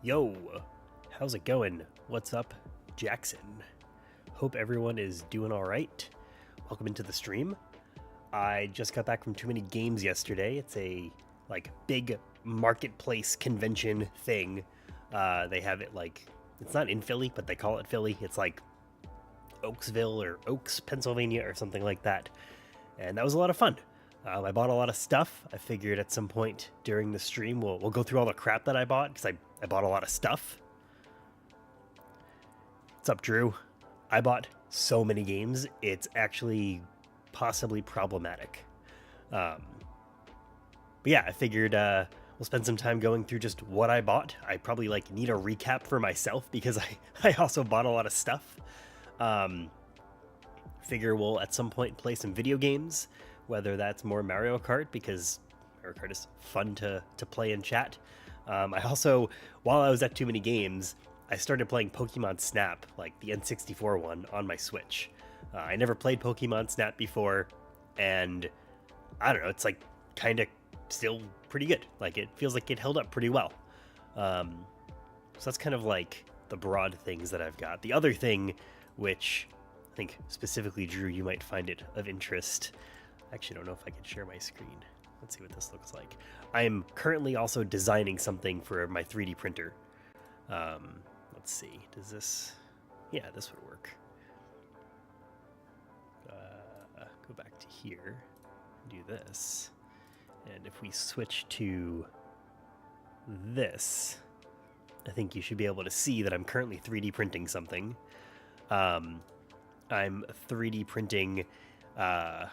Yo, how's it going? What's up, Jackson? Hope everyone is doing all right. Welcome into the stream. I just got back from too many games yesterday. It's a big marketplace convention thing. They have it it's not in Philly, but they call it Philly. It's like Oaksville or Oaks, Pennsylvania, or something like that. And that was a lot of fun. I bought a lot of stuff. I figured at some point during the stream we'll go through all the crap that I bought because I bought a lot of stuff. What's up, Drew? I bought so many games, it's actually possibly problematic. But yeah, I figured we'll spend some time going through just what I bought. I probably need a recap for myself because I also bought a lot of stuff. Figure we'll at some point play some video games, whether that's more Mario Kart because Mario Kart is fun to play and chat. I also, while I was at too many games, I started playing Pokemon Snap, like the N64 one, on my Switch. I never played Pokemon Snap before, and I don't know, it's kind of still pretty good. It feels like it held up pretty well. So that's kind of the broad things that I've got. The other thing, which I think specifically, Drew, you might find it of interest. I actually don't know if I can share my screen. Let's see what this looks like. I am currently also designing something for my 3D printer. Let's see. Does this... Yeah, this would work. Go back to here. Do this. And if we switch to this, I think you should be able to see that I'm currently 3D printing something. I'm 3D printing... that's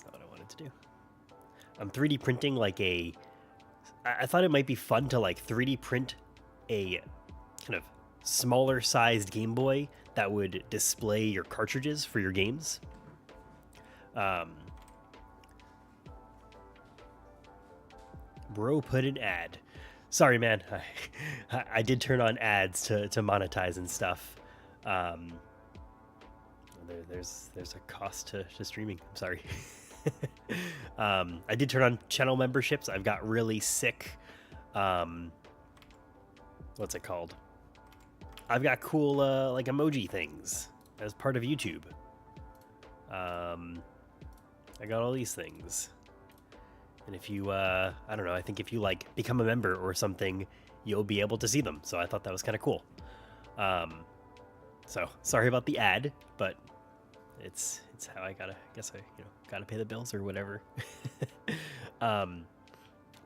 not what I wanted to do. I'm 3D printing I thought it might be fun to 3D print a kind of smaller sized Game Boy that would display your cartridges for your games. Bro put an ad. Sorry, man. I did turn on ads to monetize and stuff. There's a cost to streaming. I'm sorry. I did turn on channel memberships. I've got really sick, what's it called? I've got cool, emoji things as part of YouTube. I got all these things. And if you, I don't know, I think if you, become a member or something, you'll be able to see them. So I thought that was kind of cool. So sorry about the ad, but it's how I gotta pay the bills or whatever. But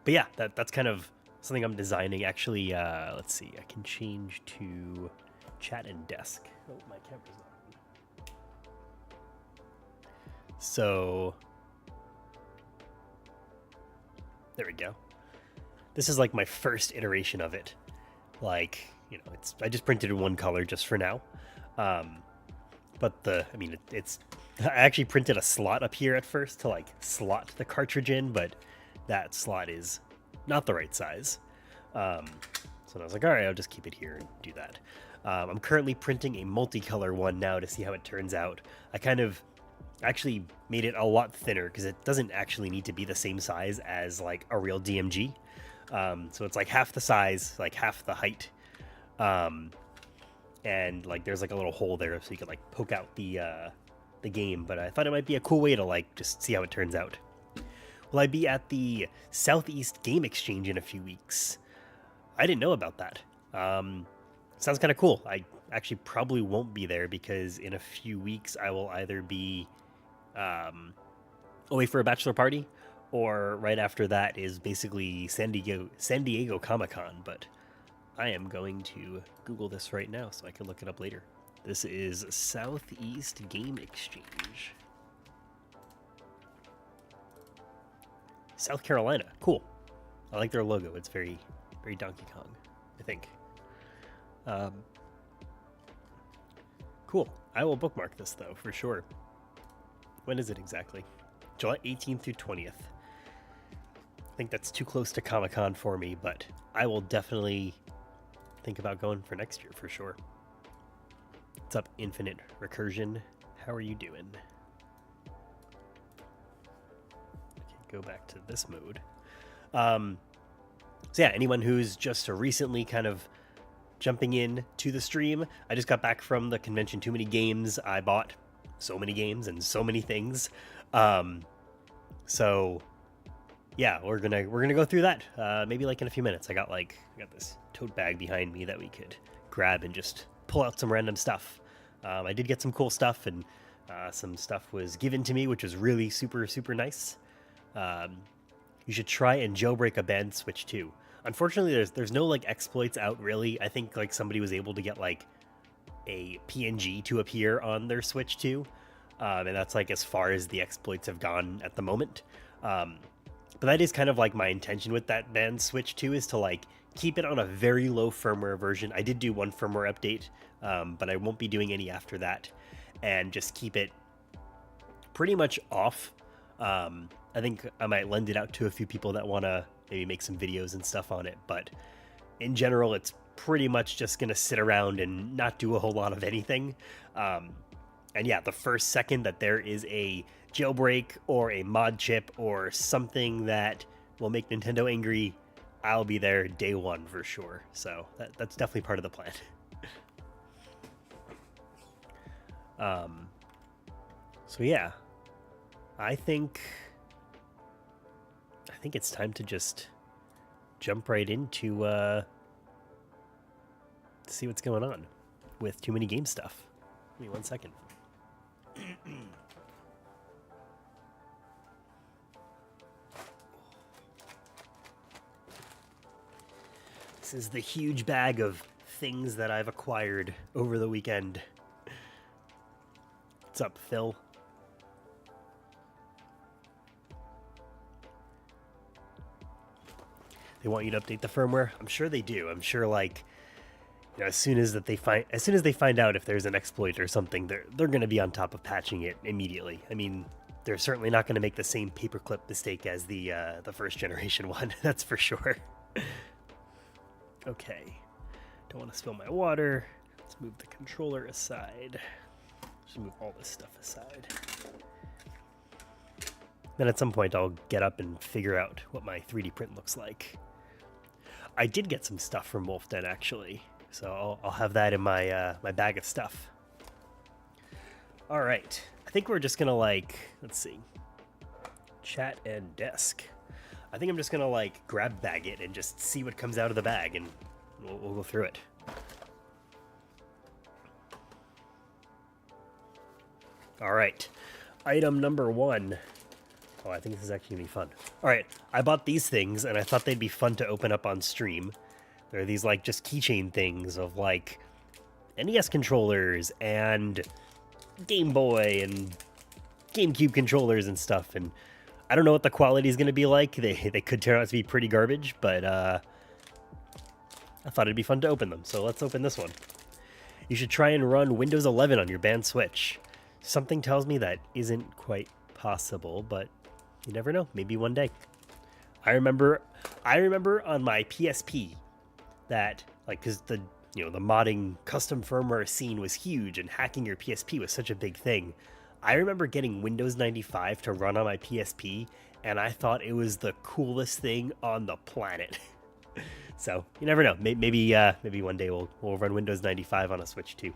yeah, that's kind of something I'm designing. Actually, let's see, I can change to chat and desk. Oh, my camera's not on. So there we go. This is my first iteration of it. I just printed in one color just for now. But it's I actually printed a slot up here at first to slot the cartridge in, but that slot is not the right size. So I was like, all right, I'll just keep it here and do that. I'm currently printing a multicolor one now to see how it turns out. I kind of actually made it a lot thinner because it doesn't actually need to be the same size as a real DMG. So it's half the size, half the height. And there's a little hole there so you can poke out the game, but I thought it might be a cool way to just see how it turns out. Will I be at the Southeast Game Exchange in a few weeks? I didn't know about that. Sounds kind of cool. I actually probably won't be there because in a few weeks I will either be away for a bachelor party, or right after that is basically San Diego Comic-Con, but I am going to Google this right now so I can look it up later. This is Southeast Game Exchange. South Carolina. Cool. I like their logo. It's very, very Donkey Kong, I think. Cool. I will bookmark this, though, for sure. When is it exactly? July 18th through 20th. I think that's too close to Comic-Con for me, but I will definitely think about going for next year for sure. What's up, Infinite Recursion? How are you doing? Okay, go back to this mode. So So yeah, anyone who's just recently kind of jumping in to the stream, I just got back from the convention. Too many games. I bought so many games and so many things. So yeah, we're gonna go through that maybe like in a few minutes. I got this tote bag behind me that we could grab and just pull out some random stuff. I did get some cool stuff, and some stuff was given to me, which was really super nice. You should try and jailbreak a banned Switch too. Unfortunately, there's no like exploits out really. I think like somebody was able to get like a PNG to appear on their Switch too, and that's like as far as the exploits have gone at the moment. But that is kind of like my intention with that banned Switch too, is to like keep it on a very low firmware version. I did do one firmware update, but I won't be doing any after that, and just keep it pretty much off. I think I might lend it out to a few people that want to maybe make some videos and stuff on it, but in general, it's pretty much just going to sit around and not do a whole lot of anything. And yeah, the first second that there is a jailbreak or a mod chip or something that will make Nintendo angry, I'll be there day one for sure. So that's definitely part of the plan. So yeah, I think it's time to just jump right into see what's going on with Too Many Game stuff. Give me 1 second. This is the huge bag of things that I've acquired over the weekend. What's up, Phil? They want you to update the firmware. I'm sure they do. I'm sure, like, you know, as soon as they find out if there's an exploit or something, they're going to be on top of patching it immediately. I mean, they're certainly not going to make the same paperclip mistake as the first generation one. That's for sure. Okay, don't want to spill my water. Let's move the controller aside. Just move all this stuff aside. Then at some point I'll get up and figure out what my 3D print looks like. I did get some stuff from Wolf Den actually, so I'll have that in my my bag of stuff. All right, I think we're just gonna let's see, chat and desk. I think I'm just gonna grab bag it and just see what comes out of the bag, and we'll go through it. All right, item number 1. Oh, I think this is actually gonna be fun. All right, I bought these things and I thought they'd be fun to open up on stream. They're these just keychain things of NES controllers and Game Boy and GameCube controllers and stuff. And I don't know what the quality is gonna be like. They could turn out to be pretty garbage, but I thought it'd be fun to open them. So let's open this one. You should try and run Windows 11 on your banned Switch. Something tells me that isn't quite possible, but you never know. Maybe one day. I remember on my PSP that because the modding custom firmware scene was huge and hacking your PSP was such a big thing. I remember getting Windows 95 to run on my PSP, and I thought it was the coolest thing on the planet. So you never know. Maybe one day we'll run Windows 95 on a Switch too.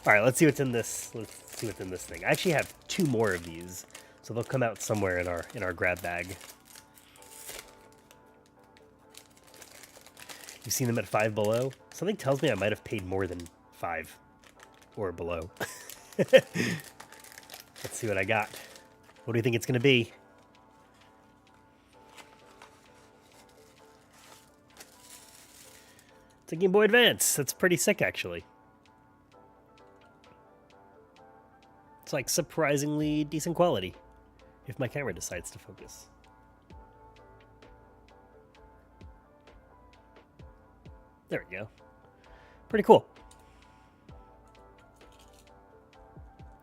All right, let's see what's in this. Let's see what's in this thing. I actually have 2 more of these, so they'll come out somewhere in our grab bag. You've seen them at $5 below. Something tells me I might have paid more than 5 or below. Let's see what I got. What do you think it's going to be? It's a Game Boy Advance. That's pretty sick, actually. It's surprisingly decent quality, if my camera decides to focus. There we go. Pretty cool.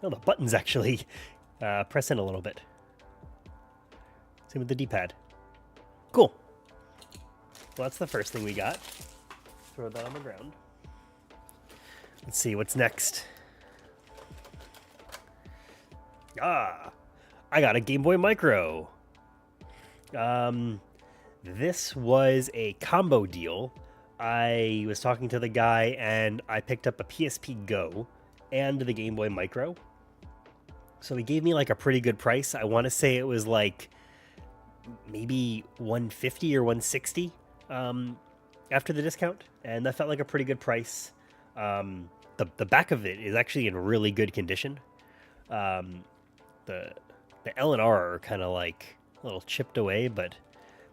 Oh, the buttons actually press in a little bit. Same with the D-pad. Cool. Well, that's the first thing we got. Throw that on the ground. Let's see, what's next? I got a Game Boy Micro. This was a combo deal. I was talking to the guy and I picked up a PSP Go and the Game Boy Micro. So he gave me like a pretty good price. I want to say it was like maybe 150 or 160 after the discount, and that felt like a pretty good price. The back of it is actually in really good condition. The L and R are kind of like a little chipped away, but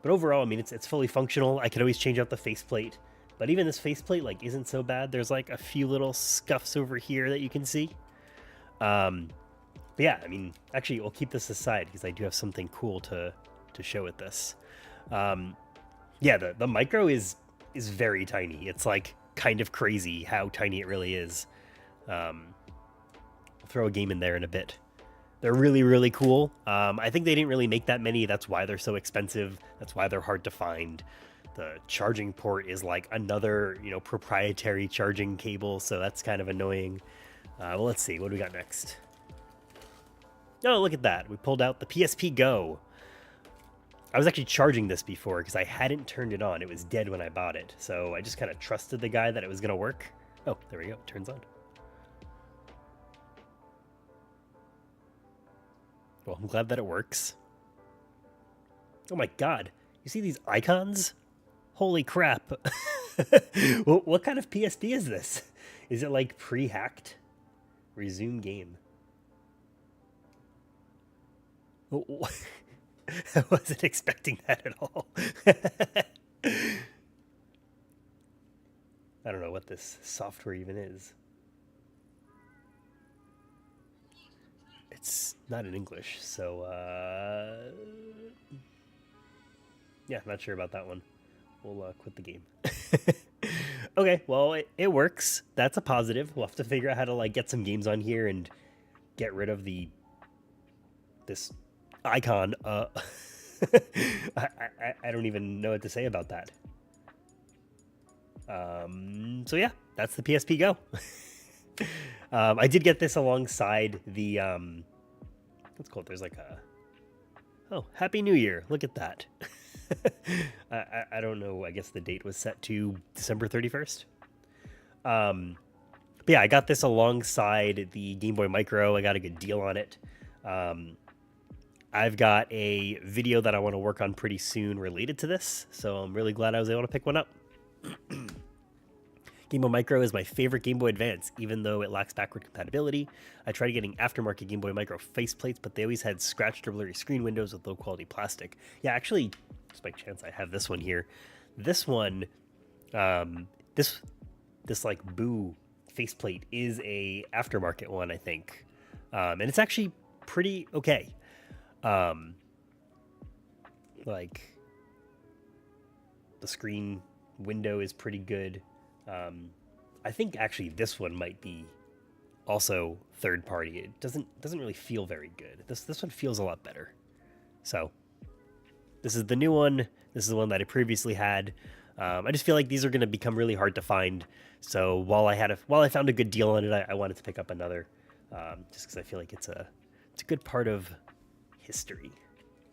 overall, I mean, it's fully functional. I could always change out the faceplate, but even this faceplate like isn't so bad. There's like a few little scuffs over here that you can see. But yeah, I mean, actually, we'll keep this aside because I do have something cool to show with this. Yeah, the micro is very tiny. It's like kind of crazy how tiny it really is. I'll throw a game in there in a bit. They're really, really cool. I think they didn't really make that many. That's why they're so expensive. That's why they're hard to find. The charging port is like another, proprietary charging cable, so that's kind of annoying. Well, let's see. What do we got next? Oh, look at that. We pulled out the PSP Go. I was actually charging this before because I hadn't turned it on. It was dead when I bought it. So I just kind of trusted the guy that it was going to work. Oh, there we go. It turns on. Well, I'm glad that it works. Oh my god. You see these icons? Holy crap. What kind of PSP is this? Is it like pre-hacked? Resume game. I wasn't expecting that at all. I don't know what this software even is. It's not in English, so yeah, not sure about that one. We'll quit the game. Okay, well, it works. That's a positive. We'll have to figure out how to like get some games on here and get rid of this icon. I don't even know what to say about that. So yeah, that's the PSP Go. I did get this alongside the what's called. There's like a Happy New Year. Look at that. I don't know. I guess the date was set to December 31st. But yeah, I got this alongside the Game Boy Micro. I got a good deal on it. I've got a video that I want to work on pretty soon related to this, so I'm really glad I was able to pick one up. Game Boy Micro is my favorite Game Boy Advance, even though it lacks backward compatibility. I tried getting aftermarket Game Boy Micro faceplates, but they always had scratched or blurry screen windows with low-quality plastic. Yeah, actually, just by chance, I have this one here. This one, this like Boo faceplate is a aftermarket one, I think, and it's actually pretty okay. Like the screen window is pretty good. I think actually this one might be also third party. It doesn't really feel very good. This one feels a lot better. So this is the new one. This is the one that I previously had. I just feel like these are going to become really hard to find. So while I found a good deal on it, I wanted to pick up another, just because I feel like it's a good part of history.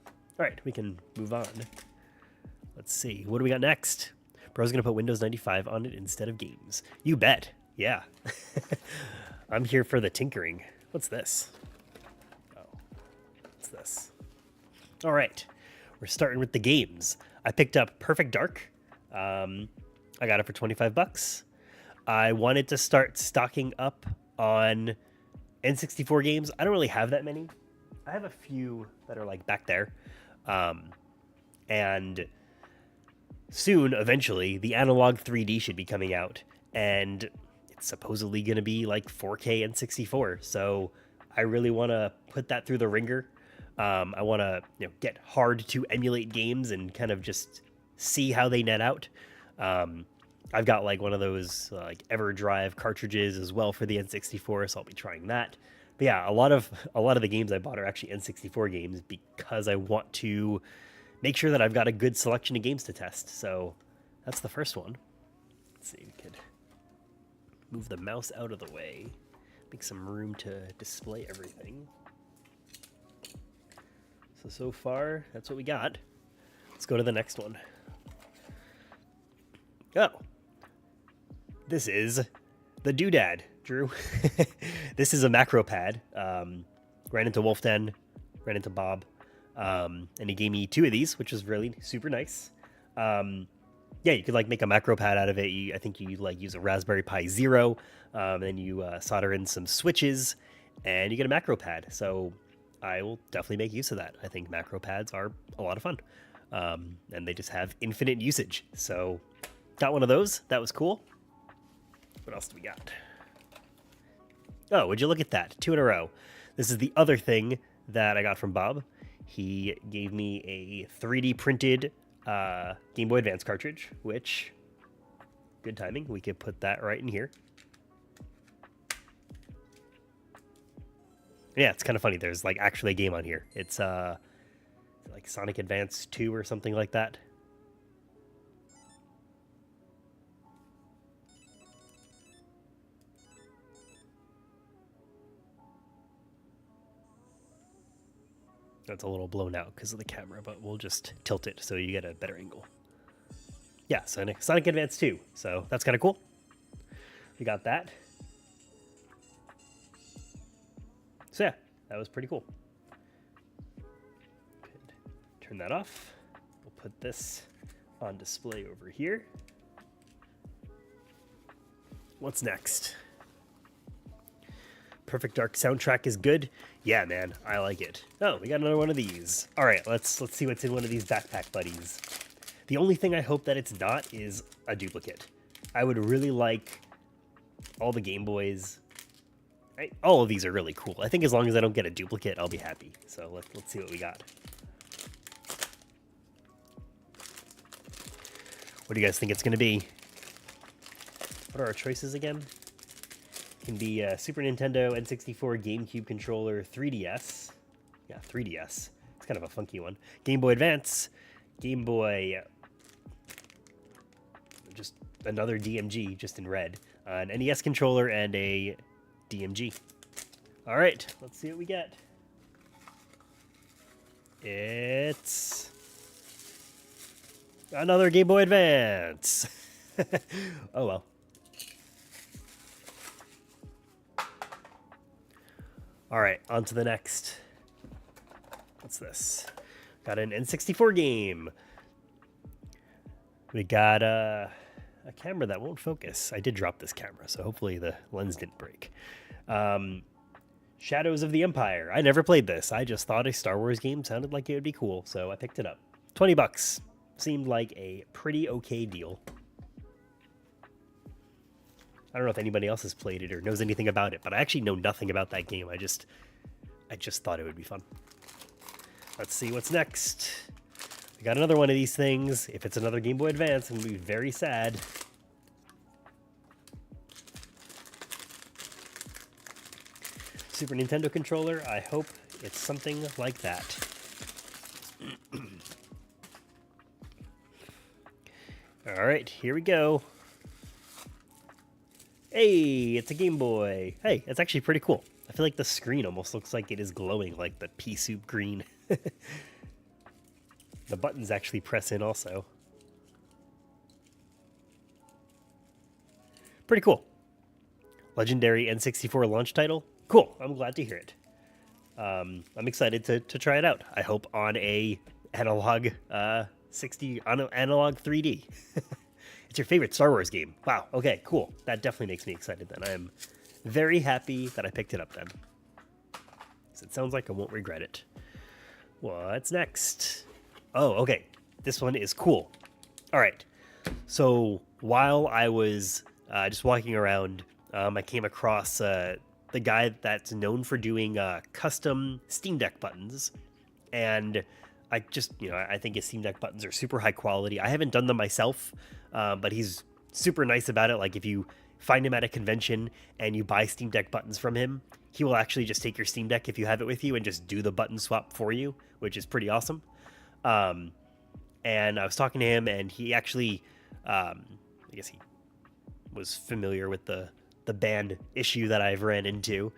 All right, we can move on. Let's see. What do we got next? Bro's going to put Windows 95 on it instead of games. You bet. Yeah. I'm here for the tinkering. What's this? Oh, what's this? All right. We're starting with the games. I picked up Perfect Dark. I got it for $25. I wanted to start stocking up on N64 games. I don't really have that many. I have a few that are like back there. And soon, eventually, the Analog 3D should be coming out. And it's supposedly going to be like 4K N64. So I really want to put that through the ringer. I want to get hard to emulate games and kind of just see how they net out. I've got like one of those like EverDrive cartridges as well for the N64, so I'll be trying that. But yeah, a lot of the games I bought are actually N64 games because I want to make sure that I've got a good selection of games to test. So that's the first one. Let's see, we could move the mouse out of the way, make some room to display everything. So far, that's what we got. Let's go to the next one. Oh, this is the doodad, Drew. This is a macro pad. Ran into Wolf Den, ran into Bob, and he gave me 2 of these, which was really super nice. Yeah, you could like make a macro pad out of it. I think you like use a Raspberry Pi Zero, then you solder in some switches, and you get a macro pad. So I will definitely make use of that. I think macro pads are a lot of fun, and they just have infinite usage. So got one of those. That was cool. What else do we got? Oh, would you look at that? 2 in a row. This is the other thing that I got from Bob. He gave me a 3D printed Game Boy Advance cartridge, which, good timing. We could put that right in here. Yeah, it's kind of funny. There's like actually a game on here. It's like Sonic Advance 2 or something like that. That's a little blown out because of the camera, but we'll just tilt it so you get a better angle. Yeah, Sonic Advance 2. So that's kind of cool. We got that. So yeah, that was pretty cool. Good. Turn that off. We'll put this on display over here. What's next? Perfect Dark soundtrack is good. Yeah, man, I like it. Oh, we got another one of these. All right, let's see what's in one of these backpack buddies. The only thing I hope that it's not is a duplicate. I would really like all the Game Boys. All of these are really cool. I think as long as I don't get a duplicate, I'll be happy. So let's see what we got. What do you guys think it's going to be? What are our choices again? Can be Super Nintendo, N64, GameCube controller, 3DS. Yeah, 3DS. It's kind of a funky one. Game Boy Advance, Game Boy, just another DMG, just in red. An NES controller and a DMG. All right, let's see what we get. It's another Game Boy Advance. Oh well. All right, on to the next. What's this? Got an N64 game. We got a camera that won't focus. I did drop this camera, so hopefully the lens didn't break. Shadows of the Empire. I never played this. I just thought a Star Wars game sounded like it would be cool, so I picked it up. $20. Seemed like a pretty okay deal. I don't know if anybody else has played it or knows anything about it, but I actually know nothing about that game. I just thought it would be fun. Let's see what's next. We got another one of these things. If it's another Game Boy Advance, I'm going to be very sad. Super Nintendo controller. I hope it's something like that. All right, here we go. Hey, it's a Game Boy. Hey, it's actually pretty cool. I feel like the screen almost looks like it is glowing like the pea soup green. The buttons actually press in also. Pretty cool. Legendary N64 launch title. Cool, I'm glad to hear it. I'm excited to try it out. I hope on a analog analog 3D. It's your favorite Star Wars game. Wow, okay, cool. That definitely makes me excited then. I'm very happy that I picked it up then. So it sounds like I won't regret it. What's next? Oh, okay. This one is cool. All right. So while I was just walking around, I came across the guy that's known for doing custom Steam Deck buttons. And I just, I think his Steam Deck buttons are super high quality. I haven't done them myself, but he's super nice about it. Like if you find him at a convention and you buy Steam Deck buttons from him, he will actually just take your Steam Deck if you have it with you and just do the button swap for you, which is pretty awesome. And I was talking to him, and he actually, I guess he was familiar with the band issue that I've ran into.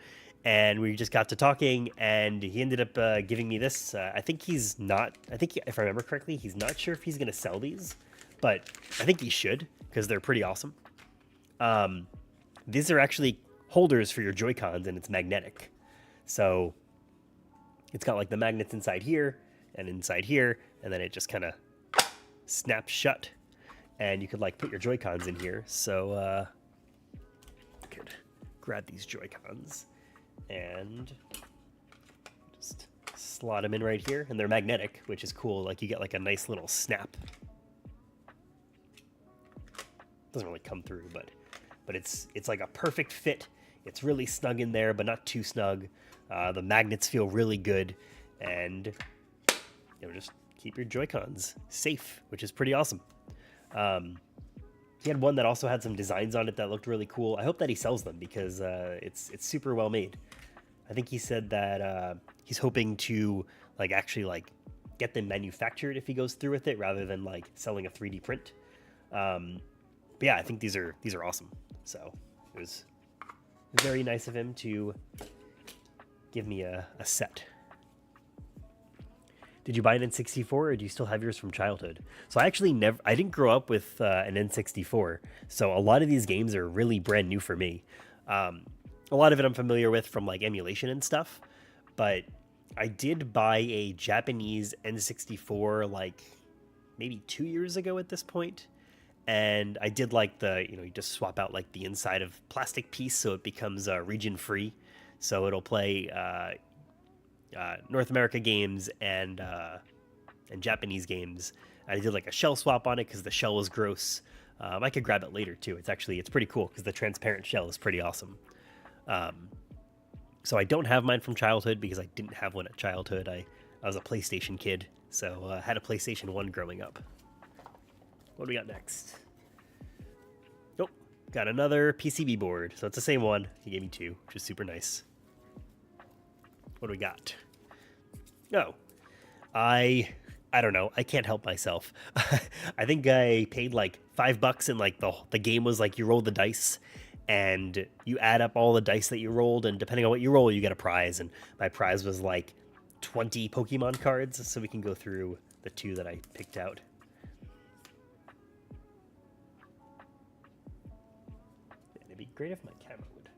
And we just got to talking, and he ended up giving me this. I think if I remember correctly, he's not sure if he's going to sell these, but I think he should, because they're pretty awesome. These are actually holders for your Joy-Cons, and it's magnetic. So it's got like the magnets inside here and inside here, and then it just kind of snaps shut. And you could like put your Joy-Cons in here. So you could grab these Joy-Cons and just slot them in right here. And they're magnetic, which is cool. Like you get like a nice little snap. Doesn't really come through, but it's like a perfect fit. It's really snug in there, but not too snug. The magnets feel really good, and just keep your Joy-Cons safe, which is pretty awesome. He had one that also had some designs on it that looked really cool. I hope that he sells them because it's super well made. I think he said that he's hoping to actually get them manufactured if he goes through with it, rather than like selling a 3D print. But yeah, I think these are awesome. So it was very nice of him to give me a set. Did you buy an N64, or do you still have yours from childhood? So I didn't grow up with an N64, so a lot of these games are really brand new for me. A lot of it I'm familiar with from like emulation and stuff, but I did buy a Japanese N64 like maybe 2 years ago at this point. And I did like you just swap out like the inside of plastic piece so it becomes region free. So it'll play North America games and Japanese games. I did like a shell swap on it because the shell was gross. I could grab it later too. It's pretty cool because the transparent shell is pretty awesome. So I don't have mine from childhood because I didn't have one at childhood. I was a PlayStation kid, so I had a PlayStation 1 growing up. What do we got next? Nope, got another PCB board. So it's the same one. He gave me two, which is super nice. What do we got? Oh, I don't know. I can't help myself. I think I paid like $5 and like the game was like you roll the dice and you add up all the dice that you rolled, and depending on what you roll, you get a prize. And my prize was like 20 Pokemon cards. So we can go through the two that I picked out. It'd be great if my camera would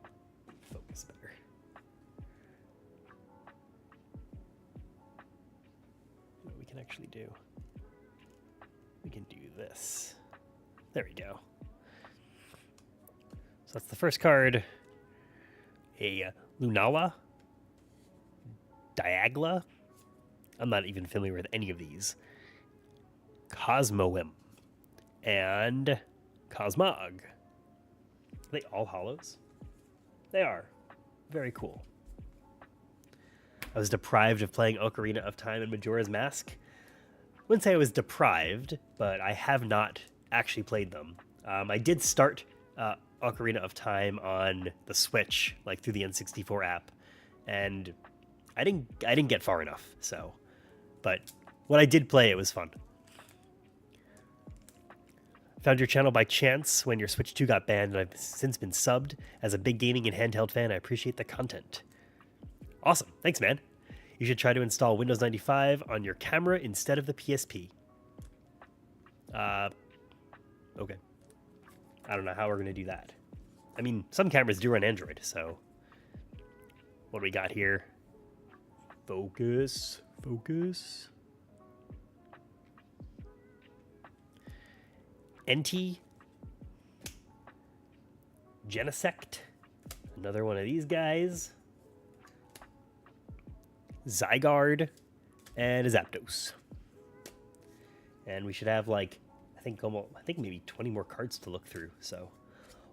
focus better. What we can actually do, we can do this. There we go. So that's the first card, a Lunala, Diagla. I'm not even familiar with any of these. Cosmoem and Cosmog. Are they all hollows? They are. Very cool. I was deprived of playing Ocarina of Time and Majora's Mask. Wouldn't say I was deprived, but I have not actually played them. I did start Ocarina of Time on the Switch, like through the N64 app, and I didn't get far enough. So, but when I did play, it was fun. Found your channel by chance when your Switch 2 got banned, and I've since been subbed. As a big gaming and handheld fan, I appreciate the content. Awesome. Thanks, man. You should try to install Windows 95 on your camera instead of the PSP. Okay. I don't know how we're going to do that. I mean, some cameras do run Android, so... What do we got here? Focus. Focus. Enti. Genesect. Another one of these guys. Zygarde. And a Zapdos. And we should have like, I think maybe 20 more cards to look through. So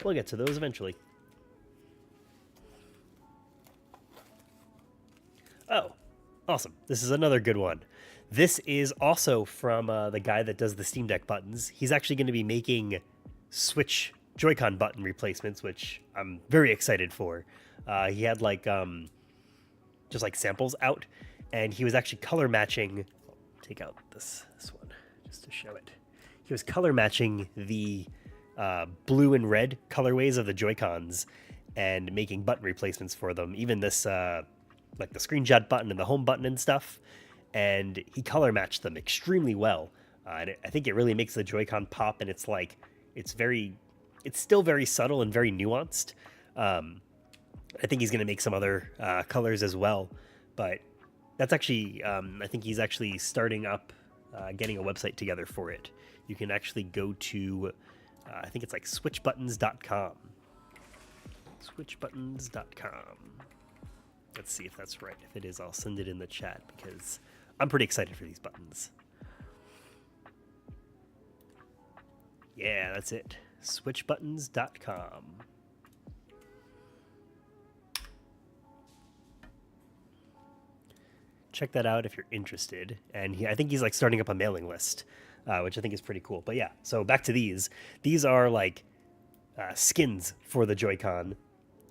we'll get to those eventually. Oh, awesome. This is another good one. This is also from the guy that does the Steam Deck buttons. He's actually going to be making Switch Joy-Con button replacements, which I'm very excited for. He had like just like samples out, and he was actually color matching. I'll take out this one just to show it. He was color matching the blue and red colorways of the Joy-Cons and making button replacements for them. Even this like the screenshot button and the home button and stuff. And he color matched them extremely well. And I think it really makes the Joy-Con pop, and it's like it's still very subtle and very nuanced. I think he's going to make some other colors as well, but that's actually, I think he's actually starting up getting a website together for it. You can actually go to, I think it's like switchbuttons.com. Switchbuttons.com. Let's see if that's right. If it is, I'll send it in the chat because I'm pretty excited for these buttons. Yeah, that's it. Switchbuttons.com. Check that out if you're interested. And I think he's like starting up a mailing list, which I think is pretty cool. But yeah, so back to these. These are like skins for the Joy-Con,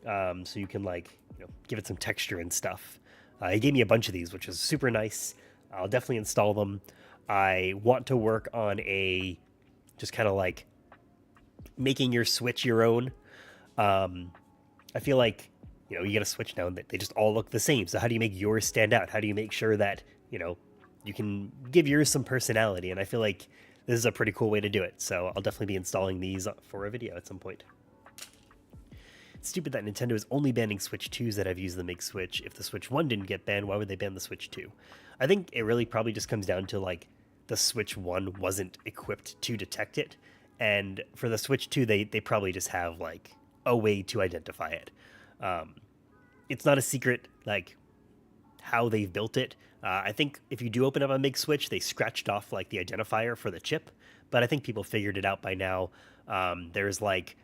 so you can like give it some texture and stuff. He gave me a bunch of these, which is super nice. I'll definitely install them. I want to work on a just kind of like making your Switch your own. I feel like you get a Switch now and they just all look the same. So how do you make yours stand out? How do you make sure that you can give yours some personality? And I feel like this is a pretty cool way to do it. So I'll definitely be installing these for a video at some point. It's stupid that Nintendo is only banning Switch 2s that have used the Make Switch. If the Switch 1 didn't get banned, why would they ban the Switch 2? I think it really probably just comes down to like the Switch 1 wasn't equipped to detect it. And for the Switch 2, they probably just have like a way to identify it. It's not a secret like how they've built it. I think if you do open up a Make Switch, they scratched off like the identifier for the chip, but I think people figured it out by now. There's like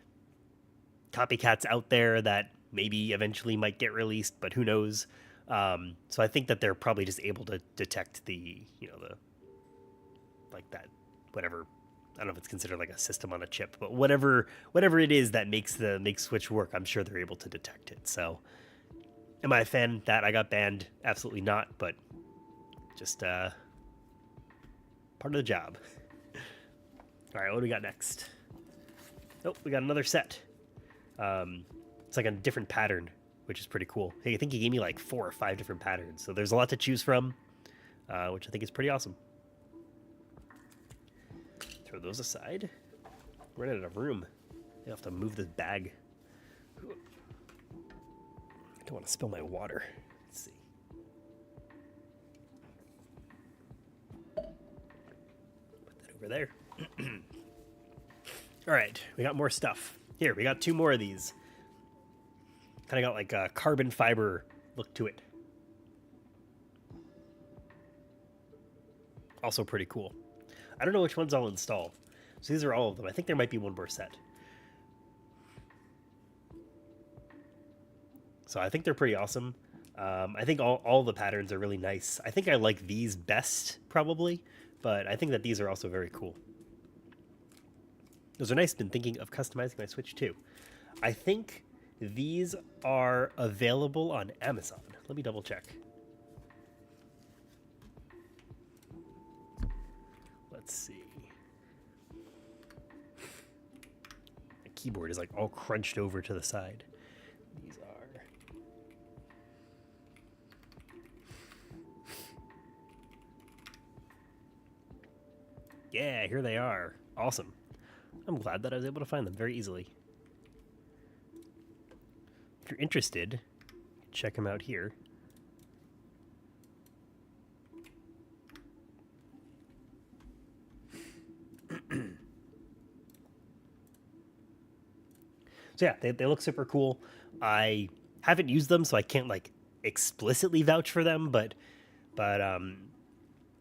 copycats out there that maybe eventually might get released, but who knows? So I think that they're probably just able to detect the like that, whatever. I don't know if it's considered like a system on a chip, but whatever it is that makes the Make Switch work, I'm sure they're able to detect it. So am I a fan that I got banned? Absolutely not, but just part of the job. All right, what do we got next? Oh, we got another set. It's like a different pattern, which is pretty cool. Hey, I think he gave me like 4 or 5 different patterns, so there's a lot to choose from, which I think is pretty awesome. Throw those aside. We're running out of room. I have to move this bag. I don't want to spill my water. Let's see. Put that over there. All right, we got more stuff. Here, we got 2 more of these. Kind of got like a carbon fiber look to it. Also pretty cool. I don't know which ones I'll install. So these are all of them. I think there might be one more set. So I think they're pretty awesome. I think all the patterns are really nice. I think I like these best, probably. But I think that these are also very cool. Those are nice. Been thinking of customizing my Switch too. I think these are available on Amazon. Let me double check. Let's see. The keyboard is like all crunched over to the side. These are. Yeah, here they are. Awesome. I'm glad that I was able to find them very easily. If you're interested, check them out here. So yeah, they look super cool. I haven't used them, so I can't like explicitly vouch for them, but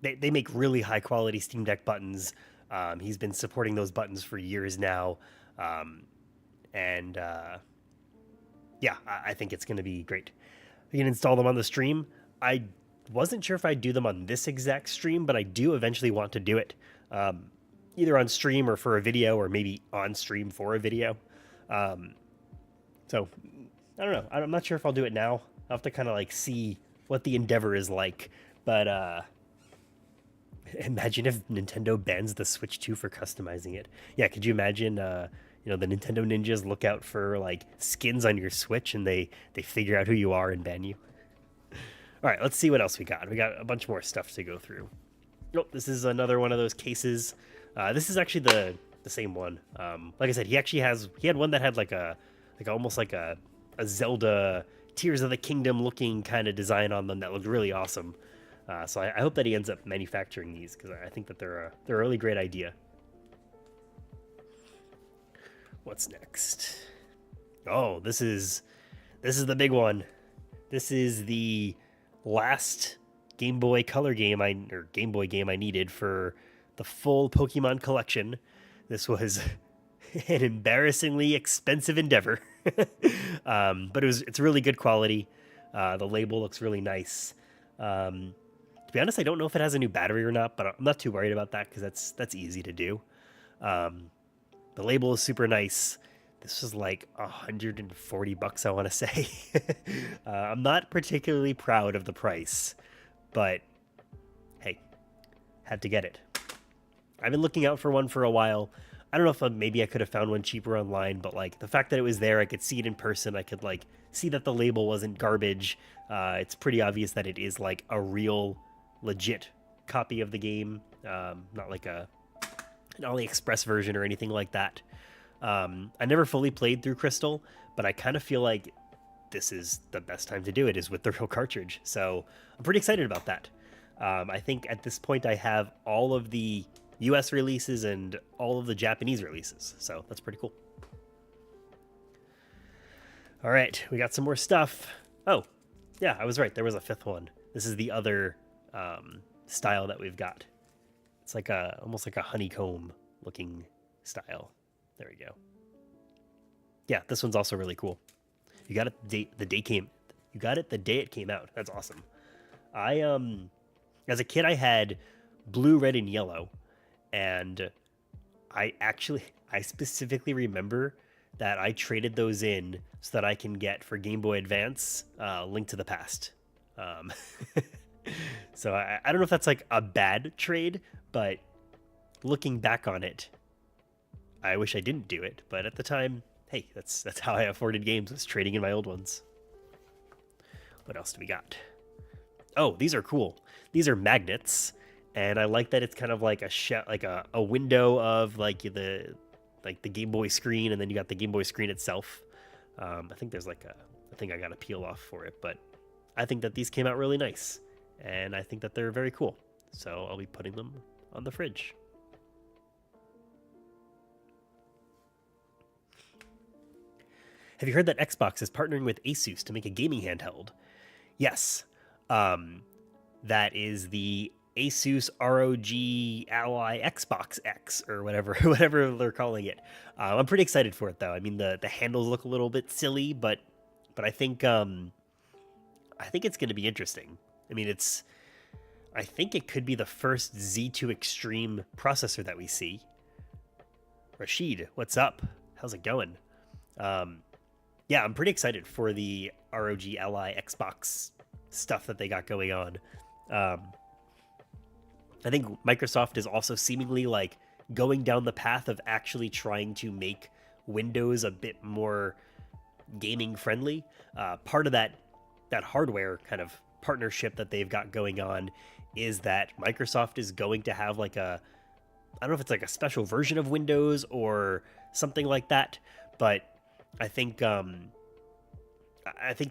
they make really high quality Steam Deck buttons. He's been supporting those buttons for years now, yeah, I think it's going to be great. You can install them on the stream. I wasn't sure if I'd do them on this exact stream, but I do eventually want to do it, either on stream or for a video, or maybe on stream for a video. So I don't know. I'm not sure if I'll do it now. I'll have to kind of like see what the endeavor is like, but imagine if Nintendo bans the Switch 2 for customizing it. Yeah, could you imagine, the Nintendo ninjas look out for like skins on your Switch and they figure out who you are and ban you? All right, let's see what else we got. We got a bunch more stuff to go through. Nope, this is another one of those cases. This is actually the same one. Like I said, he had one that had like almost like a Zelda Tears of the Kingdom looking kind of design on them that looked really awesome. So I hope that he ends up manufacturing these, because I think that they're a really great idea. What's next? Oh, this is the big one. This is the last Game Boy Color game Game Boy game I needed for the full Pokemon collection. This was an embarrassingly expensive endeavor, but it's really good quality. The label looks really nice. To be honest, I don't know if it has a new battery or not, but I'm not too worried about that, because that's easy to do. The label is super nice. This was like $140, I want to say. I'm not particularly proud of the price, but hey, had to get it. I've been looking out for one for a while. I don't know if maybe I could have found one cheaper online, but like the fact that it was there, I could see it in person. I could like see that the label wasn't garbage. It's pretty obvious that it is like a real, legit copy of the game, not like an AliExpress version or anything like that. I never fully played through Crystal, but I kind of feel like this is the best time to do it, is with the real cartridge. So I'm pretty excited about that. I think at this point I have all of the US releases and all of the Japanese releases, so that's pretty cool. All right, we got some more stuff. Oh, yeah, I was right. There was a fifth one. This is the other style that we've got. It's like almost like a honeycomb looking style. There we go. Yeah, this one's also really cool. You got it the day it came out. That's awesome. I as a kid I had blue, red, and yellow, and I specifically remember that I traded those in so that I can get for Game Boy Advance Link to the Past. So I don't know if that's like a bad trade, but looking back on it, I wish I didn't do it. But at the time, hey, that's how I afforded games, was trading in my old ones. What else do we got? Oh, these are cool. These are magnets, and I like that it's kind of like a window of like the Game Boy screen, and then you got the Game Boy screen itself. I think there's like I think I got a peel off for it, but I think that these came out really nice, and I think that they're very cool. So I'll be putting them on the fridge. Have you heard that Xbox is partnering with Asus to make a gaming handheld? Yes. That is the Asus ROG Ally Xbox X, or whatever they're calling it. I'm pretty excited for it, though. I mean, the handles look a little bit silly, but I think it's going to be interesting. I mean, I think it could be the first Z2 Extreme processor that we see. Rashid, what's up? How's it going? Yeah, I'm pretty excited for the ROG Ally Xbox stuff that they got going on. I think Microsoft is also seemingly like going down the path of actually trying to make Windows a bit more gaming friendly. Part of that hardware kind of partnership that they've got going on is that Microsoft is going to have like I don't know if it's like a special version of Windows or something like that, but I think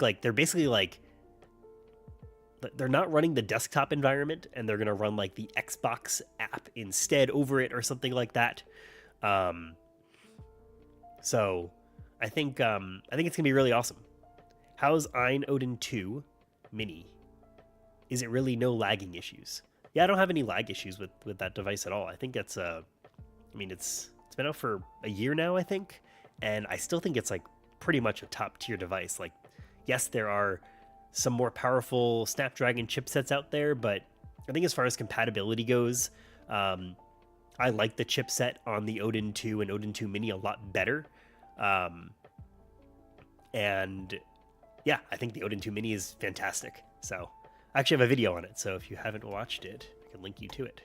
like they're basically like, they're not running the desktop environment, and they're going to run like the Xbox app instead over it or something like that. So I think it's going to be really awesome. How's Ein Odin 2 Mini? Is it really no lagging issues? Yeah, I don't have any lag issues with that device at all. I think it's it's been out for a year now, I think, and I still think it's like pretty much a top tier device. Like, yes, there are some more powerful Snapdragon chipsets out there, but I think as far as compatibility goes, I like the chipset on the Odin 2 and Odin 2 Mini a lot better. And yeah, I think the Odin 2 Mini is fantastic. So I actually have a video on it, so if you haven't watched it, I can link you to it.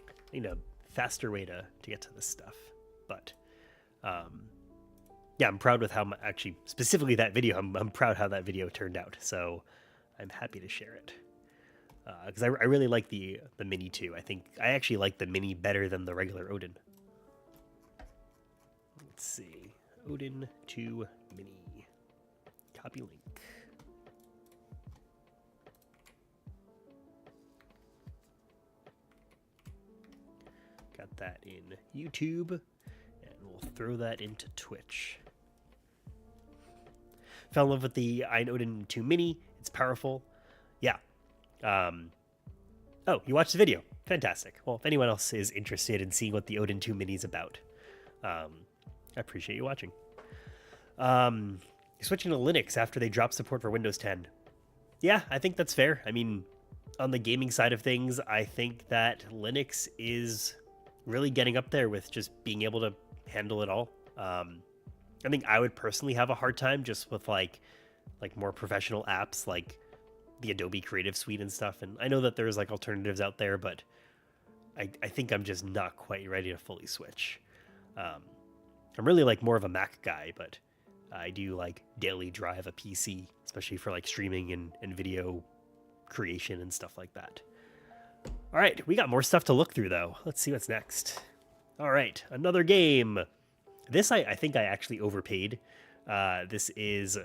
I need a faster way to get to this stuff, but yeah, I'm proud with how actually specifically that video. I'm proud how that video turned out, so I'm happy to share it. because I really like the Mini too. I think I actually like the Mini better than the regular Odin. Let's see, Odin 2 Mini, copy link. Got that in YouTube, and we'll throw that into Twitch. Fell in love with the Iron Odin 2 Mini. It's powerful. Yeah. Oh, you watched the video. Fantastic. Well, if anyone else is interested in seeing what the Odin 2 Mini is about, I appreciate you watching. Switching to Linux after they dropped support for Windows 10. Yeah, I think that's fair. I mean, on the gaming side of things, I think that Linux is really getting up there with just being able to handle it all. I think I would personally have a hard time just with like more professional apps like the Adobe Creative Suite and stuff. And I know that there's like alternatives out there, but I think I'm just not quite ready to fully switch. I'm really like more of a Mac guy, but I do like daily drive a PC, especially for like streaming and video creation and stuff like that. All right, we got more stuff to look through though. Let's see what's next. All right, another game. This I think I actually overpaid. This is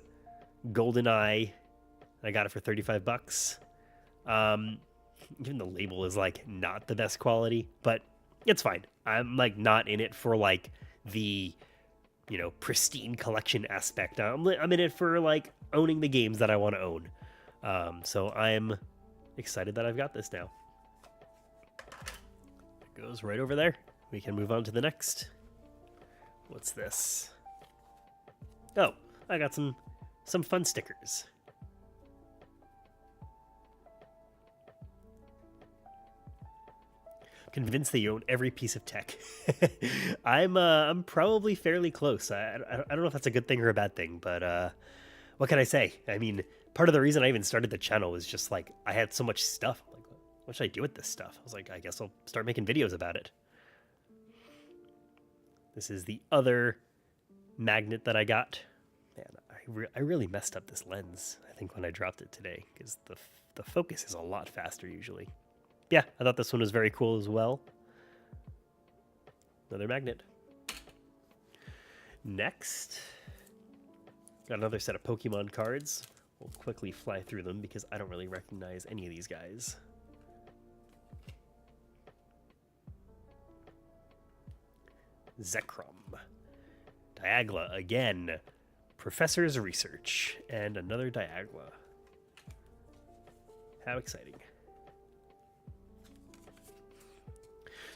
GoldenEye. I got it for $35. Even the label is like not the best quality, but it's fine. I'm like not in it for like the, you know, pristine collection aspect. I'm in it for like owning the games that I want to own. So I'm excited that I've got this now. It goes right over there. We can move on to the next. What's this? Oh, I got some fun stickers. Convinced that you own every piece of tech. I'm probably fairly close. I don't know if that's a good thing or a bad thing, but what can I say? I mean, part of the reason I even started the channel was just like I had so much stuff. I'm like, what should I do with this stuff? I was like, I guess I'll start making videos about it. This is the other magnet that I got. Man, I really messed up this lens, I think, when I dropped it today, because the focus is a lot faster usually. Yeah, I thought this one was very cool as well. Another magnet. Next, got another set of Pokemon cards. We'll quickly fly through them because I don't really recognize any of these guys. Zekrom. Diagla again. Professor's Research. And another Diagla. How exciting.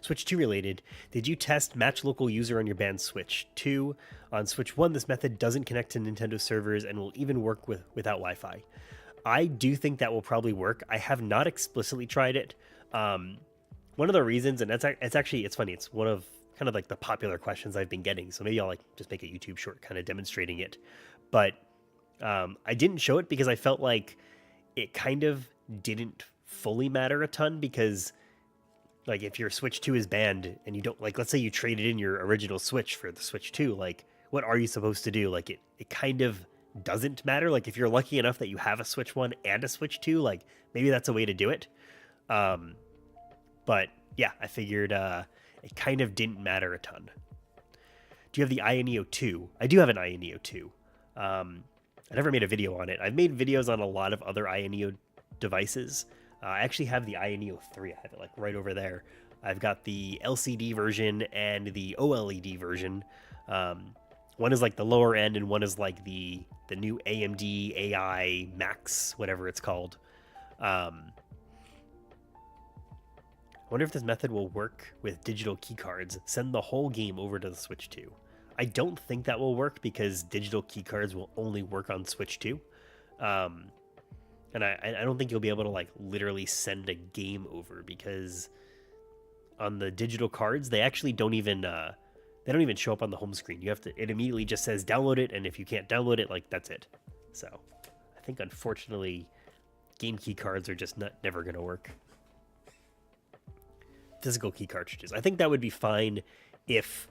Switch 2 related. Did you test match local user on your banned Switch 2? On Switch 1, this method doesn't connect to Nintendo servers and will even work without Wi-Fi. I do think that will probably work. I have not explicitly tried it. One of the reasons, and it's funny, it's one of kind of like the popular questions I've been getting. So maybe I'll like just make a YouTube short kind of demonstrating it. But I didn't show it because I felt like it kind of didn't fully matter a ton, because like if your Switch 2 is banned and you don't, like, let's say you traded in your original Switch for the Switch 2, like what are you supposed to do? Like it kind of doesn't matter. Like if you're lucky enough that you have a Switch 1 and a Switch 2, like maybe that's a way to do it. But yeah, I figured it kind of didn't matter a ton. Do you have the Ioneo 2? I do have an Ioneo 2. I never made a video on it. I've made videos on a lot of other Ioneo devices. I actually have the Ioneo 3. I have it like right over there. I've got the LCD version and the OLED version. One is like the lower end, and one is like the new AMD AI Max, whatever it's called. I wonder if this method will work with digital keycards. Send the whole game over to the Switch 2. I don't think that will work because digital keycards will only work on Switch 2. And I don't think you'll be able to like literally send a game over, because on the digital cards, they actually don't even show up on the home screen. It immediately just says download it, and if you can't download it, like that's it. So I think unfortunately game key cards are just never going to work. Physical key cartridges. I think that would be fine if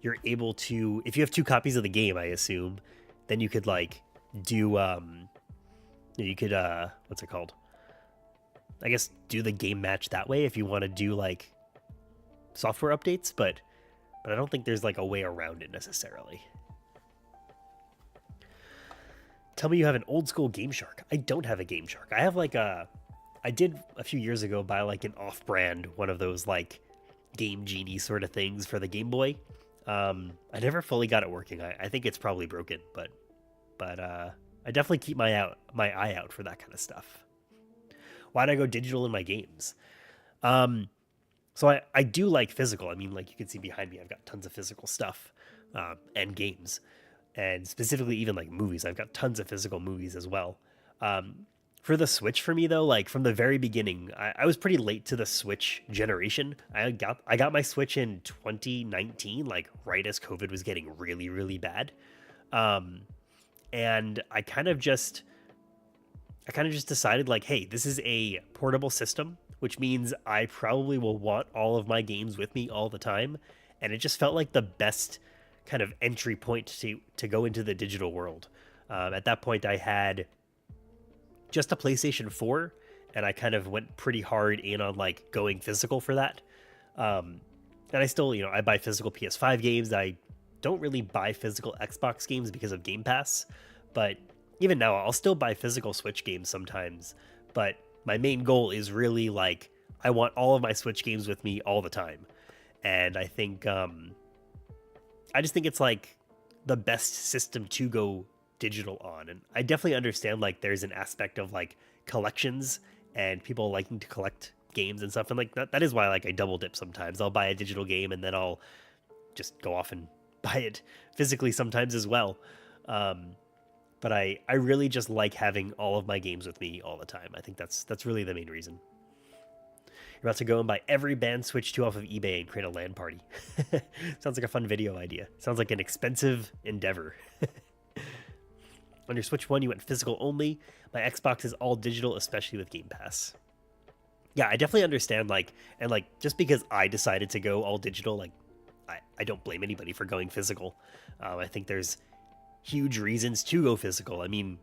you're able to, if you have 2 copies of the game, I assume, then you could like do, you could, what's it called? I guess, do the game match that way if you want to do like software updates, but I don't think there's like a way around it necessarily. Tell me you have an old school Game Shark. I don't have a Game Shark. I have like I did a few years ago buy like an off-brand, one of those like Game Genie sort of things for the Game Boy. I never fully got it working. I think it's probably broken, but I definitely keep my eye out for that kind of stuff. Why'd I go digital in my games? So I do like physical. I mean, like you can see behind me, I've got tons of physical stuff and games. And specifically even like movies. I've got tons of physical movies as well. For the Switch for me though, like from the very beginning, I was pretty late to the Switch generation. I got my Switch in 2019, like right as COVID was getting really, really bad. And I kind of just decided like, hey, this is a portable system, which means I probably will want all of my games with me all the time. And it just felt like the best kind of entry point to go into the digital world. At that point, I had just a PlayStation 4, and I kind of went pretty hard in on like going physical for that. And I still, I buy physical PS5 games. I don't really buy physical Xbox games because of Game Pass, but even now, I'll still buy physical Switch games sometimes. But my main goal is really like I want all of my Switch games with me all the time, and I think. I just think it's like the best system to go digital on. And I definitely understand like there's an aspect of like collections and people liking to collect games and stuff. And like that is why like I double dip sometimes. I'll buy a digital game and then I'll just go off and buy it physically sometimes as well. But I really just like having all of my games with me all the time. I think that's really the main reason. You're about to go and buy every banned Switch 2 off of eBay and create a LAN party. Sounds like a fun video idea. Sounds like an expensive endeavor. On your Switch 1, you went physical only. My Xbox is all digital, especially with Game Pass. Yeah, I definitely understand, like, and like, just because I decided to go all digital, like, I don't blame anybody for going physical. I think there's huge reasons to go physical. I mean,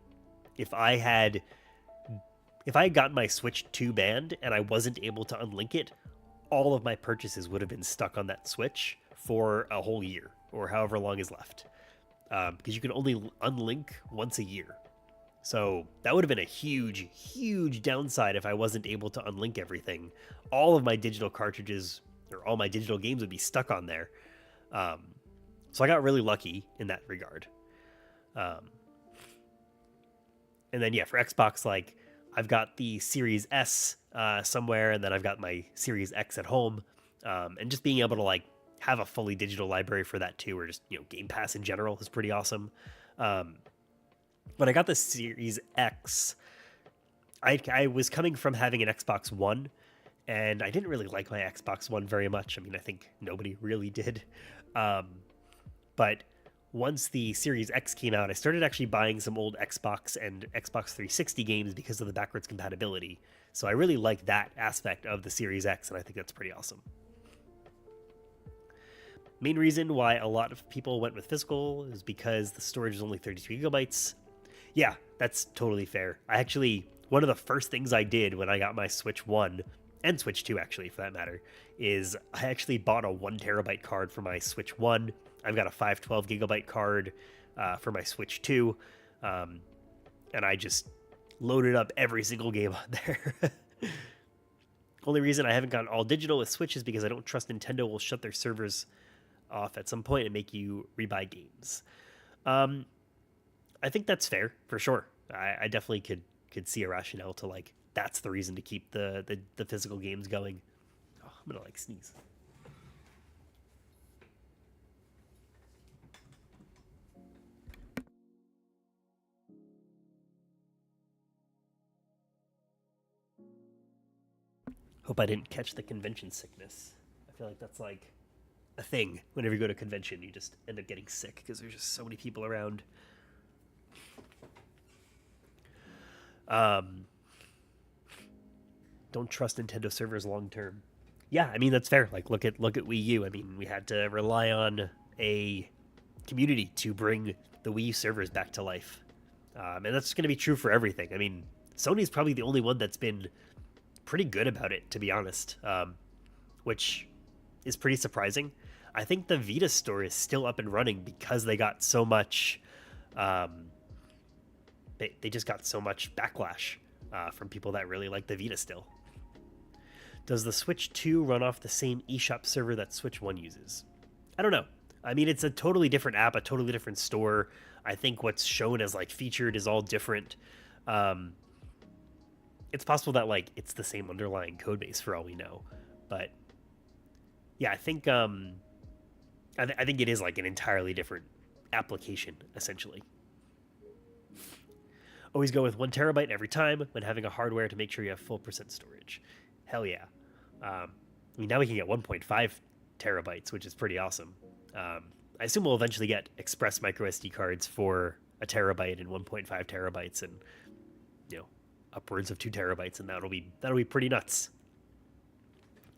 if I had gotten my Switch 2 banned and I wasn't able to unlink it, all of my purchases would have been stuck on that Switch for a whole year or however long is left. Because you can only unlink once a year. So that would have been a huge, huge downside if I wasn't able to unlink everything. All of my digital cartridges or all my digital games would be stuck on there. So I got really lucky in that regard. And then, yeah, for Xbox, like, I've got the Series S somewhere, and then I've got my Series X at home. And just being able to, like, have a fully digital library for that, too, or just, Game Pass in general is pretty awesome. When I got the Series X, I was coming from having an Xbox One, and I didn't really like my Xbox One very much. I mean, I think nobody really did. But once the Series X came out, I started actually buying some old Xbox and Xbox 360 games because of the backwards compatibility. So I really like that aspect of the Series X, and I think that's pretty awesome. Main reason why a lot of people went with physical is because the storage is only 32 gigabytes. Yeah, that's totally fair. One of the first things I did when I got my Switch 1, and Switch 2 actually for that matter, is I actually bought a 1 terabyte card for my Switch 1. I've got a 512 gigabyte card for my Switch 2, and I just loaded up every single game on there. Only reason I haven't gone all digital with Switch is because I don't trust Nintendo will shut their servers off at some point and make you rebuy games. I think that's fair, for sure. I definitely could see a rationale to, like, that's the reason to keep the physical games going. Oh, I'm gonna, like, sneeze. Hope I didn't catch the convention sickness. I feel like that's like a thing. Whenever you go to a convention, you just end up getting sick because there's just so many people around. Don't trust Nintendo servers long term. Yeah, I mean that's fair. Like look at Wii U. I mean, we had to rely on a community to bring the Wii U servers back to life. And that's going to be true for everything. I mean, Sony's probably the only one that's been pretty good about it, to be honest, which is pretty surprising. I think the Vita store is still up and running because they got so much. They just got so much backlash from people that really like the Vita still. Does the Switch 2 run off the same eShop server that Switch 1 uses? I don't know. I mean, it's a totally different app, a totally different store. I think what's shown as like featured is all different. It's possible that like it's the same underlying code base for all we know, but yeah, I think I think it is like an entirely different application essentially. Always go with 1 terabyte every time when having a hardware to make sure you have full percent storage. Hell yeah. I mean, now we can get 1.5 terabytes, which is pretty awesome. I assume we'll eventually get express micro SD cards for 1 terabyte and 1.5 terabytes and, you know, upwards of 2 terabytes, and that'll be pretty nuts.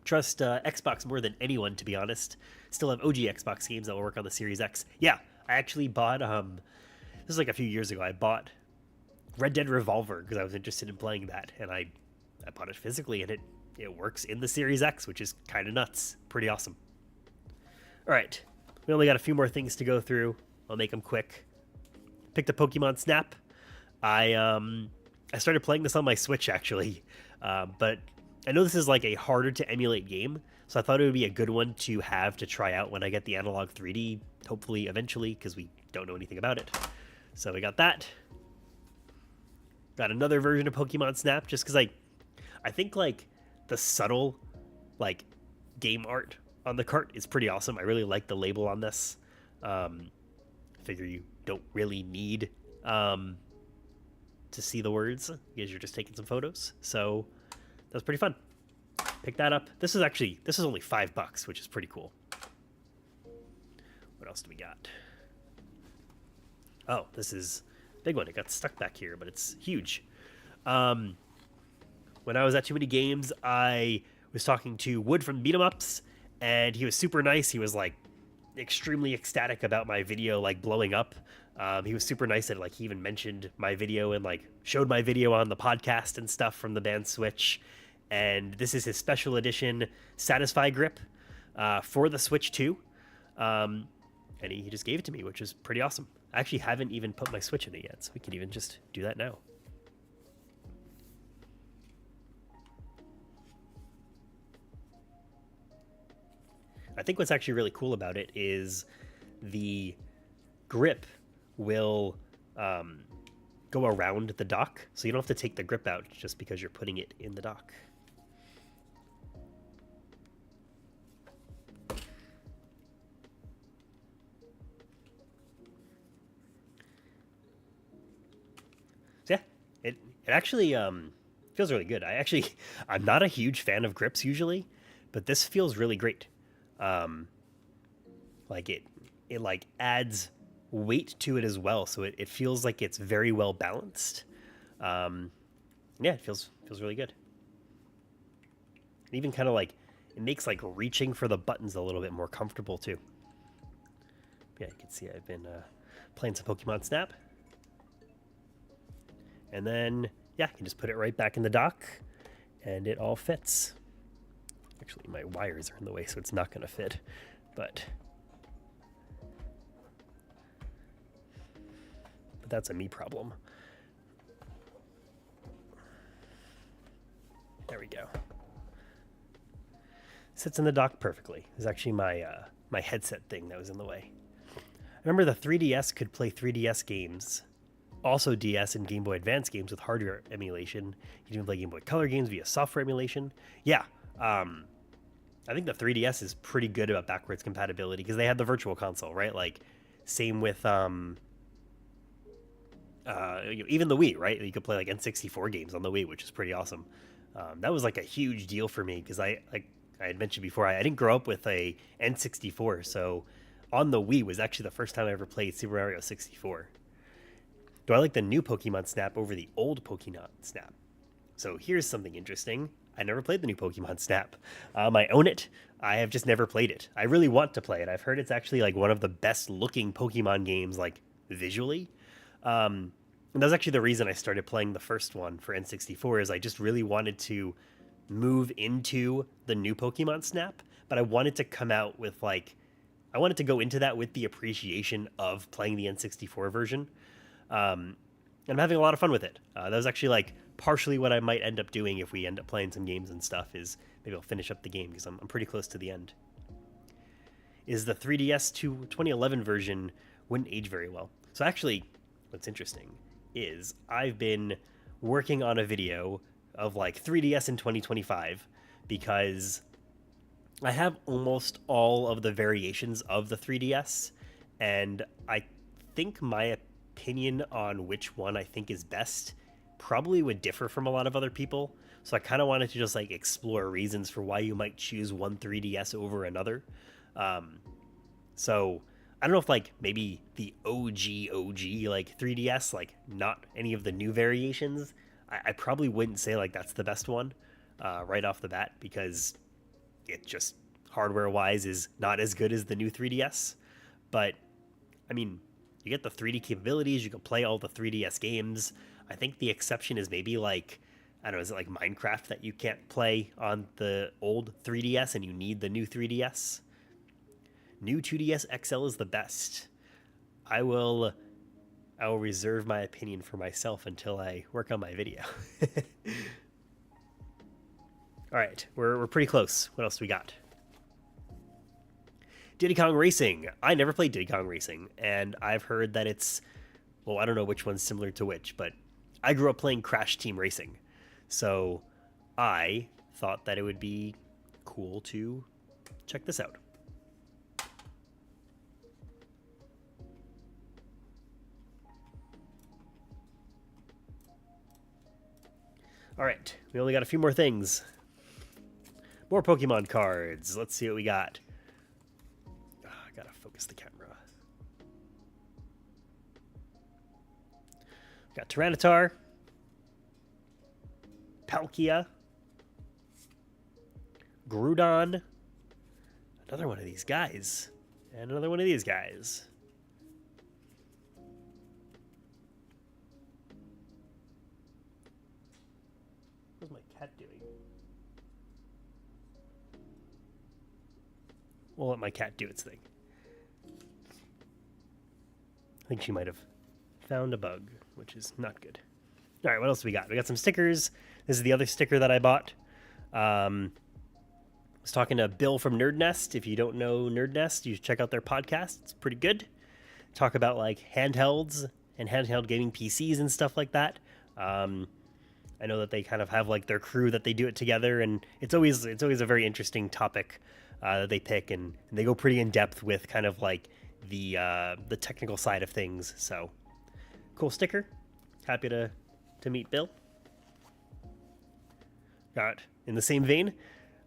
Trust Xbox more than anyone, to be honest. Still have OG Xbox games that will work on the Series X. Yeah, I actually bought, this was like a few years ago, I bought Red Dead Revolver because I was interested in playing that, and I bought it physically, and it works in the Series X, which is kind of nuts. Pretty awesome. All right, we only got a few more things to go through. I'll make them quick. Picked up Pokemon Snap. I started playing this on my Switch, actually, but I know this is like a harder to emulate game, so I thought it would be a good one to have to try out when I get the analog 3D, hopefully eventually, because we don't know anything about it. So we got that. Got another version of Pokemon Snap, just because I think like the subtle like game art on the cart is pretty awesome. I really like the label on this. Figure you don't really need to see the words because you're just taking some photos. So that was pretty fun. Pick that up. This is only $5, which is pretty cool. What else do we got? Oh, this is a big one. It got stuck back here, but it's huge. When I was at Too Many Games, I was talking to Wood from Beat 'em Ups, and he was super nice. He was like extremely ecstatic about my video like blowing up. He was super nice that like he even mentioned my video and like showed my video on the podcast and stuff from the band Switch. And this is his special edition Satisfy grip for the Switch 2. And he just gave it to me, which is pretty awesome. I actually haven't even put my Switch in it yet, so we can even just do that now. I think what's actually really cool about it is the grip will go around the dock, so you don't have to take the grip out just because you're putting it in the dock. So yeah, it actually feels really good. I'm not a huge fan of grips usually, but this feels really great. Like it like adds weight to it as well, so it feels like it's very well balanced. Yeah, it feels really good. And even kind of like it makes like reaching for the buttons a little bit more comfortable too. Yeah, you can see I've been playing some Pokemon Snap. And then, yeah, you can just put it right back in the dock, and it all fits. Actually, my wires are in the way, so it's not going to fit. But that's a me problem. There we go. Sits in the dock perfectly. It's actually my my headset thing that was in the way. I remember the 3DS could play 3DS games. Also DS and Game Boy Advance games with hardware emulation. You can even play Game Boy Color games via software emulation. Yeah, I think the 3DS is pretty good about backwards compatibility because they had the Virtual Console, right? Like, same with even the Wii, right? You could play like N64 games on the Wii, which is pretty awesome. That was like a huge deal for me because I had mentioned before, I didn't grow up with a N64, so on the Wii was actually the first time I ever played Super Mario 64. Do I like the new Pokemon Snap over the old Pokemon Snap? So here's something interesting. I never played the new Pokemon Snap. I own it. I have just never played it. I really want to play it. I've heard it's actually like one of the best looking Pokemon games, like visually. And that was actually the reason I started playing the first one for N64 is I just really wanted to move into the new Pokemon Snap, but I wanted to come out with like, I wanted to go into that with the appreciation of playing the N64 version. And I'm having a lot of fun with it. That was actually like partially what I might end up doing if we end up playing some games and stuff, is maybe I'll finish up the game because I'm pretty close to the end. Is the 3DS to 2011 version wouldn't age very well. So actually, what's interesting is I've been working on a video of like 3DS in 2025 because I have almost all of the variations of the 3DS, and I think my opinion on which one I think is best probably would differ from a lot of other people. So I kind of wanted to just like explore reasons for why you might choose one 3DS over another. So I don't know if like maybe the OG like 3DS, like not any of the new variations. I probably wouldn't say like that's the best one right off the bat, because it just hardware wise is not as good as the new 3DS. But I mean, you get the 3D capabilities, you can play all the 3DS games. I think the exception is maybe like, I don't know, is it like Minecraft that you can't play on the old 3DS and you need the new 3DS? New 2DS XL is the best. I will reserve my opinion for myself until I work on my video. All right, we're pretty close. What else do we got? Diddy Kong Racing. I never played Diddy Kong Racing, and I've heard that it's, well, I don't know which one's similar to which, but I grew up playing Crash Team Racing. So I thought that it would be cool to check this out. All right, we only got a few more things. More Pokemon cards. Let's see what we got. Oh, I gotta focus the camera. We got Tyranitar, Palkia, Groudon, another one of these guys, and another one of these guys. What's my cat doing? We'll let my cat do its thing. I think she might have found a bug, which is not good. All right, what else do we got? We got some stickers. This is the other sticker that I bought. I was talking to Bill from Nerd Nest. If you don't know Nerd Nest, you should check out their podcast. It's pretty good. Talk about like handhelds and handheld gaming PCs and stuff like that. I know that they kind of have like their crew that they do it together, and it's always a very interesting topic that they pick, and they go pretty in depth with kind of like the technical side of things. So cool sticker. Happy to meet Bill. Got in the same vein,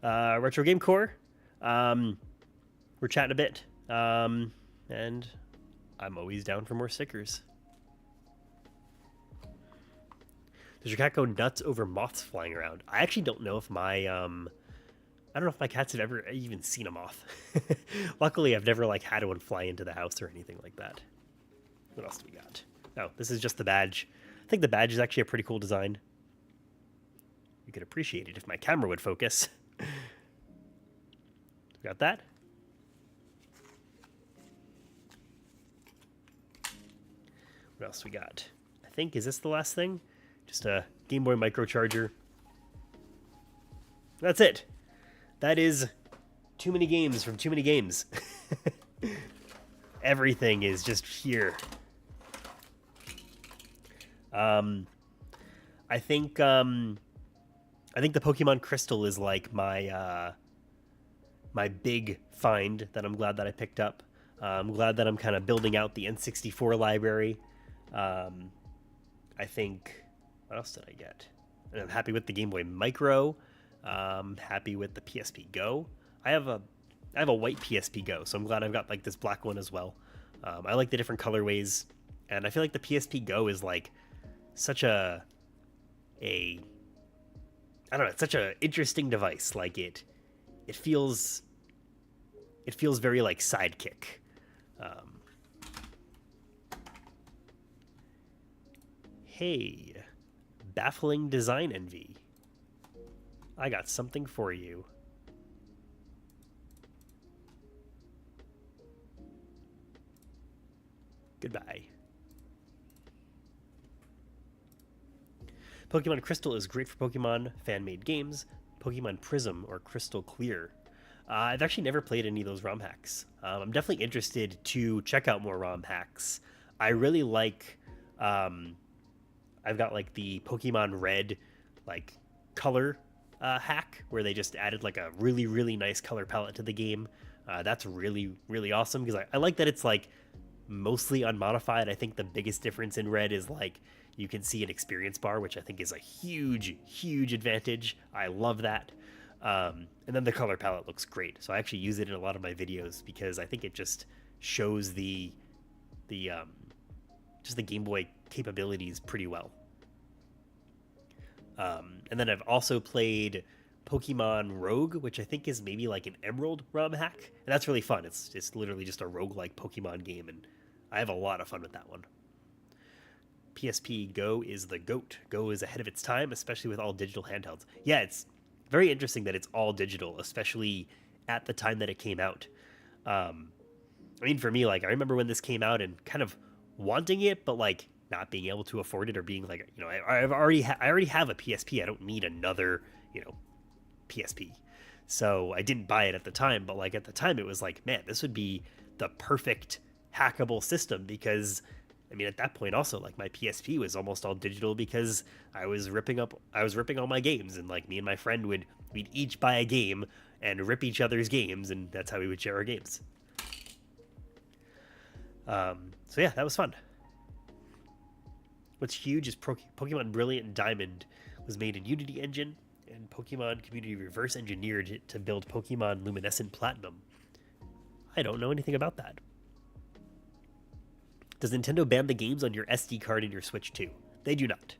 Retro Game Core. We're chatting a bit, and I'm always down for more stickers. Does your cat go nuts over moths flying around? I actually don't know if my I don't know if my cats have ever even seen a moth. Luckily, I've never like had one fly into the house or anything like that. What else do we got? Oh, this is just the badge. I think the badge is actually a pretty cool design. You could appreciate it if my camera would focus. Got that? What else we got? I think, is this the last thing? Just a Game Boy Micro charger. That's it. That is too many games from too many games. Everything is just here. I think the Pokemon Crystal is like my my big find that I'm glad that I picked up. I'm glad that I'm kind of building out the N64 library. I think, what else did I get? And I'm happy with the Game Boy Micro. Happy with the PSP Go. I have a white PSP Go, so I'm glad I've got like this black one as well. I like the different colorways, and I feel like the PSP Go is like such I don't know, it's such an interesting device. Like it feels very like Sidekick. Hey, baffling design envy. I got something for you. Goodbye. Pokemon Crystal is great for Pokemon fan-made games. Pokemon Prism or Crystal Clear. I've actually never played any of those ROM hacks. I'm definitely interested to check out more ROM hacks. I really like. I've got like the Pokemon Red, like color hack where they just added like a really nice color palette to the game. That's really awesome because I like that it's like mostly unmodified. I think the biggest difference in Red is like you can see an experience bar, which I think is a huge advantage. I love that. And then the color palette looks great. So I actually use it in a lot of my videos because I think it just shows the just the Game Boy capabilities pretty well. And then I've also played Pokemon Rogue, which I think is maybe like an Emerald ROM hack. And that's really fun. It's literally just a roguelike Pokemon game, and I have a lot of fun with that one. PSP Go is the GOAT. Go is ahead of its time, especially with all digital handhelds. Yeah, it's very interesting that it's all digital, especially at the time that it came out. I mean, for me, like, I remember when this came out and kind of wanting it, but like not being able to afford it or being like, you know, I already have a PSP. I don't need another, you know, PSP. So I didn't buy it at the time, but like at the time it was like, man, this would be the perfect hackable system because I mean, at that point also, like my PSP was almost all digital because I was ripping all my games, and like me and my friend we'd each buy a game and rip each other's games, and that's how we would share our games. So yeah, that was fun. What's huge is Pokemon Brilliant Diamond was made in Unity Engine, and Pokemon Community reverse engineered it to build Pokemon Luminescent Platinum. I don't know anything about that. Does Nintendo ban the games on your SD card in your Switch 2? They do not.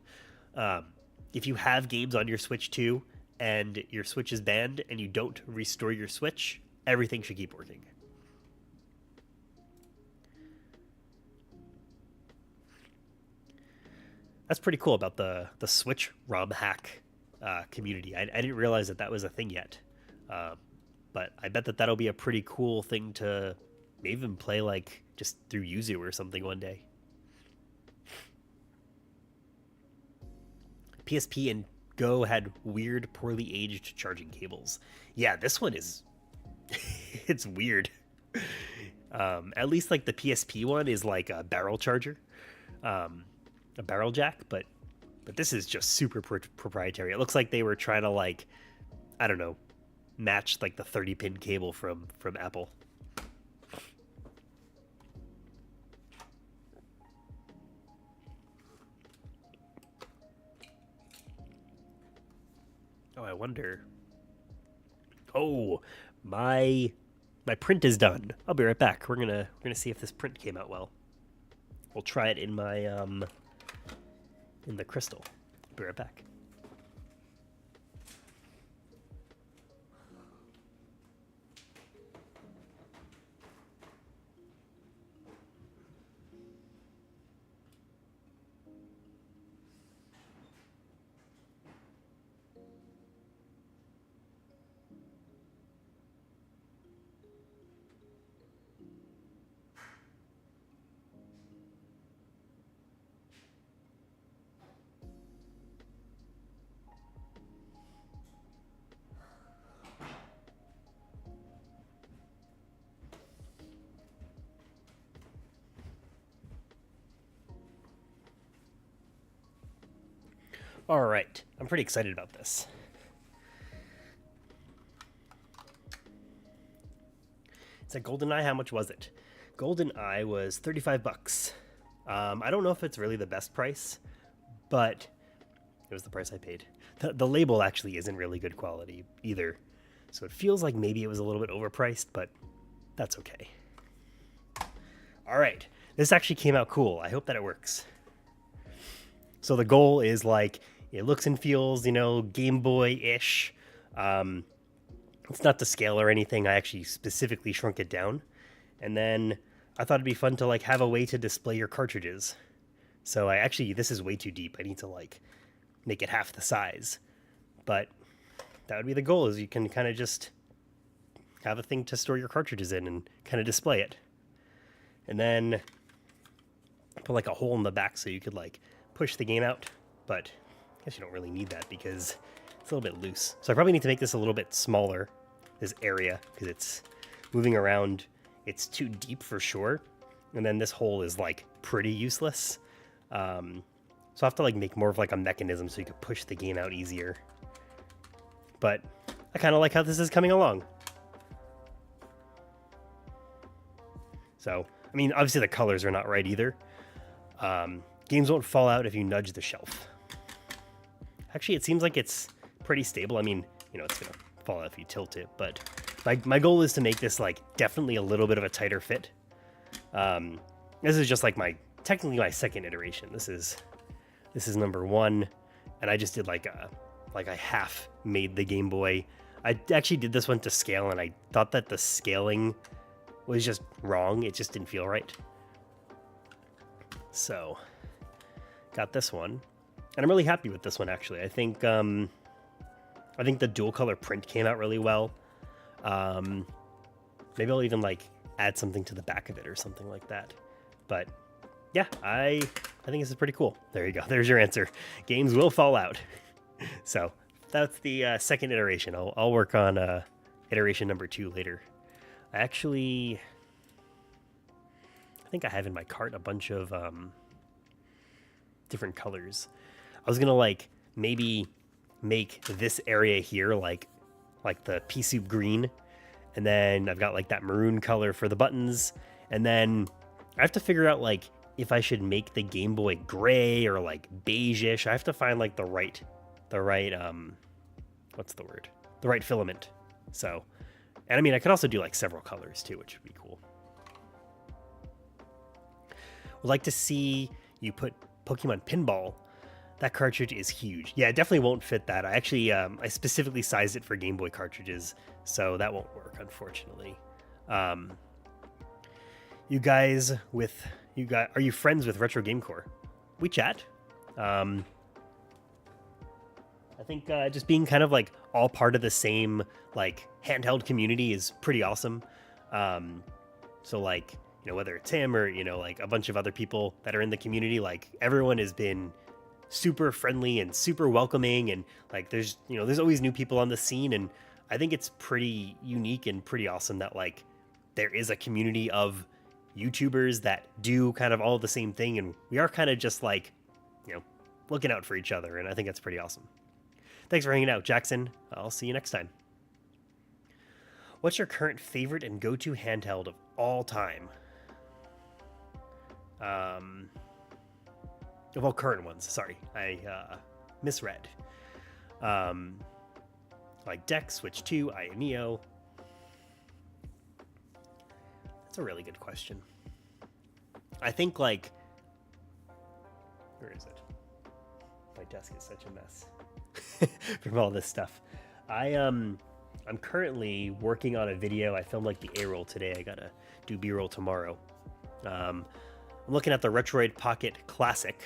If you have games on your Switch 2 and your Switch is banned and you don't restore your Switch, everything should keep working. That's pretty cool about the Switch ROM hack community. I didn't realize that was a thing yet. But I bet that'll be a pretty cool thing to maybe even play like just through Yuzu or something one day. PSP and Go had weird, poorly aged charging cables. Yeah, this one is it's weird. At least like the PSP one is like a barrel charger, a barrel jack, but this is just super proprietary. It looks like they were trying to like, I don't know, match like the 30-pin cable from Apple. Oh, I wonder. Oh, my print is done. I'll be right back. We're gonna see if this print came out well. We'll try it in my in the crystal. I'll be right back. All right, I'm pretty excited about this. It's a GoldenEye. How much was it? GoldenEye was $35. I don't know if it's really the best price, but it was the price I paid. The label actually isn't really good quality either, so it feels like maybe it was a little bit overpriced, but that's okay. All right, this actually came out cool. I hope that it works. So the goal is like, it looks and feels, you know, Game Boy-ish. It's not to scale or anything. I actually specifically shrunk it down. And then I thought it'd be fun to like have a way to display your cartridges. So this is way too deep. I need to like make it half the size. But that would be the goal, is you can kind of just have a thing to store your cartridges in and kind of display it. And then put like a hole in the back so you could like push the game out, but I guess you don't really need that because it's a little bit loose. So I probably need to make this a little bit smaller, this area, because it's moving around. It's too deep for sure. And then this hole is like pretty useless. So I have to like make more of like a mechanism so you could push the game out easier. But I kind of like how this is coming along. So, I mean, obviously the colors are not right either. Games won't fall out if you nudge the shelf. Actually, it seems like it's pretty stable. I mean, you know, it's going to fall out if you tilt it, but my goal is to make this like definitely a little bit of a tighter fit. This is just like technically my second iteration. This is number 1, and I just did like I half made the Game Boy. I actually did this one to scale, and I thought that the scaling was just wrong. It just didn't feel right. So got this one, and I'm really happy with this one actually. I think the dual color print came out really well. Maybe I'll even like add something to the back of it or something like that. But yeah, I think this is pretty cool. There you go. There's your answer. Games will fall out. So that's the second iteration. I'll work on iteration number 2 later. I think I have in my cart a bunch of different colors. I was gonna like maybe make this area here like the pea soup green, and then I've got like that maroon color for the buttons, and then I have to figure out like if I should make the Game Boy gray or like beige-ish. I have to find like the right what's the word? The right filament. So, and I mean, I could also do like several colors too, which would be cool. Would like to see you put Pokemon Pinball. That cartridge is huge. Yeah, it definitely won't fit that. I actually, I specifically sized it for Game Boy cartridges, so that won't work, unfortunately. Are you friends with Retro Game Core? We chat. I think just being kind of like all part of the same like handheld community is pretty awesome. So like, you know, whether it's him or, you know, like a bunch of other people that are in the community, like everyone has been super friendly and super welcoming, and like there's always new people on the scene, and I think it's pretty unique and pretty awesome that like there is a community of YouTubers that do kind of all the same thing, and we are kind of just like, you know, looking out for each other, and I think that's pretty awesome. Thanks for hanging out, Jackson. I'll see you next time. What's your current favorite and go-to handheld of all time? Of all current ones, sorry, I misread. Like Deck, Switch 2, Neo. That's a really good question. I think like, where is it? My desk is such a mess from all this stuff. I'm currently working on a video. I filmed like the A-roll today. I gotta do B-roll tomorrow. I'm looking at the Retroid Pocket Classic.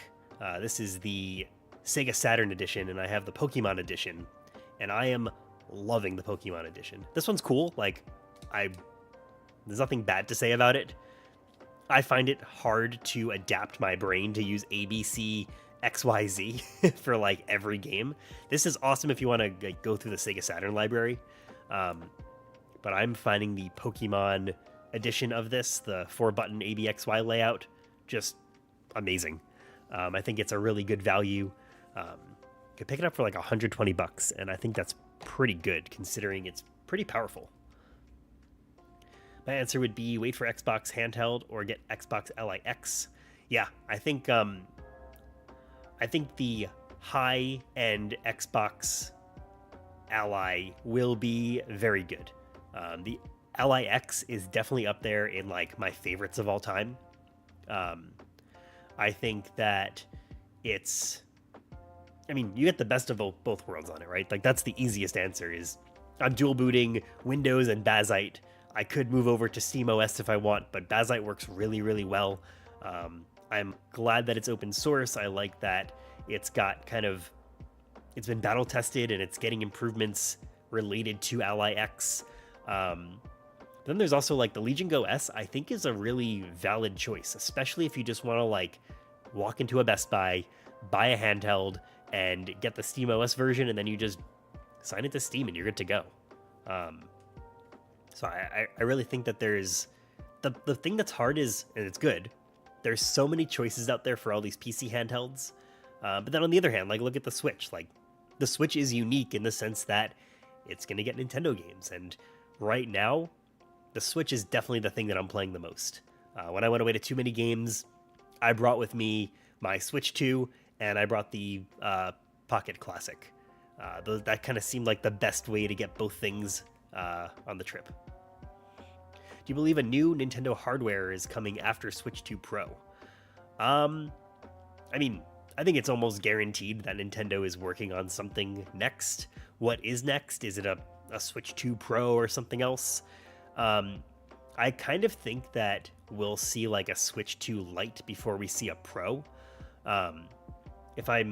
This is the Sega Saturn edition, and I have the Pokemon edition, and I am loving the Pokemon edition. This one's cool. Like, there's nothing bad to say about it. I find it hard to adapt my brain to use ABC, XYZ for like every game. This is awesome if you want to like, go through the Sega Saturn library. But I'm finding the Pokemon edition of this, the 4-button ABXY layout, just amazing. I think it's a really good value. You could pick it up for like $120, and I think that's pretty good considering it's pretty powerful. My answer would be wait for Xbox handheld or get Xbox LIX. Yeah, I think the high-end Xbox Ally will be very good. The LIX is definitely up there in like my favorites of all time. I think that it's, I mean, you get the best of both worlds on it, right? Like that's the easiest answer is I'm dual booting Windows and Bazite. I could move over to SteamOS if I want, but Bazite works really, really well. I'm glad that it's open source. I like that it's got it's been battle tested and it's getting improvements related to Ally X. Then there's also like the Legion Go S, I think is a really valid choice, especially if you just want to like walk into a Best Buy, buy a handheld, and get the SteamOS version, and then you just sign it to Steam and you're good to go. So I really think that there's the thing that's hard is, and it's good, there's so many choices out there for all these PC handhelds. But then on the other hand, like look at the Switch. Like the Switch is unique in the sense that it's going to get Nintendo games. And right now, the Switch is definitely the thing that I'm playing the most. When I went away to too many games, I brought with me my Switch 2 and I brought the Pocket Classic. That kind of seemed like the best way to get both things on the trip. Do you believe a new Nintendo hardware is coming after Switch 2 Pro? I mean, I think it's almost guaranteed that Nintendo is working on something next. What is next? Is it a Switch 2 Pro or something else? I kind of think that we'll see like a Switch 2 Lite before we see a Pro. If my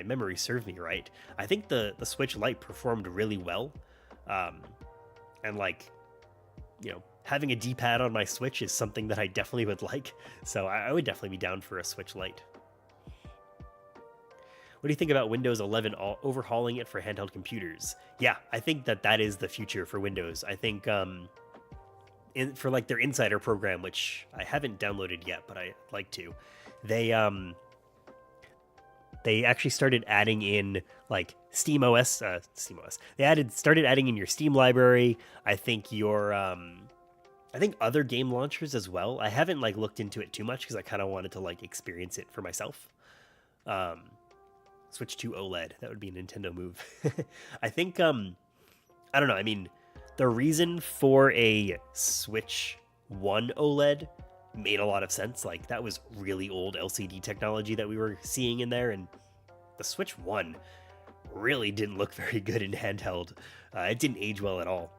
memory serves me right, I think the Switch Lite performed really well. And like, you know, having a D-pad on my Switch is something that I definitely would like. So I would definitely be down for a Switch Lite. What do you think about Windows 11 overhauling it for handheld computers? Yeah, I think that is the future for Windows. I think for like their Insider program, which I haven't downloaded yet, but I'd like to, they actually started adding in like SteamOS. They started adding in your Steam library. I think I think other game launchers as well. I haven't like looked into it too much because I kind of wanted to like experience it for myself. Switch to OLED. That would be a Nintendo move. I think I don't know. I mean, the reason for a Switch 1 OLED made a lot of sense. Like that was really old LCD technology that we were seeing in there, and the Switch 1 really didn't look very good in handheld. It didn't age well at all.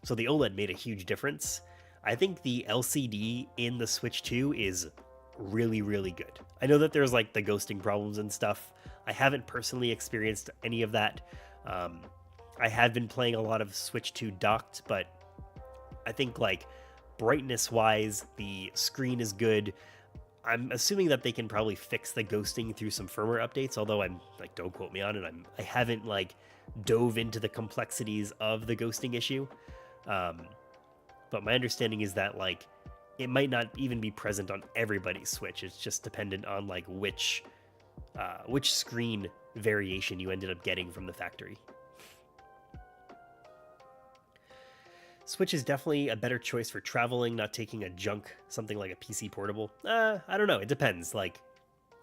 So the OLED made a huge difference. I think the LCD in the Switch 2 is really, really good. I know that there's like the ghosting problems and stuff. I haven't personally experienced any of that. I have been playing a lot of Switch 2 docked, but I think like brightness wise, the screen is good. I'm assuming that they can probably fix the ghosting through some firmware updates, although I'm like, don't quote me on it. I haven't like dove into the complexities of the ghosting issue. But my understanding is that like it might not even be present on everybody's Switch. It's just dependent on like which screen variation you ended up getting from the factory. Switch is definitely a better choice for traveling, not taking a junk, something like a PC portable. I don't know. It depends. Like,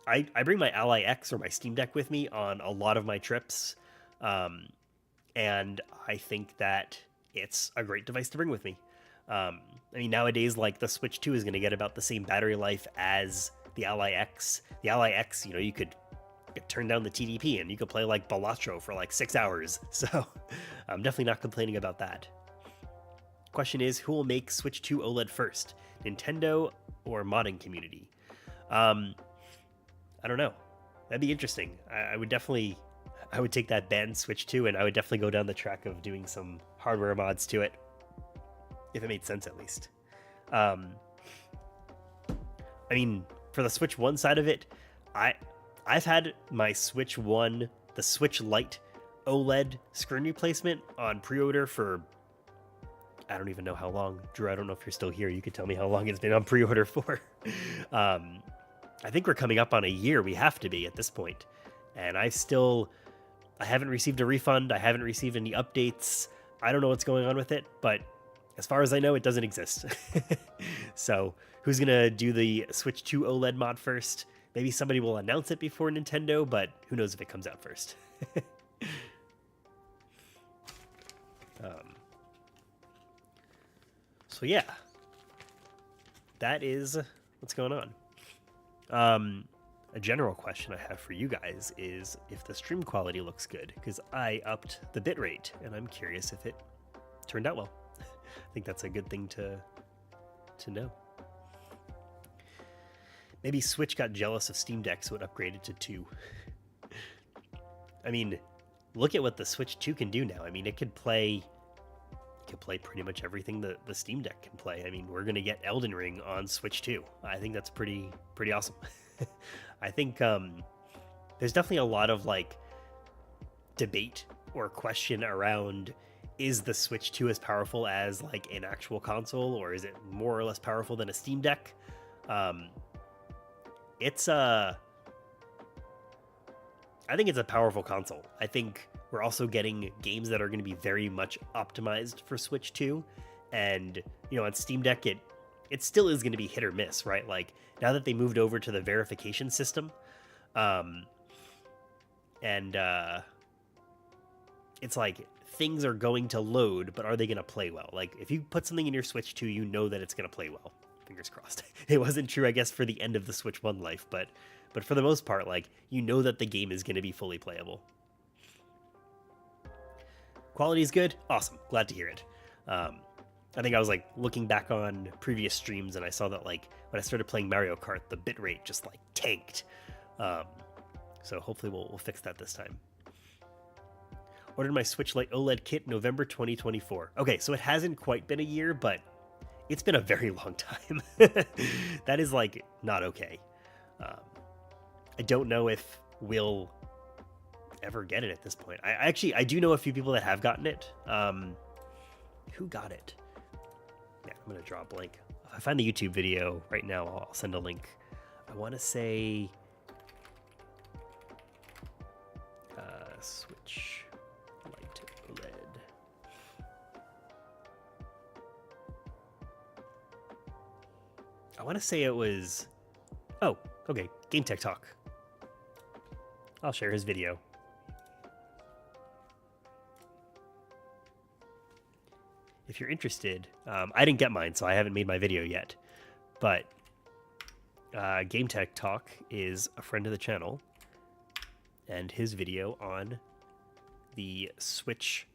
I bring my Ally X or my Steam Deck with me on a lot of my trips. And I think that it's a great device to bring with me. I mean, nowadays, like, the Switch 2 is going to get about the same battery life as the Ally X. The Ally X, you know, you could turn down the TDP and you could play, like, Balatro for, like, 6 hours. So I'm definitely not complaining about that. Question is, who will make Switch 2 OLED first? Nintendo or modding community? I don't know. That'd be interesting. I would take that banned Switch 2 and I would definitely go down the track of doing some hardware mods to it. If it made sense, at least. I mean, for the Switch 1 side of it, I've had my Switch 1, the Switch Lite OLED screen replacement on pre-order for I don't even know how long. Drew, I don't know if you're still here. You could tell me how long it's been on pre-order for. I think we're coming up on a year. We have to be at this point. And I haven't received a refund. I haven't received any updates. I don't know what's going on with it, but as far as I know, it doesn't exist. So who's going to do the Switch 2 OLED mod first? Maybe somebody will announce it before Nintendo, but who knows if it comes out first. So yeah, that is what's going on. A general question I have for you guys is if the stream quality looks good, because I upped the bitrate and I'm curious if it turned out well. I think that's a good thing to know. Maybe Switch got jealous of Steam Deck, so it upgraded to 2. I mean, look at what the Switch 2 can do now. I mean, it could play pretty much everything the Steam Deck can play. I mean, we're gonna get Elden Ring on Switch 2. I think that's pretty awesome. I think there's definitely a lot of like debate or question around, is the Switch 2 as powerful as like an actual console, or is it more or less powerful than a Steam Deck? It's I think it's a powerful console. I think we're also getting games that are going to be very much optimized for Switch 2. And, you know, on Steam Deck, it still is going to be hit or miss, right? Like, now that they moved over to the verification system, it's like things are going to load, but are they going to play well? Like, if you put something in your Switch 2, you know that it's going to play well. Fingers crossed. It wasn't true, I guess, for the end of the Switch 1 life, but for the most part, like, you know that the game is going to be fully playable. Quality is good. Awesome. Glad to hear it. I think I was like looking back on previous streams and I saw that like when I started playing Mario Kart, the bitrate just like tanked. So hopefully we'll fix that this time. Ordered my Switch Lite OLED kit November 2024. Okay, so it hasn't quite been a year, but it's been a very long time. That is like not okay. I don't know if we'll ever get it at this point. I do know a few people that have gotten it. Who got it? Yeah, I'm gonna draw a blank. If I find the YouTube video right now, I'll send a link. I want to say Switch Lite OLED. I want to say it was. Oh, okay. Game Tech Talk. I'll share his video. If you're interested, I didn't get mine, so I haven't made my video yet. But Game Tech Talk is a friend of the channel, and his video on the Switch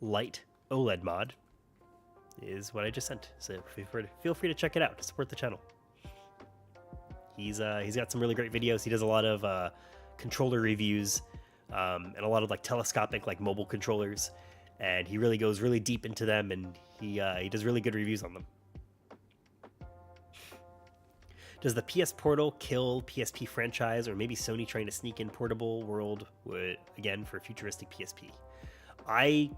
Lite OLED mod is what I just sent. So feel free to check it out to support the channel. He's got some really great videos. He does a lot of controller reviews and a lot of like telescopic like mobile controllers. And he really goes really deep into them, and he does really good reviews on them. Does the PS Portal kill PSP franchise, or maybe Sony trying to sneak in portable world again for futuristic PSP? I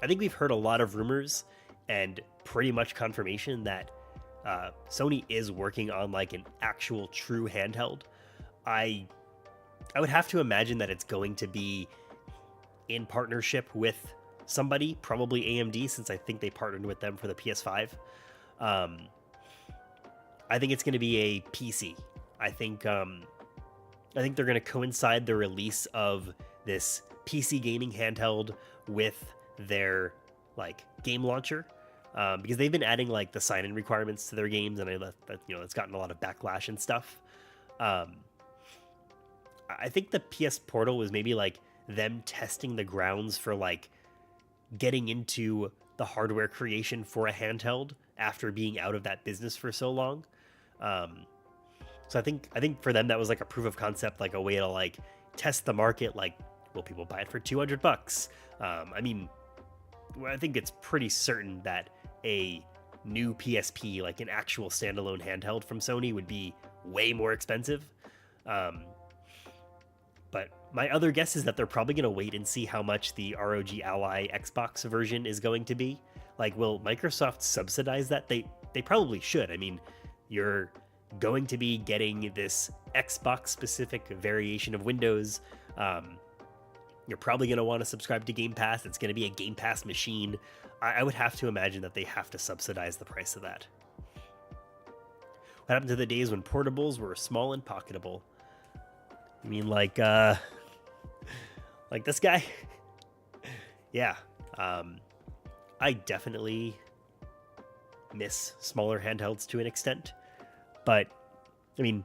think we've heard a lot of rumors and pretty much confirmation that Sony is working on like an actual true handheld. I would have to imagine that it's going to be in partnership with somebody, probably AMD, since I think they partnered with them for the PS5. I think it's going to be a PC. I think they're going to coincide the release of this PC gaming handheld with their like game launcher, because they've been adding like the sign-in requirements to their games, and it's gotten a lot of backlash and stuff. I think the PS Portal was maybe like them testing the grounds for like getting into the hardware creation for a handheld after being out of that business for so long. So I think for them that was like a proof of concept, like a way to like test the market. Like, will people buy it for $200? I mean, I think it's pretty certain that a new PSP, like an actual standalone handheld from Sony, would be way more expensive. But my other guess is that they're probably going to wait and see how much the ROG Ally Xbox version is going to be. Like, will Microsoft subsidize that? They probably should. I mean, you're going to be getting this Xbox-specific variation of Windows. You're probably going to want to subscribe to Game Pass. It's going to be a Game Pass machine. I would have to imagine that they have to subsidize the price of that. What happened to the days when portables were small and pocketable? You mean like this guy? Yeah. I definitely miss smaller handhelds to an extent. But, I mean,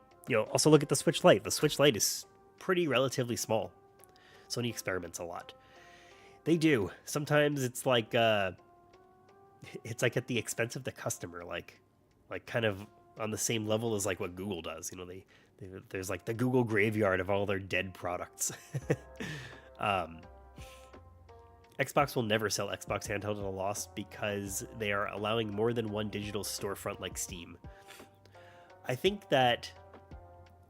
also look at the Switch Lite. The Switch Lite is pretty relatively small. Sony experiments a lot. They do. Sometimes it's like at the expense of the customer, like kind of on the same level as like what Google does. There's like the Google graveyard of all their dead products. Xbox will never sell Xbox handheld at a loss because they are allowing more than one digital storefront like Steam. I think that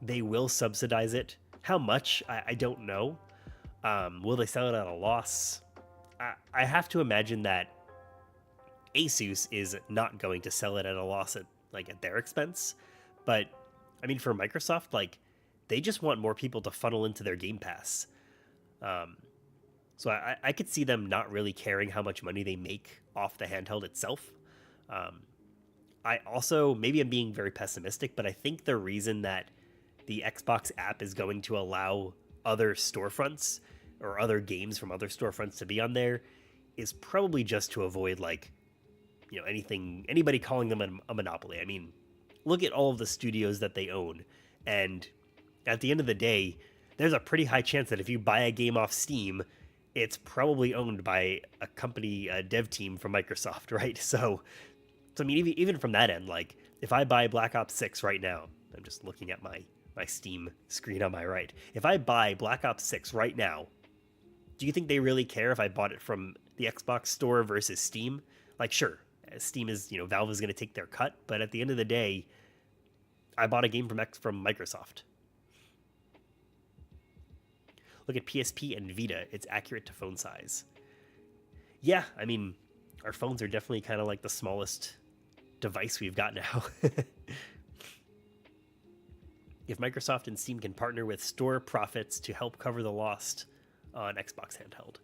they will subsidize it. How much? I don't know. Will they sell it at a loss? I have to imagine that Asus is not going to sell it at a loss at their expense. But I mean, for Microsoft, they just want more people to funnel into their Game Pass. So I could see them not really caring how much money they make off the handheld itself. I also, maybe I'm being very pessimistic, but I think the reason that the Xbox app is going to allow other storefronts or other games from other storefronts to be on there is probably just to avoid anybody calling them a monopoly. I mean, look at all of the studios that they own, and at the end of the day, there's a pretty high chance that if you buy a game off Steam, it's probably owned by a company, a dev team from Microsoft, right? So I mean, even from that end, if I buy Black Ops 6 right now, I'm just looking at my Steam screen on my right. If I buy Black Ops 6 right now, do you think they really care if I bought it from the Xbox store versus Steam? Sure, Steam is, Valve is going to take their cut, but at the end of the day, I bought a game from Microsoft. Look at PSP and Vita. It's accurate to phone size. Yeah, I mean, our phones are definitely kind of like the smallest device we've got now. If Microsoft and Steam can partner with store profits to help cover the loss on Xbox handheld.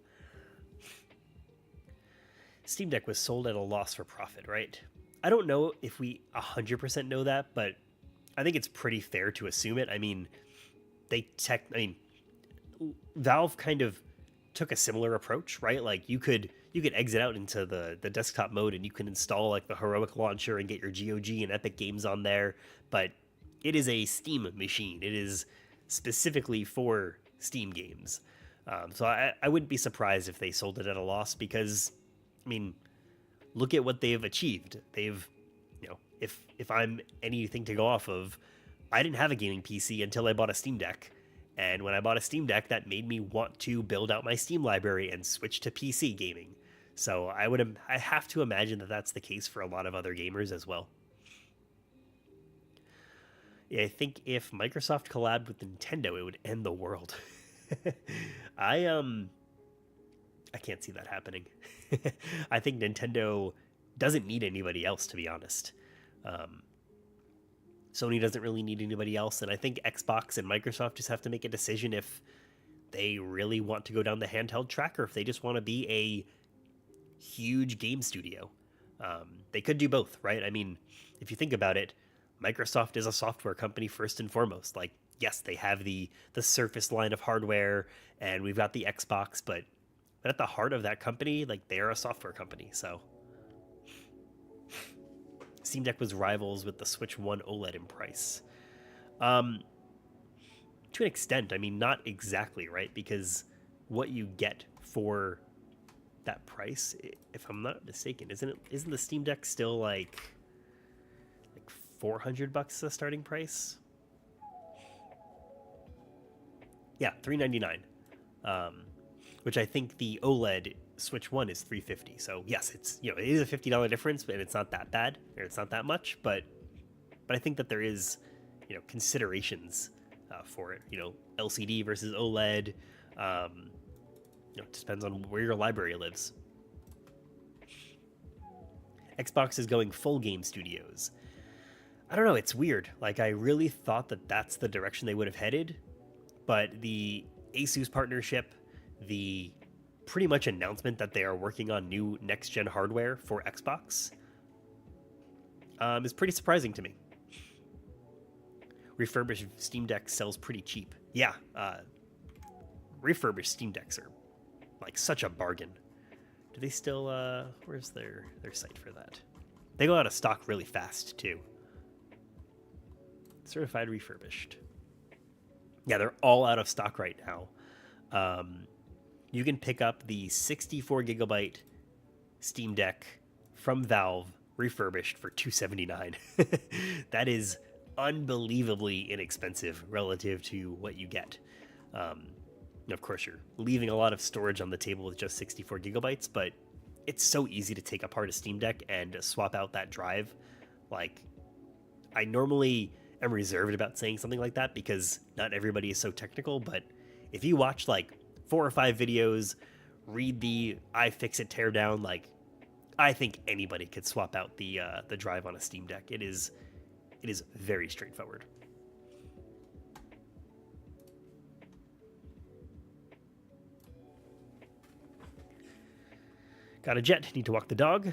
Steam Deck was sold at a loss for profit, right? I don't know if we 100% know that, but I think it's pretty fair to assume it. I mean, Valve kind of took a similar approach, right? You could exit out into the desktop mode and you can install the Heroic launcher and get your GOG and Epic games on there, but it is a Steam machine. It is specifically for Steam games. So I wouldn't be surprised if they sold it at a loss because, I mean, look at what they've achieved. They've, if I'm anything to go off of, I didn't have a gaming PC until I bought a Steam Deck. And when I bought a Steam Deck, that made me want to build out my Steam library and switch to PC gaming. So I have to imagine that that's the case for a lot of other gamers as well. Yeah, I think if Microsoft collabed with Nintendo, it would end the world. I can't see that happening. I think Nintendo doesn't need anybody else, to be honest. Sony doesn't really need anybody else, and I think Xbox and Microsoft just have to make a decision if they really want to go down the handheld track or if they just want to be a huge game studio. They could do both, right? I mean, if you think about it, Microsoft is a software company first and foremost. Yes, they have the Surface line of hardware, and we've got the Xbox, but at the heart of that company, they are a software company, so... Steam Deck was rivals with the Switch 1 OLED in price. To an extent, I mean, not exactly, right? Because what you get for that price, if I'm not mistaken, isn't the Steam Deck still like $400 the starting price? Yeah, $399. Which I think the OLED Switch 1 is $350. So yes, it's it is a $50 difference, but it's not that bad, or it's not that much, but I think that there is considerations for it. LCD versus OLED. It depends on where your library lives. Xbox is going full game studios. I don't know, it's weird. I really thought that that's the direction they would have headed, but the Asus partnership, the pretty much announcement that they are working on new next-gen hardware for Xbox is pretty surprising to me. Refurbished Steam Deck sells pretty cheap. Yeah, refurbished Steam Decks are such a bargain. Do they still, where's their site for that? They go out of stock really fast, too. Certified refurbished. Yeah, they're all out of stock right now. You can pick up the 64 gigabyte Steam Deck from Valve refurbished for $279. That is unbelievably inexpensive relative to what you get. And of course, you're leaving a lot of storage on the table with just 64 gigabytes, but it's so easy to take apart a Steam Deck and swap out that drive. Like, I normally am reserved about saying something like that because not everybody is so technical, but if you watch like 4 or 5 videos, read the iFixit teardown, like, I think anybody could swap out the drive on a Steam Deck. It is very straightforward. Got a jet, need to walk the dog.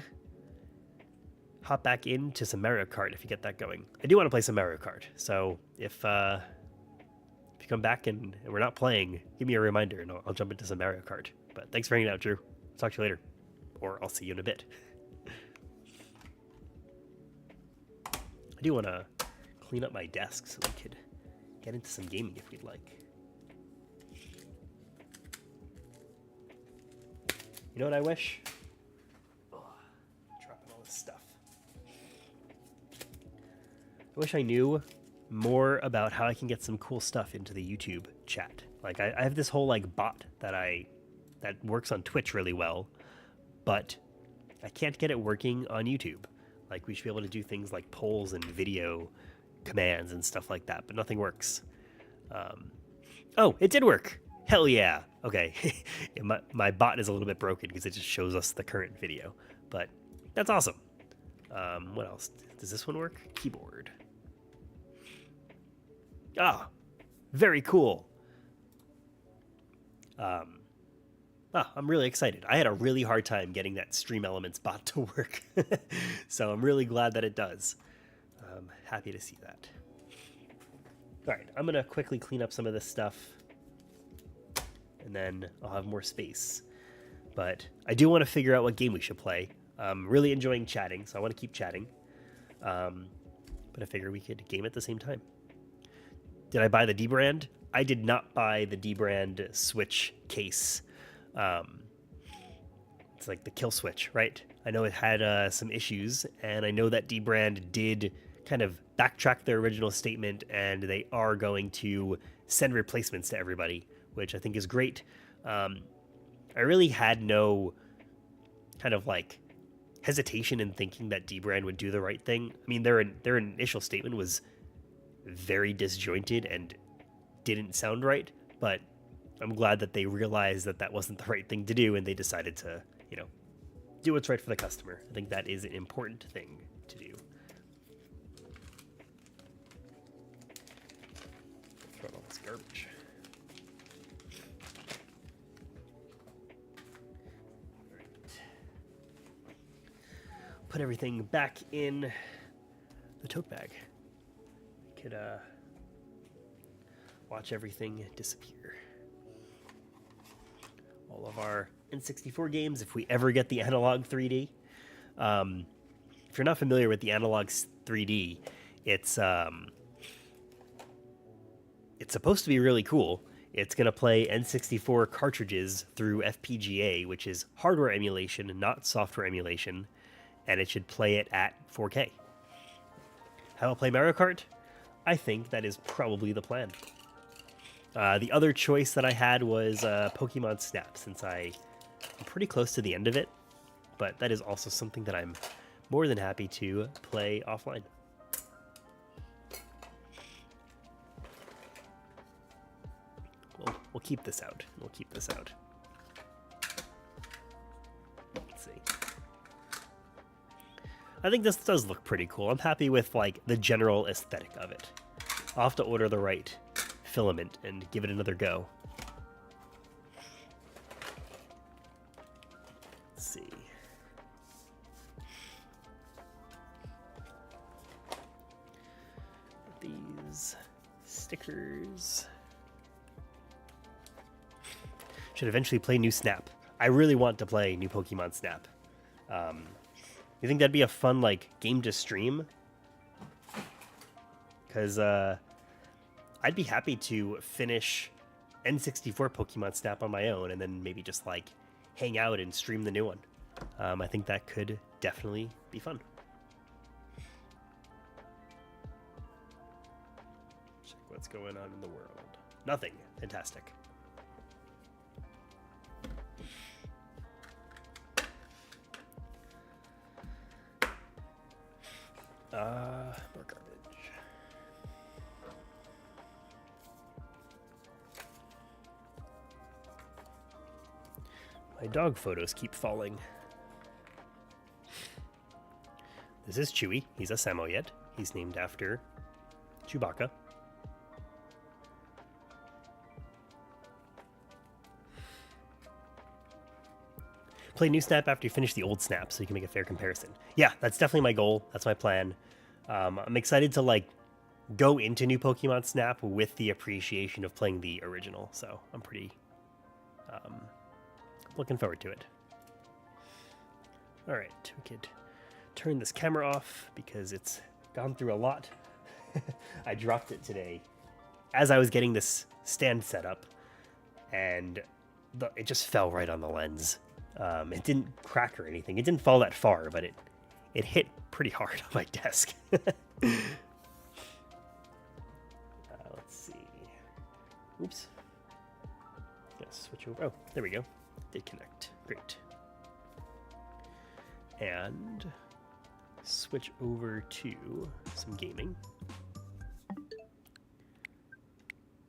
Hop back into some Mario Kart if you get that going. I do want to play some Mario Kart, so if you come back and we're not playing, give me a reminder and I'll jump into some Mario Kart. But thanks for hanging out, Drew. Talk to you later. Or I'll see you in a bit. I do want to clean up my desk so we could get into some gaming if we'd like. You know what I wish? Oh, dropping all this stuff. I wish I knew more about how I can get some cool stuff into the YouTube chat. Like I have this whole like bot that works on Twitch really well, but I can't get it working on YouTube. Like we should be able to do things like polls and video commands and stuff like that, but nothing works. Oh, it did work. Hell yeah. Okay. my bot is a little bit broken because it just shows us the current video, but that's awesome. What else? Does this one work? Keyboard. Ah, very cool. I'm really excited. I had a really hard time getting that Stream Elements bot to work, so I'm really glad that it does. I'm happy to see that. All right, I'm gonna quickly clean up some of this stuff, and then I'll have more space. But I do want to figure out what game we should play. I'm really enjoying chatting, so I want to keep chatting. But I figure we could game at the same time. Did I buy the D-Brand? I did not buy the D-Brand Switch case. It's like the kill switch, right? I know it had some issues, and I know that D-Brand did kind of backtrack their original statement, and they are going to send replacements to everybody, which I think is great. I really had no kind of like hesitation in thinking that D-Brand would do the right thing. I mean, their initial statement was very disjointed and didn't sound right, but I'm glad that they realized that that wasn't the right thing to do, and they decided to, you know, do what's right for the customer. I think that is an important thing to do. Throw all this garbage. All right. Put everything back in the tote bag. Could watch everything disappear. All of our N64 games, if we ever get the analog 3D. If you're not familiar with the analog 3D, it's supposed to be really cool. It's going to play N64 cartridges through FPGA, which is hardware emulation, not software emulation, and it should play it at 4K. How I'll play Mario Kart? I think that is probably the plan. The other choice that I had was Pokemon Snap, since I'm pretty close to the end of it, but that is also something that I'm more than happy to play offline. We'll keep this out. We'll keep this out. Let's see. I think this does look pretty cool. I'm happy with like the general aesthetic of it. I'll have to order the right filament and give it another go. Let's see. These stickers. Should eventually play new Snap. I really want to play new Pokemon Snap. You think that'd be a fun like game to stream? Because I'd be happy to finish N64 Pokemon Snap on my own and then maybe just like hang out and stream the new one. I think that could definitely be fun. Check what's going on in the world. Nothing. Fantastic. My dog photos keep falling. This is Chewie. He's a Samoyed. He's named after Chewbacca. Play new snap after you finish the old snap so you can make a fair comparison. Yeah, that's definitely my goal. That's my plan. I'm excited to like go into new Pokemon Snap with the appreciation of playing the original. So I'm pretty looking forward to it. All right, we could turn this camera off because it's gone through a lot. I dropped it today as I was getting this stand set up, and it just fell right on the lens. It didn't crack or anything. It didn't fall that far, but it hit pretty hard on my desk. Let's see. Oops. Gotta switch over. Oh, there we go. Did connect. Great. And switch over to some gaming.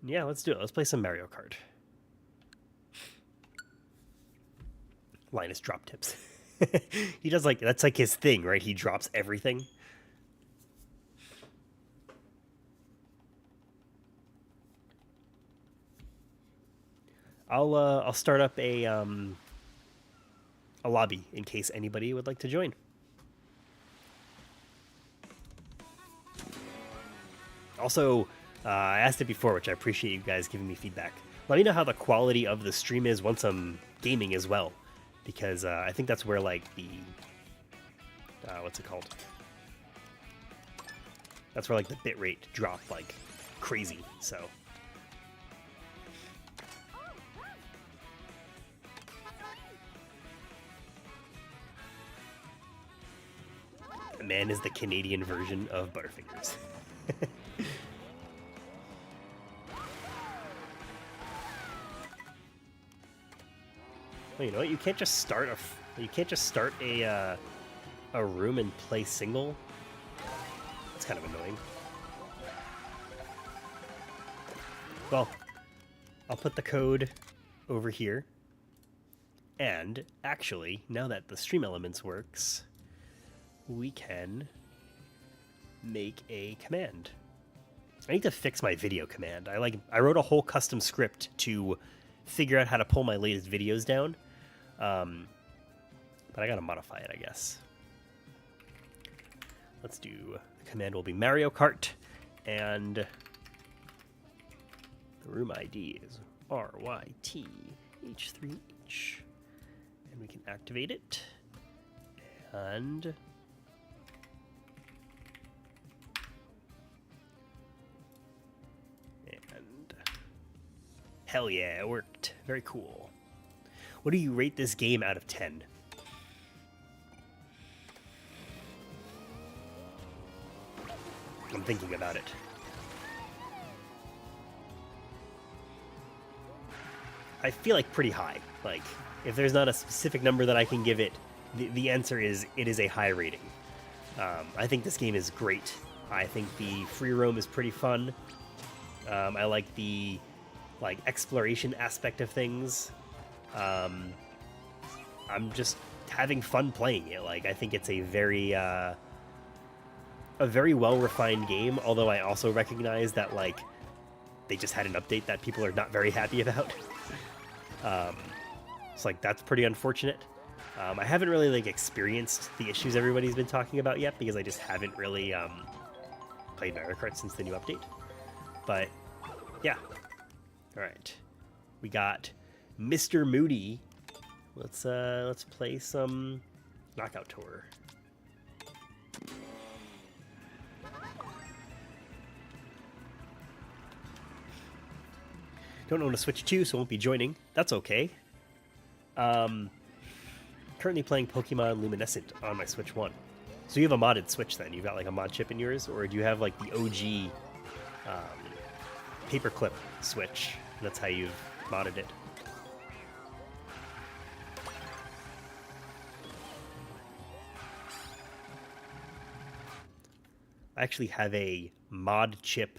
Yeah, let's do it. Let's play some Mario Kart. Linus drop tips. He does like, that's like his thing, right? He drops everything. I'll start up a lobby in case anybody would like to join. Also, I asked it before, which I appreciate you guys giving me feedback. Let me know how the quality of the stream is once I'm gaming as well, because I think that's where like the what's it called? That's where like the bitrate dropped like crazy. So. Man is the Canadian version of Butterfingers. Well, you know what? You can't just start a room and play single. It's kind of annoying. Well, I'll put the code over here. And actually, now that the Stream Elements works, we can make a command. I need to fix my video command. I wrote a whole custom script to figure out how to pull my latest videos down. But I gotta modify it, I guess. Let's do, the command will be Mario Kart, and the room ID is RYTH3H. And we can activate it. And hell yeah, it worked. Very cool. What do you rate this game out of 10? I'm thinking about it. I feel like pretty high. Like, if there's not a specific number that I can give it, the answer is it is a high rating. I think this game is great. I think the free roam is pretty fun. I like the exploration aspect of things. I'm just having fun playing it. Like, I think it's a very well-refined game, although I also recognize that like they just had an update that people are not very happy about. It's like, that's pretty unfortunate. I haven't really like experienced the issues everybody's been talking about yet, because I just haven't really played Mario Kart since the new update. But yeah. All right, we got Mr. Moody. Let's play some Knockout Tour. Don't own a Switch 2, so won't be joining. That's okay. Currently playing Pokemon Luminescent on my Switch 1. So you have a modded Switch then? You've got like a mod chip in yours? Or do you have like the OG paperclip Switch? That's how you've modded it. I actually have a mod chip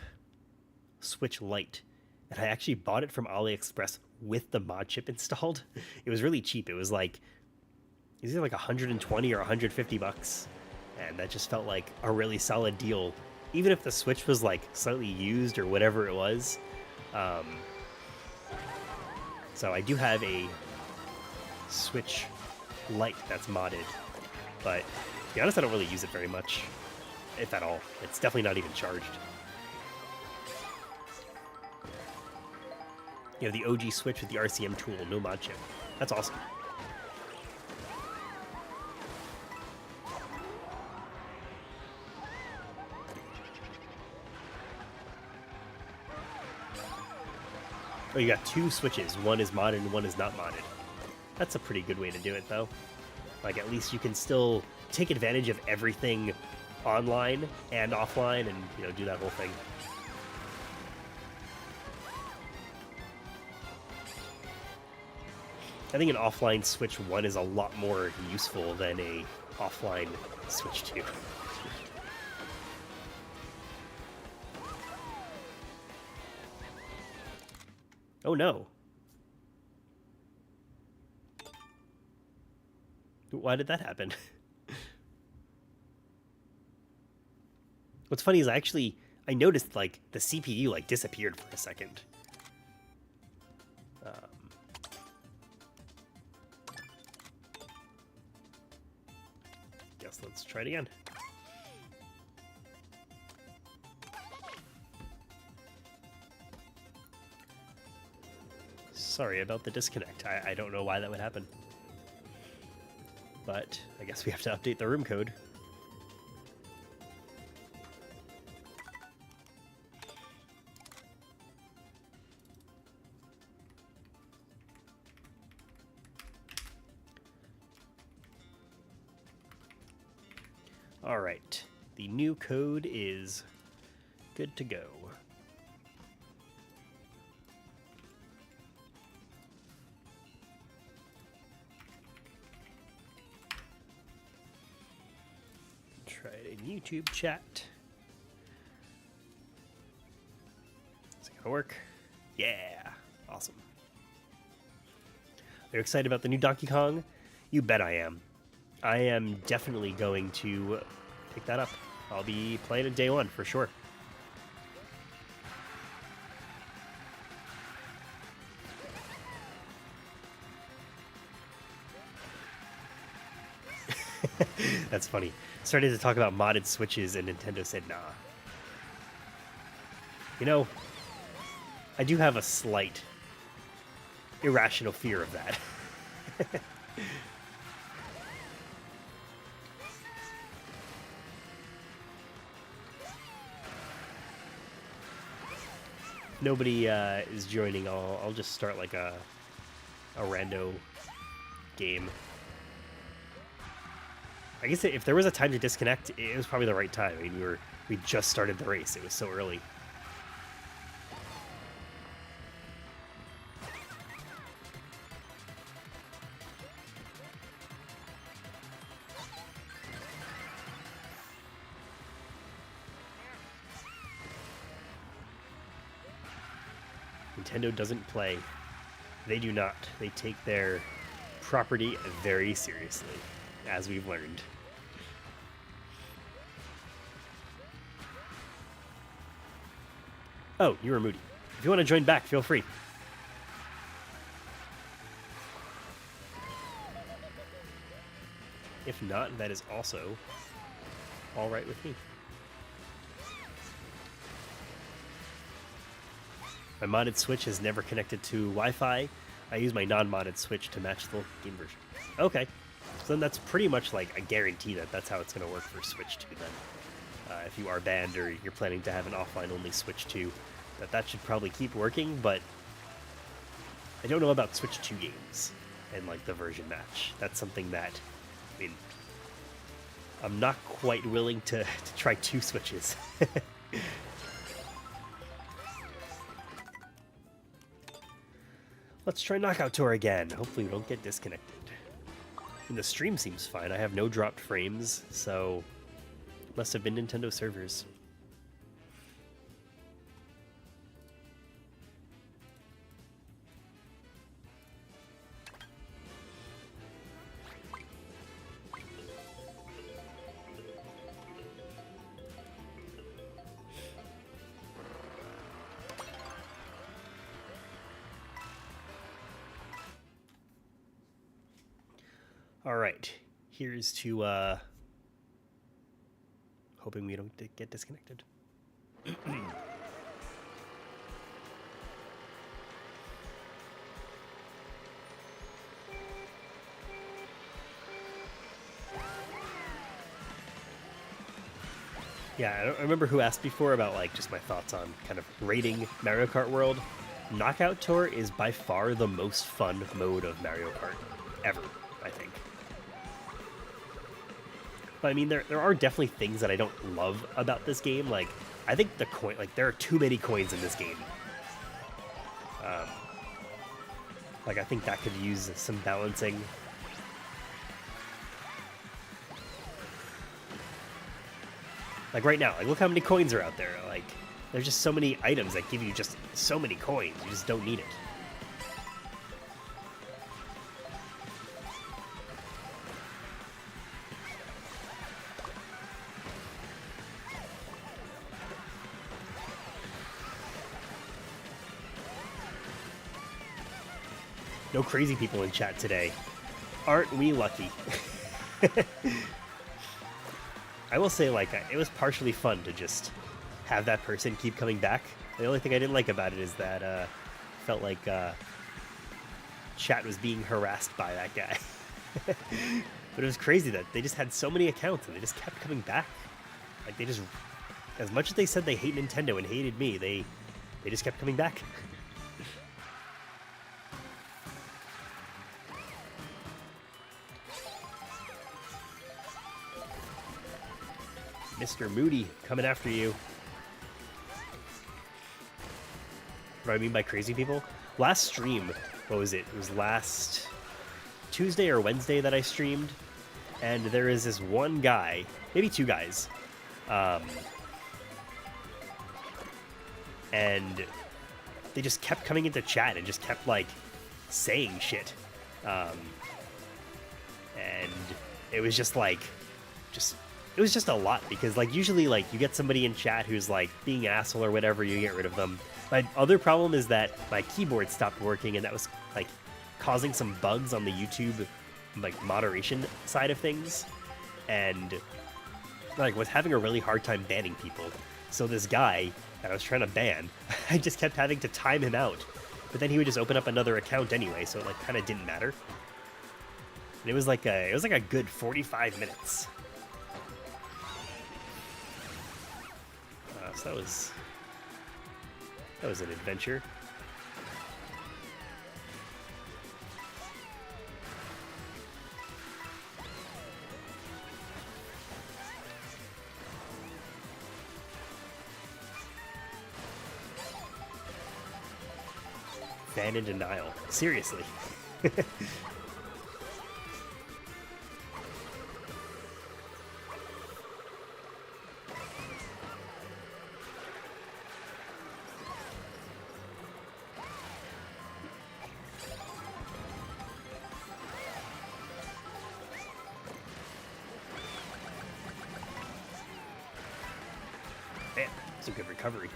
Switch Lite and I actually bought it from AliExpress with the mod chip installed. It was really cheap. It was either like 120 or 150 bucks, and that just felt like a really solid deal, even if the Switch was like slightly used or whatever it was. So I do have a Switch Lite that's modded, but to be honest, I don't really use it very much, if at all. It's definitely not even charged. You have the OG Switch with the RCM tool, no mod chip. That's awesome. Oh, you got two Switches. One is modded and one is not modded. That's a pretty good way to do it, though. Like, at least you can still take advantage of everything online and offline and, you know, do that whole thing. I think an offline Switch 1 is a lot more useful than a offline Switch 2. Oh no. Why did that happen? What's funny is I noticed like the CPU like disappeared for a second. Guess let's try it again. Sorry about the disconnect. I don't know why that would happen. But I guess we have to update the room code. All right, the new code is good to go. Try it in YouTube chat. Is it gonna work? Yeah, awesome. Are you excited about the new Donkey Kong? You bet I am. I am definitely going to pick that up. I'll be playing it day one for sure. That's funny. Started to talk about modded Switches and Nintendo said nah. You know, I do have a slight irrational fear of that. Nobody is joining. I'll just start like a rando game. I guess if there was a time to disconnect, it was probably the right time. I mean, we just started the race. It was so early. Nintendo doesn't play. They do not. They take their property very seriously, as we've learned. Oh, you were Moody. If you want to join back, feel free. If not, that is also all right with me. My modded Switch has never connected to Wi-Fi. I use my non-modded Switch to match the game version. Okay. So then that's pretty much like a guarantee that that's how it's going to work for Switch 2 then. If you are banned or you're planning to have an offline-only Switch 2, that should probably keep working, but I don't know about Switch 2 games and like the version match. That's something that, I mean, I'm not quite willing to try two Switches. Let's try Knockout Tour again. Hopefully we don't get disconnected. And the stream seems fine. I have no dropped frames, so must have been Nintendo servers. All right, here's to hoping we don't get disconnected. Yeah, I don't remember who asked before about like just my thoughts on kind of rating Mario Kart World. Knockout Tour is by far the most fun mode of Mario Kart ever, I think. But I mean, there are definitely things that I don't love about this game. Like, I think the coin, like, there are too many coins in this game. Like, I think that could use some balancing. Like right now, like look how many coins are out there. Like, there's just so many items that give you just so many coins. You just don't need it. No crazy people in chat today. Aren't we lucky? I will say, like, it was partially fun to just have that person keep coming back. The only thing I didn't like about it is that felt like chat was being harassed by that guy. But it was crazy that they just had so many accounts and they just kept coming back. Like, they just, as much as they said they hate Nintendo and hated me, they just kept coming back. Mr. Moody coming after you. What do I mean by crazy people? Last stream, what was it? It was last Tuesday or Wednesday that I streamed, and there is this one guy, maybe two guys, and they just kept coming into chat and just kept like saying shit, and it was just like, it was just a lot, because like usually like you get somebody in chat who's like being an asshole or whatever, you get rid of them. My other problem is that my keyboard stopped working, and that was like causing some bugs on the YouTube like moderation side of things, and like was having a really hard time banning people. So this guy that I was trying to ban, I just kept having to time him out, but then he would just open up another account anyway, so it like kind of didn't matter. And it was like a good 45 minutes. So that was an adventure. Fan in denial. Seriously. Man, it's a good recovery.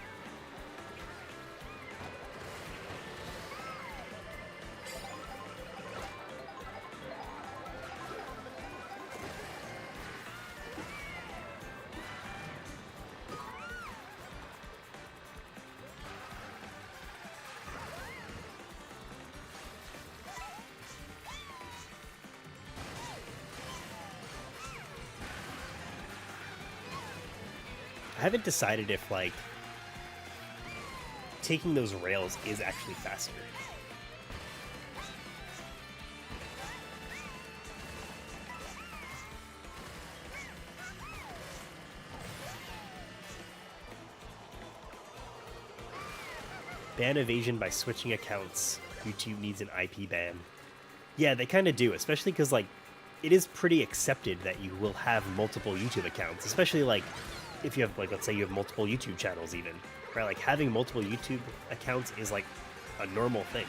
I haven't decided if, like, taking those rails is actually faster. Ban evasion by switching accounts. YouTube needs an IP ban. Yeah, they kind of do, especially because, like, it is pretty accepted that you will have multiple YouTube accounts, especially, like, if you have, like, let's say you have multiple YouTube channels even, right? Like, having multiple YouTube accounts is, like, a normal thing.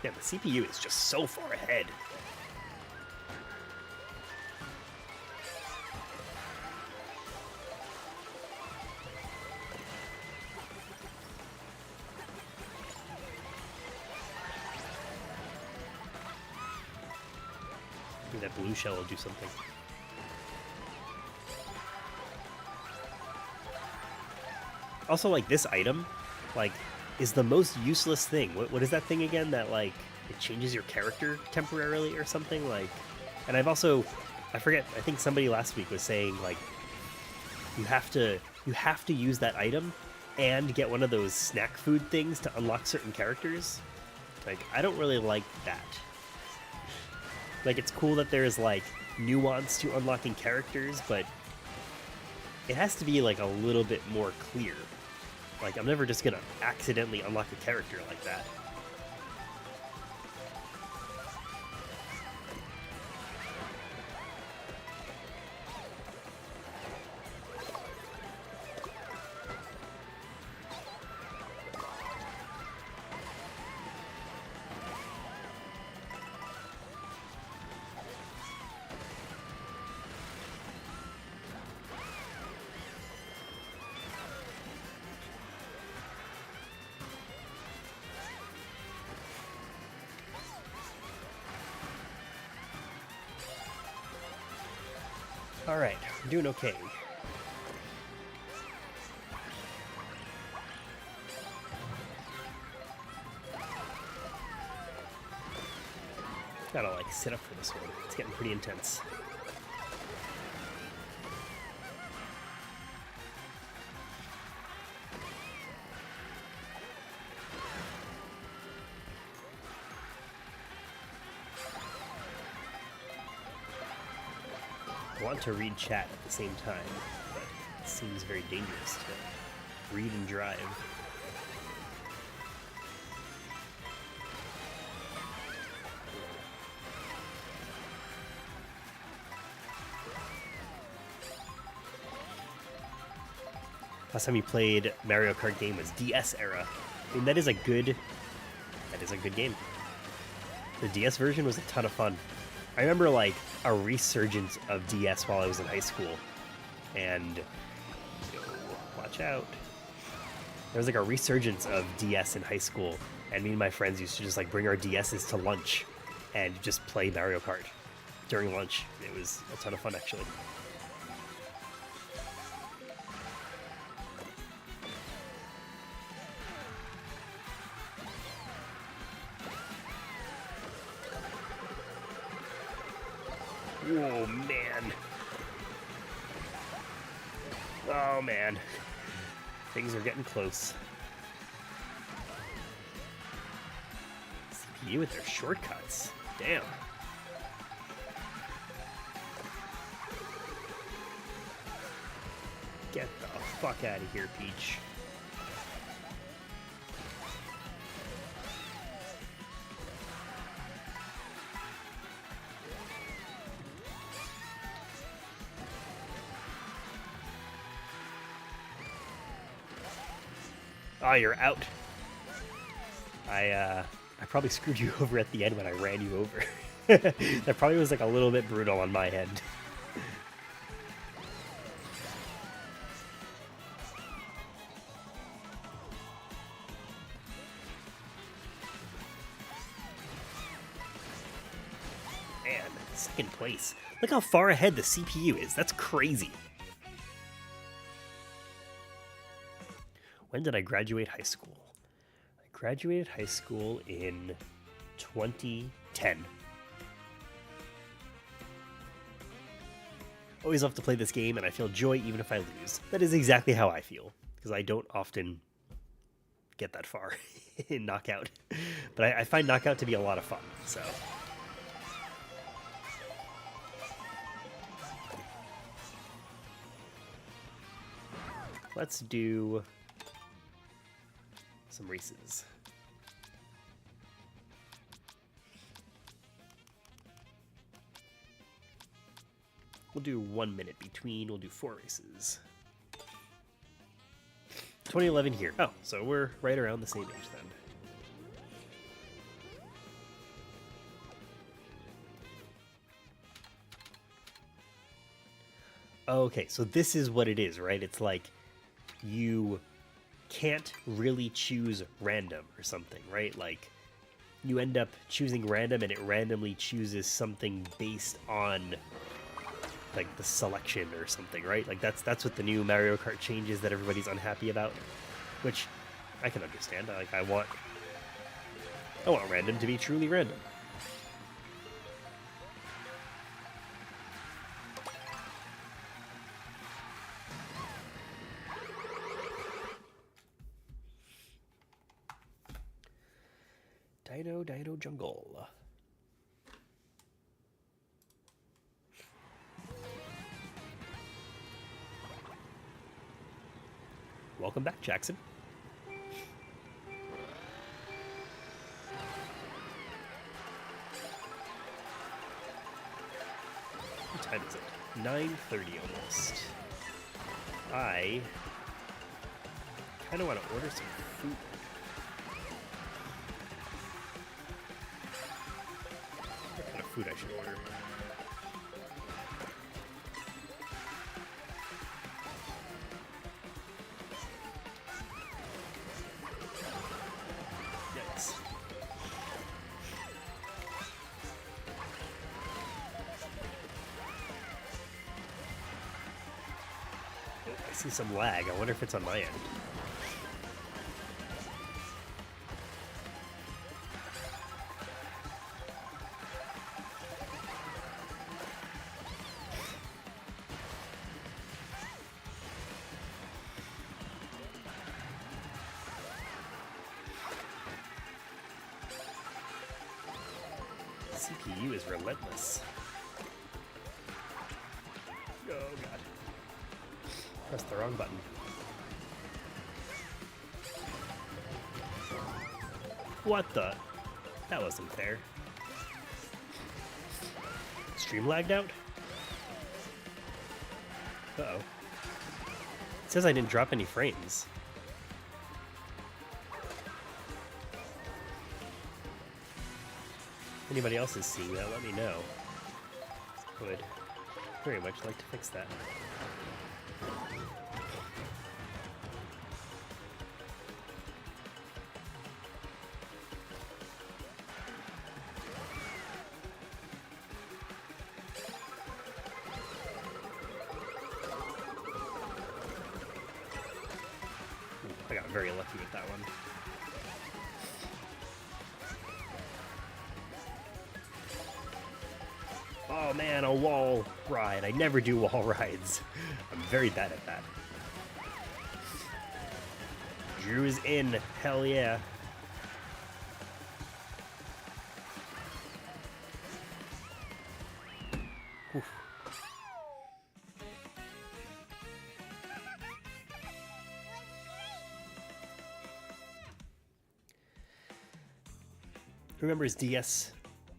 Yeah, the CPU is just so far ahead. Maybe that blue shell will do something. Also, like, this item, like, is the most useless thing. What is that thing again that, like, it changes your character temporarily or something? Like, and I've also, I forget, I think somebody last week was saying, like, you have to use that item and get one of those snack food things to unlock certain characters. Like, I don't really like that. Like, it's cool that there's, like, nuance to unlocking characters, but it has to be, like, a little bit more clear. Like, I'm never just gonna accidentally unlock a character like that. Alright, we're doing okay. Gotta, like, sit up for this one. It's getting pretty intense. I want to read chat at the same time, but it seems very dangerous to read and drive. Last time you played Mario Kart game was DS era. I mean, that is a good game. The DS version was a ton of fun. I remember, like, a resurgence of DS while I was in high school, and watch out. There was, like, a resurgence of DS in high school, and me and my friends used to just, like, bring our DSs to lunch and just play Mario Kart during lunch. It was a ton of fun, actually. Whoa, man. Oh, man. Things are getting close. CPU with their shortcuts. Damn. Get the fuck out of here, Peach. Oh, you're out. I probably screwed you over at the end when I ran you over. That probably was, like, a little bit brutal on my end. Man, second place. Look how far ahead the CPU is. That's crazy. When did I graduate high school? I graduated high school in 2010. Always love to play this game, and I feel joy even if I lose. That is exactly how I feel, because I don't often get that far in Knockout. But I find Knockout to be a lot of fun, so... Let's do some races. We'll do 1 minute between. We'll do 4 races. 2011 here. Oh, so we're right around the same age then. Okay, so this is what it is, right? It's like you can't really choose random or something, right? Like you end up choosing random and it randomly chooses something based on like the selection or something, right? Like that's what the new Mario Kart changes that everybody's unhappy about, which I can understand. Like I want random to be truly random. Dino Jungle. Welcome back, Jackson. What time is it? 9:30 almost. I kind of want to order some food. What kind of food I should order? Yikes. Oh, I see some lag. I wonder if it's on my end. CPU is relentless. Oh god. Pressed the wrong button. What the? That wasn't fair. Stream lagged out? Uh-oh. It says I didn't drop any frames. If anybody else is seeing that, let me know. Would very much like to fix that. Ooh, I got very lucky with that one. Oh man, a wall ride. I never do wall rides. I'm very bad at that. Drew is in. Hell yeah. Oof. Remember his DS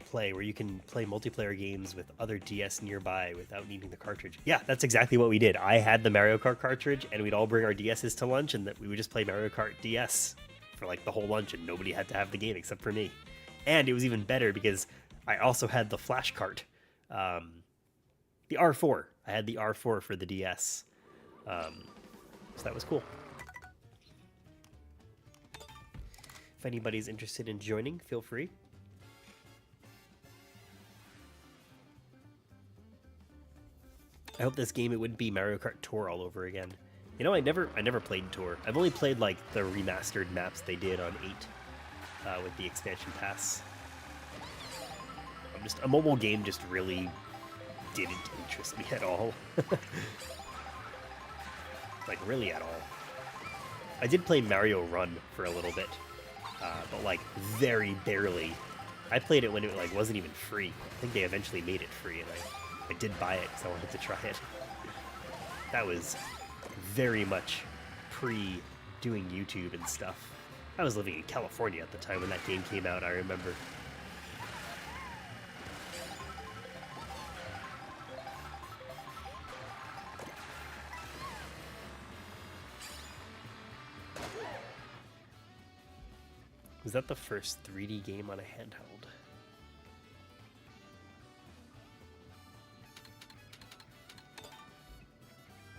Play, where you can play multiplayer games with other DS nearby without needing the cartridge. Yeah, that's exactly what we did. I had the Mario Kart cartridge, and we'd all bring our DSs to lunch, and we would just play Mario Kart DS for like the whole lunch, and nobody had to have the game except for me. And it was even better because I also had the flash cart, the R4. I had the R4 for the DS, so that was cool. If anybody's interested in joining, feel free. I hope this game, it wouldn't be Mario Kart Tour all over again. You know, I never played Tour. I've only played like the remastered maps they did on 8 with the expansion pass. A mobile game just really didn't interest me at all. Like really at all. I did play Mario Run for a little bit, but like very barely. I played it when it like wasn't even free. I think they eventually made it free, and I did buy it because I wanted to try it. That was very much pre-doing YouTube and stuff. I was living in California at the time when that game came out, I remember. Was that the first 3D game on a handheld?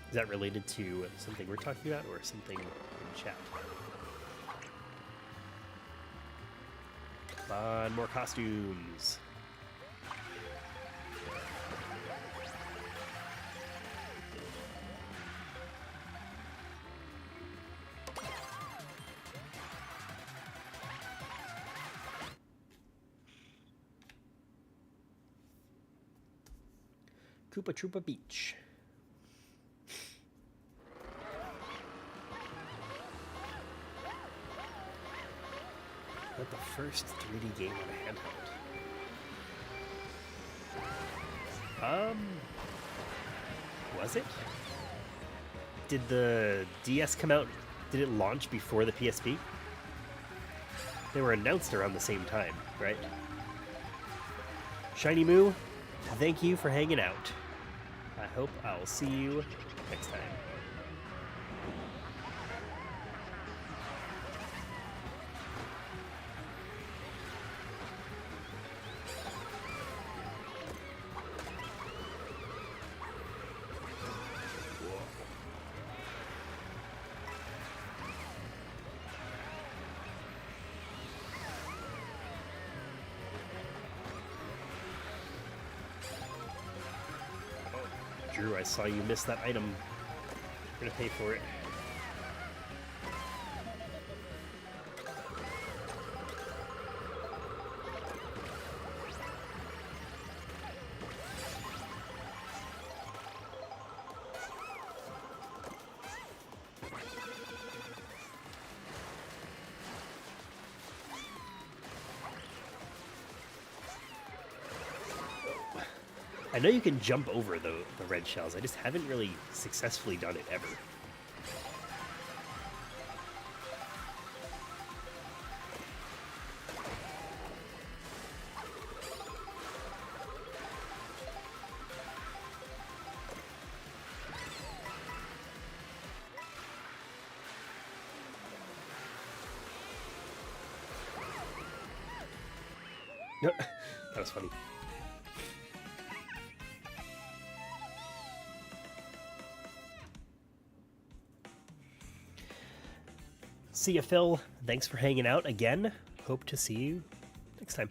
Is that related to something we're talking about or something in chat? Come on, more costumes. Koopa Troopa Beach. Not the first 3D game on a handheld. Was it? Did the DS come out? Did it launch before the PSP? They were announced around the same time, right? Shiny Moo, thank you for hanging out. I hope I'll see you next time. Drew, I saw you miss that item. You're gonna pay for it. I know you can jump over the red shells. I just haven't really successfully done it ever. No, that was funny. See ya, Phil. Thanks for hanging out again. Hope to see you next time.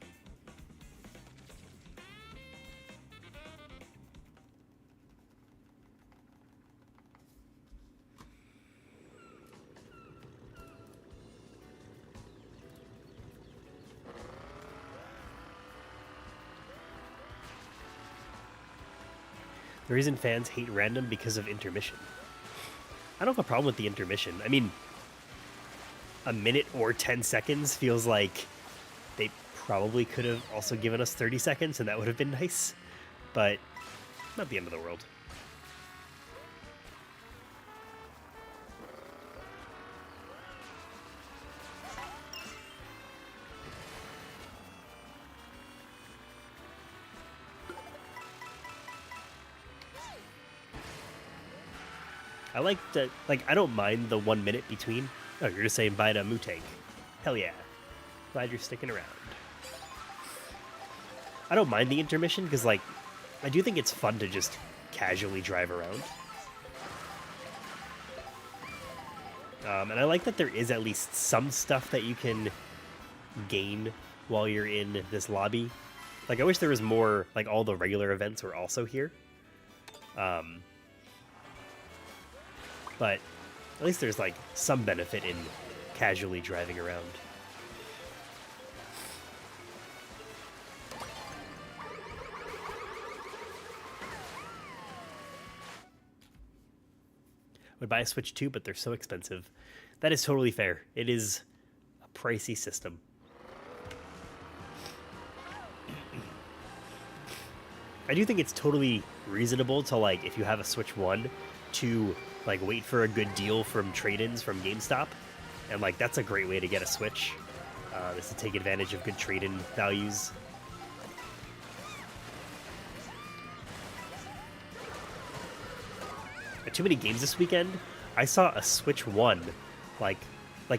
The reason fans hate random because of intermission. I don't have a problem with the intermission. I mean, a minute or 10 seconds feels like they probably could have also given us 30 seconds and that would have been nice, but not the end of the world. I like that, like, I don't mind the 1 minute between. Oh, you're just saying bye to Mutang. Hell yeah. Glad you're sticking around. I don't mind the intermission because, like, I do think it's fun to just casually drive around. And I like that there is at least some stuff that you can gain while you're in this lobby. Like, I wish there was more, like, all the regular events were also here. But at least there's, like, some benefit in casually driving around. Would buy a Switch too, but they're so expensive. That is totally fair. It is a pricey system. I do think it's totally reasonable to, like, if you have a Switch 1, to like wait for a good deal from trade-ins from GameStop, and like that's a great way to get a Switch. Is to take advantage of good trade-in values. At Too Many Games this weekend, I saw a Switch 1, like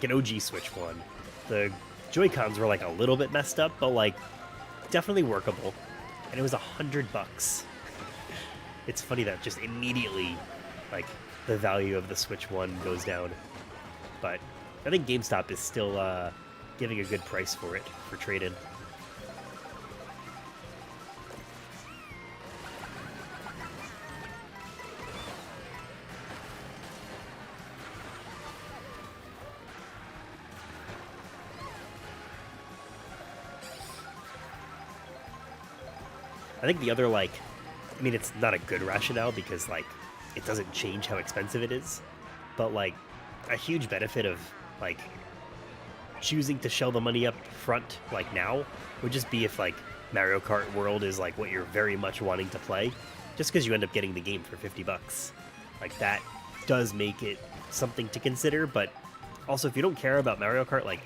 an OG Switch 1. The Joy-Cons were like a little bit messed up, but like definitely workable, and it was $100. It's funny that just immediately, like, the value of the Switch 1 goes down. But I think GameStop is still giving a good price for it for trade-in. I think the other, like, I mean, it's not a good rationale because, like, it doesn't change how expensive it is, but, like, a huge benefit of, like, choosing to shell the money up front, like, now, would just be if, like, Mario Kart World is, like, what you're very much wanting to play, just because you end up getting the game for $50. Like, that does make it something to consider, but also, if you don't care about Mario Kart, like,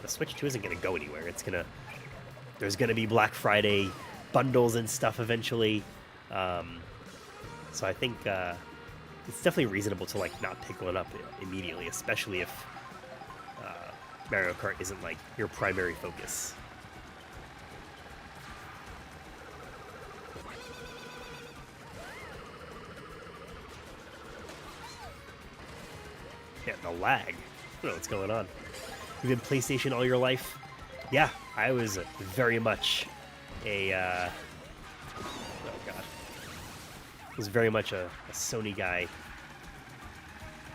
the Switch 2 isn't going to go anywhere. There's going to be Black Friday bundles and stuff eventually, so I think it's definitely reasonable to, like, not pick one up immediately, especially if Mario Kart isn't, like, your primary focus. Yeah, the lag. I don't know what's going on. You've been PlayStation all your life? Yeah, I was very much a, oh god. I was very much a Sony guy.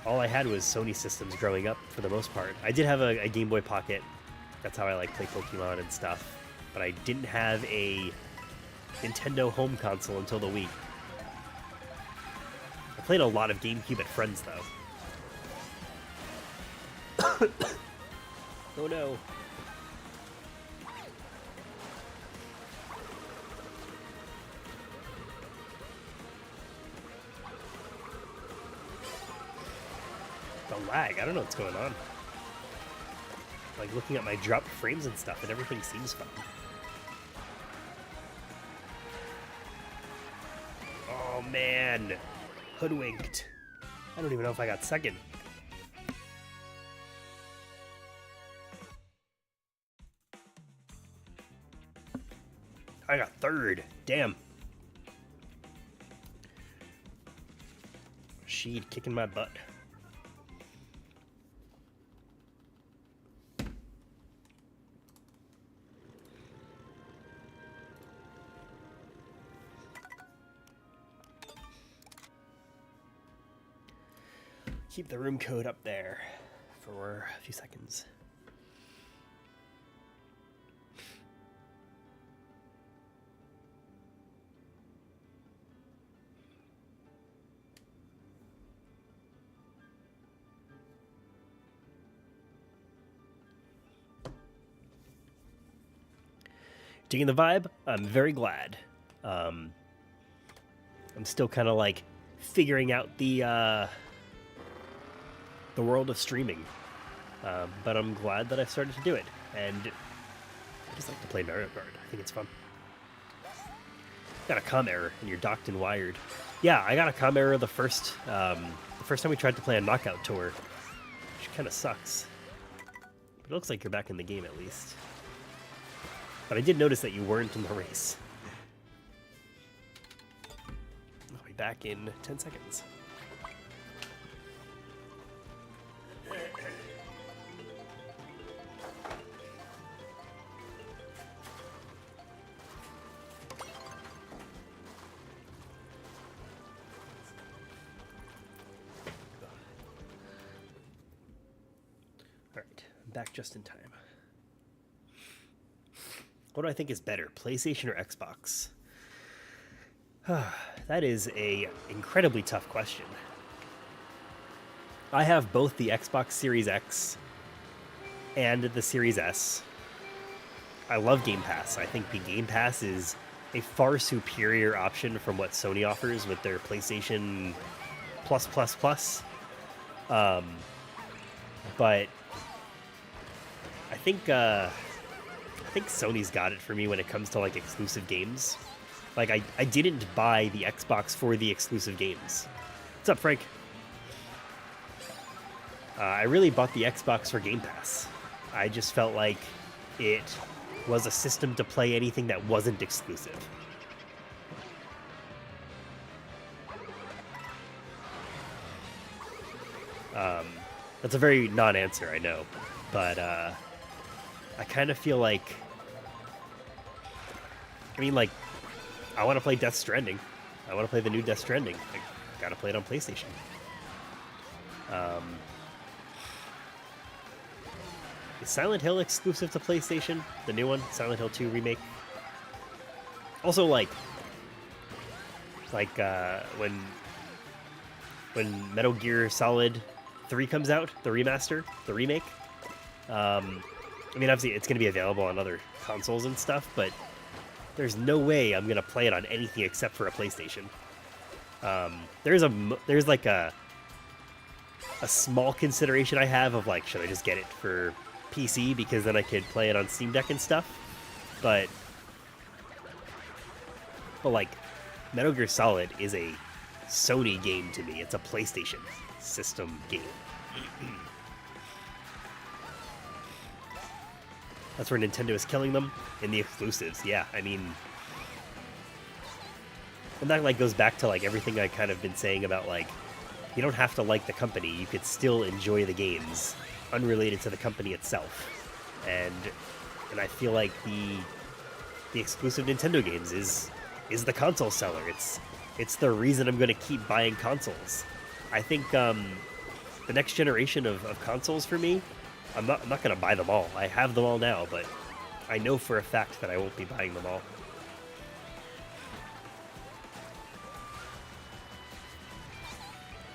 All I had was Sony systems growing up, for the most part. I did have a Game Boy Pocket. That's how I, like, play Pokemon and stuff. But I didn't have a Nintendo home console until the Wii. I played a lot of GameCube at friends, though. Oh no. The lag, I don't know what's going on. Like, looking at my dropped frames and stuff, and everything seems fine. Oh man, hoodwinked. I don't even know if I got second. I got third. Damn. She'd kicking my butt. Keep the room code up there for a few seconds. Digging the vibe? I'm very glad. I'm still kind of, like, figuring out the world of streaming, but I'm glad that I started to do it, and I just like to play Mario Kart. I think it's fun. Got a comm error, and you're docked and wired. Yeah, I got a comm error the first time we tried to play a knockout tour, which kind of sucks. But it looks like you're back in the game at least. But I did notice that you weren't in the race. I'll be back in 10 seconds. Alright, I'm back just in time. What do I think is better, PlayStation or Xbox? That is a incredibly tough question. I have both the Xbox Series X and the Series S. I love Game Pass. I think the Game Pass is a far superior option from what Sony offers with their PlayStation Plus. But I think Sony's got it for me when it comes to, like, exclusive games. Like, I didn't buy the Xbox for the exclusive games. What's up, Frank? I really bought the Xbox for Game Pass. I just felt like it was a system to play anything that wasn't exclusive. That's a very non-answer, I know. But I kind of feel like... I mean, like, I want to play Death Stranding. I want to play the new Death Stranding. I gotta play it on PlayStation. Is Silent Hill exclusive to PlayStation? The new one? Silent Hill 2 remake? Also, like, Like when Metal Gear Solid 3 comes out, the remaster, the remake. I mean, obviously it's going to be available on other consoles and stuff, but there's no way I'm going to play it on anything except for a PlayStation. There's like a small consideration I have of like, should I just get it for PC because then I could play it on Steam Deck and stuff. But like, Metal Gear Solid is a Sony game to me. It's a PlayStation system game. That's where Nintendo is killing them in the exclusives. Yeah, I mean, and that like goes back to like everything I kind of been saying about like, you don't have to like the company. You could still enjoy the games unrelated to the company itself. And I feel like the exclusive Nintendo games is the console seller. It's the reason I'm going to keep buying consoles. I think the next generation of consoles for me, I'm not going to buy them all. I have them all now, but I know for a fact that I won't be buying them all.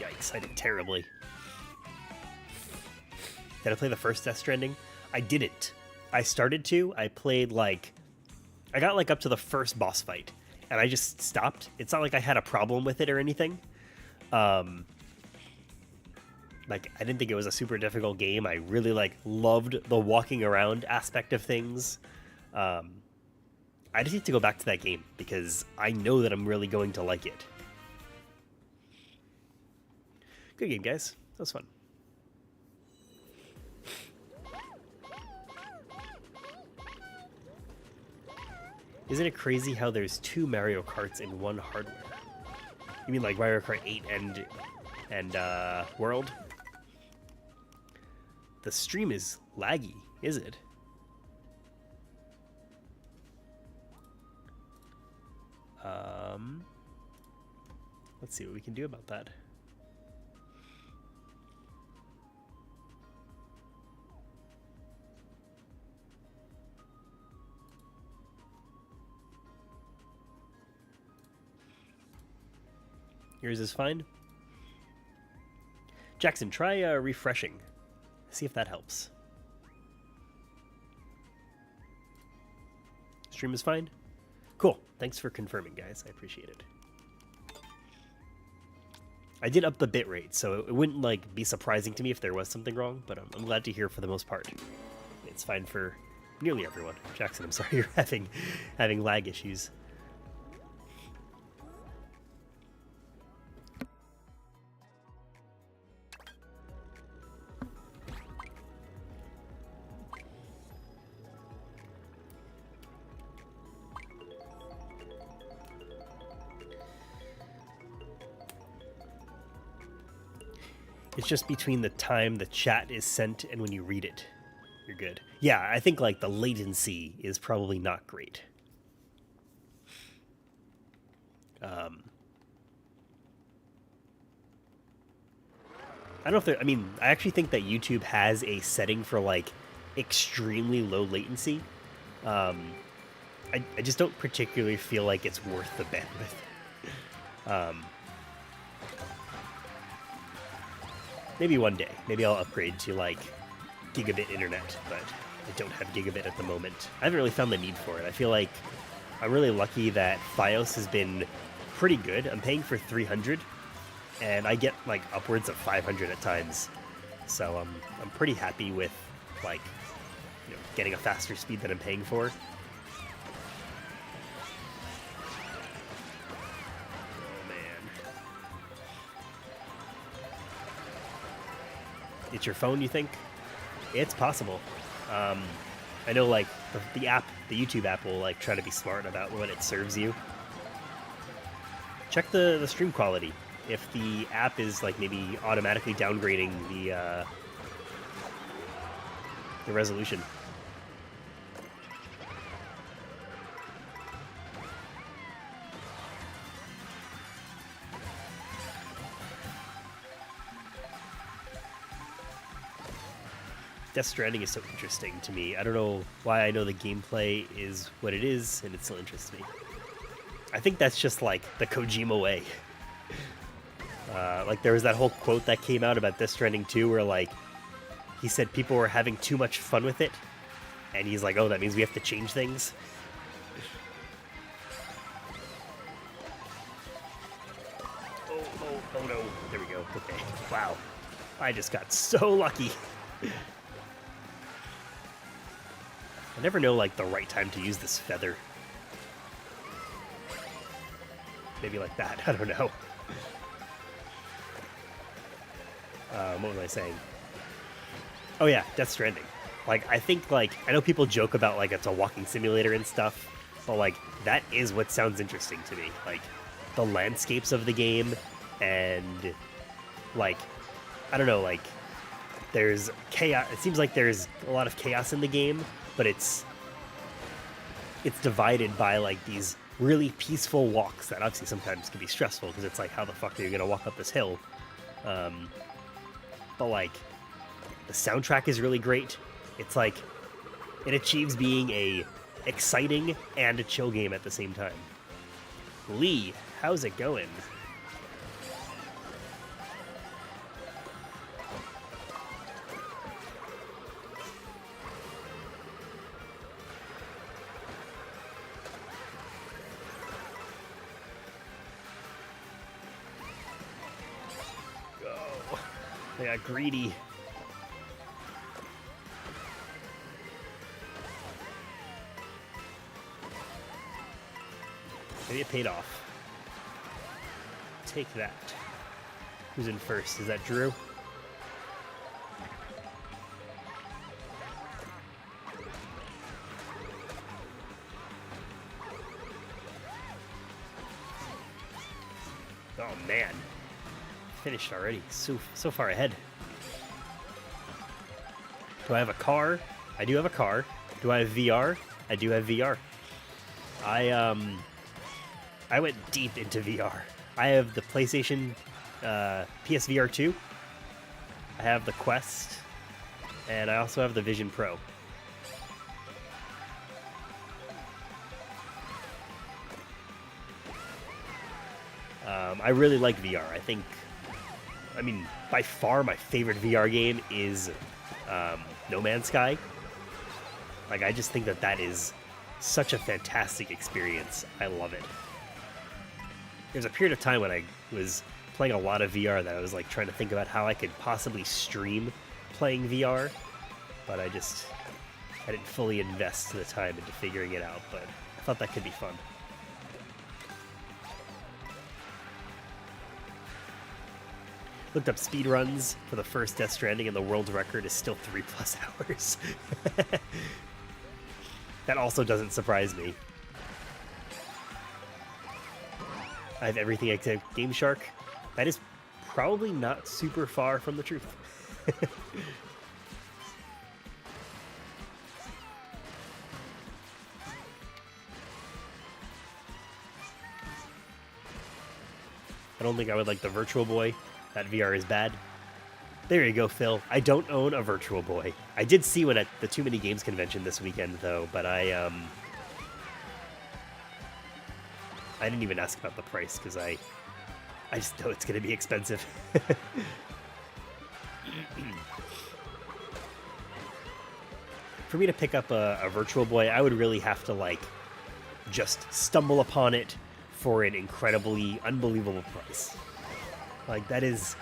Yikes, I did terribly. Did I play the first Death Stranding? I didn't. I started to. I played like... I got like up to the first boss fight, and I just stopped. It's not like I had a problem with it or anything. Like, I didn't think it was a super difficult game. I really, like, loved the walking around aspect of things. I just need to go back to that game, because I know that I'm really going to like it. Good game, guys. That was fun. Isn't it crazy how there's 2 Mario Karts in one hardware? You mean like Mario Kart 8 and World? The stream is laggy, is it? Let's see what we can do about that. Yours is fine. Jackson, try refreshing. See if that helps. Stream is fine? Cool. Thanks for confirming, guys. I appreciate it. I did up the bitrate, so it wouldn't like be surprising to me if there was something wrong, but I'm glad to hear for the most part. It's fine for nearly everyone. Jackson, I'm sorry you're having lag issues. It's just between the time the chat is sent and when you read it. You're good. Yeah, I think like the latency is probably not great. I don't know if there... I mean, I actually think that YouTube has a setting for like extremely low latency. I just don't particularly feel like it's worth the bandwidth. Maybe one day. Maybe I'll upgrade to, like, gigabit internet, but I don't have gigabit at the moment. I haven't really found the need for it. I feel like I'm really lucky that Fios has been pretty good. I'm paying for 300, and I get, like, upwards of 500 at times. So I'm pretty happy with, like, you know, getting a faster speed than I'm paying for. It's your phone, you think? It's possible. I know, like, the app, the YouTube app will, like, try to be smart about what it serves you. Check the stream quality. If the app is, like, maybe automatically downgrading the resolution. Death Stranding is so interesting to me. I don't know why I know the gameplay is what it is, and it still interests me. I think that's just like the Kojima way. Like there was that whole quote that came out about Death Stranding 2 where like he said people were having too much fun with it, and he's like, oh, that means we have to change things. Oh no, there we go. Okay, wow, I just got so lucky. I never know like the right time to use this feather. Maybe like that, I don't know. What was I saying? Oh yeah, Death Stranding. Like, I think, like, I know people joke about, like, it's a walking simulator and stuff, but, like, that is what sounds interesting to me. Like, the landscapes of the game, and, like, I don't know, like, there's chaos. It seems like there's a lot of chaos in the game, but it's divided by, like, these really peaceful walks that obviously sometimes can be stressful, because it's like, how the fuck are you going to walk up this hill? But, like, the soundtrack is really great. It's like, it achieves being a exciting and a chill game at the same time. Lee, how's it going? Oh, they got greedy. Maybe it paid off. Take that. Who's in first? Is that Drew? Oh man. Finished already. So far ahead. Do I have a car? I do have a car. Do I have VR? I do have VR. I went deep into VR. I have the PlayStation PSVR 2. I have the Quest. And I also have the Vision Pro. I really like VR. I mean, by far my favorite VR game is No Man's Sky. Like, I just think that is such a fantastic experience. I love it. There's a period of time when I was playing a lot of VR that I was like trying to think about how I could possibly stream playing VR, but I didn't fully invest the time into figuring it out, but I thought that could be fun. Looked up speedruns for the first Death Stranding, and the world's record is still 3+ hours. That also doesn't surprise me. I have everything except Game Shark. That is probably not super far from the truth. I don't think I would like the Virtual Boy. That VR is bad. There you go, Phil. I don't own a Virtual Boy. I did see one at the Too Many Games convention this weekend, though, but I didn't even ask about the price, because I just know it's going to be expensive. For me to pick up a Virtual Boy, I would really have to, like, just stumble upon it for an incredibly, unbelievable price. Like, that is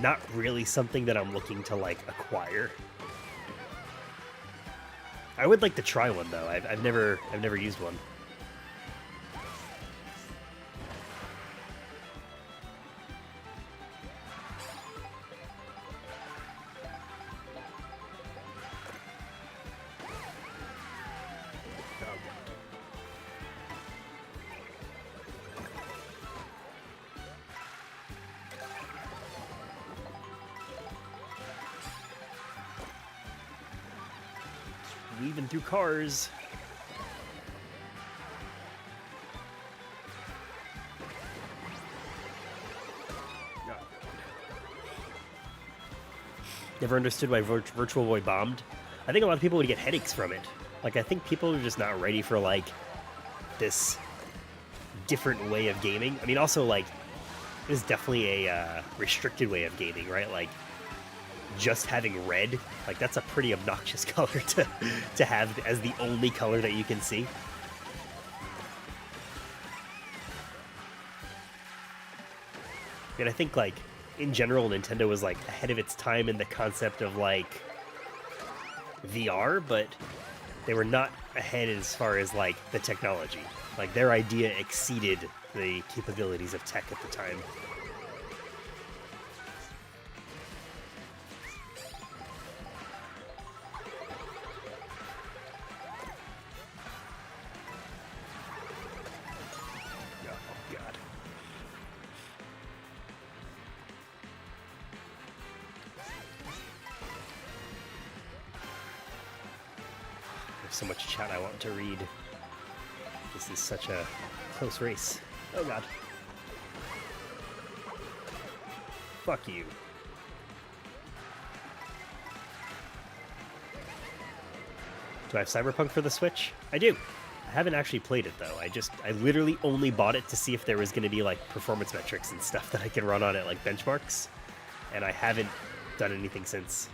not really something that I'm looking to, like, acquire. I would like to try one, though. I've never used one. Weaving through cars. Never understood why Virtual Boy bombed. I think a lot of people would get headaches from it. Like, I think people are just not ready for, like, this different way of gaming. I mean, also, like, it is definitely a restricted way of gaming, right? Like, just having red, like, that's a pretty obnoxious color to have as the only color that you can see. And I think, like, in general, Nintendo was, like, ahead of its time in the concept of, like, VR, but they were not ahead as far as, like, the technology. Like, their idea exceeded the capabilities of tech at the time. Oh, God. There's so much chat I want to read. This is such a close race. Oh, God. Fuck you. Do I have Cyberpunk for the Switch? I do. I haven't actually played it, though. I literally only bought it to see if there was going to be, like, performance metrics and stuff that I could run on it, like benchmarks. And I haven't done anything since.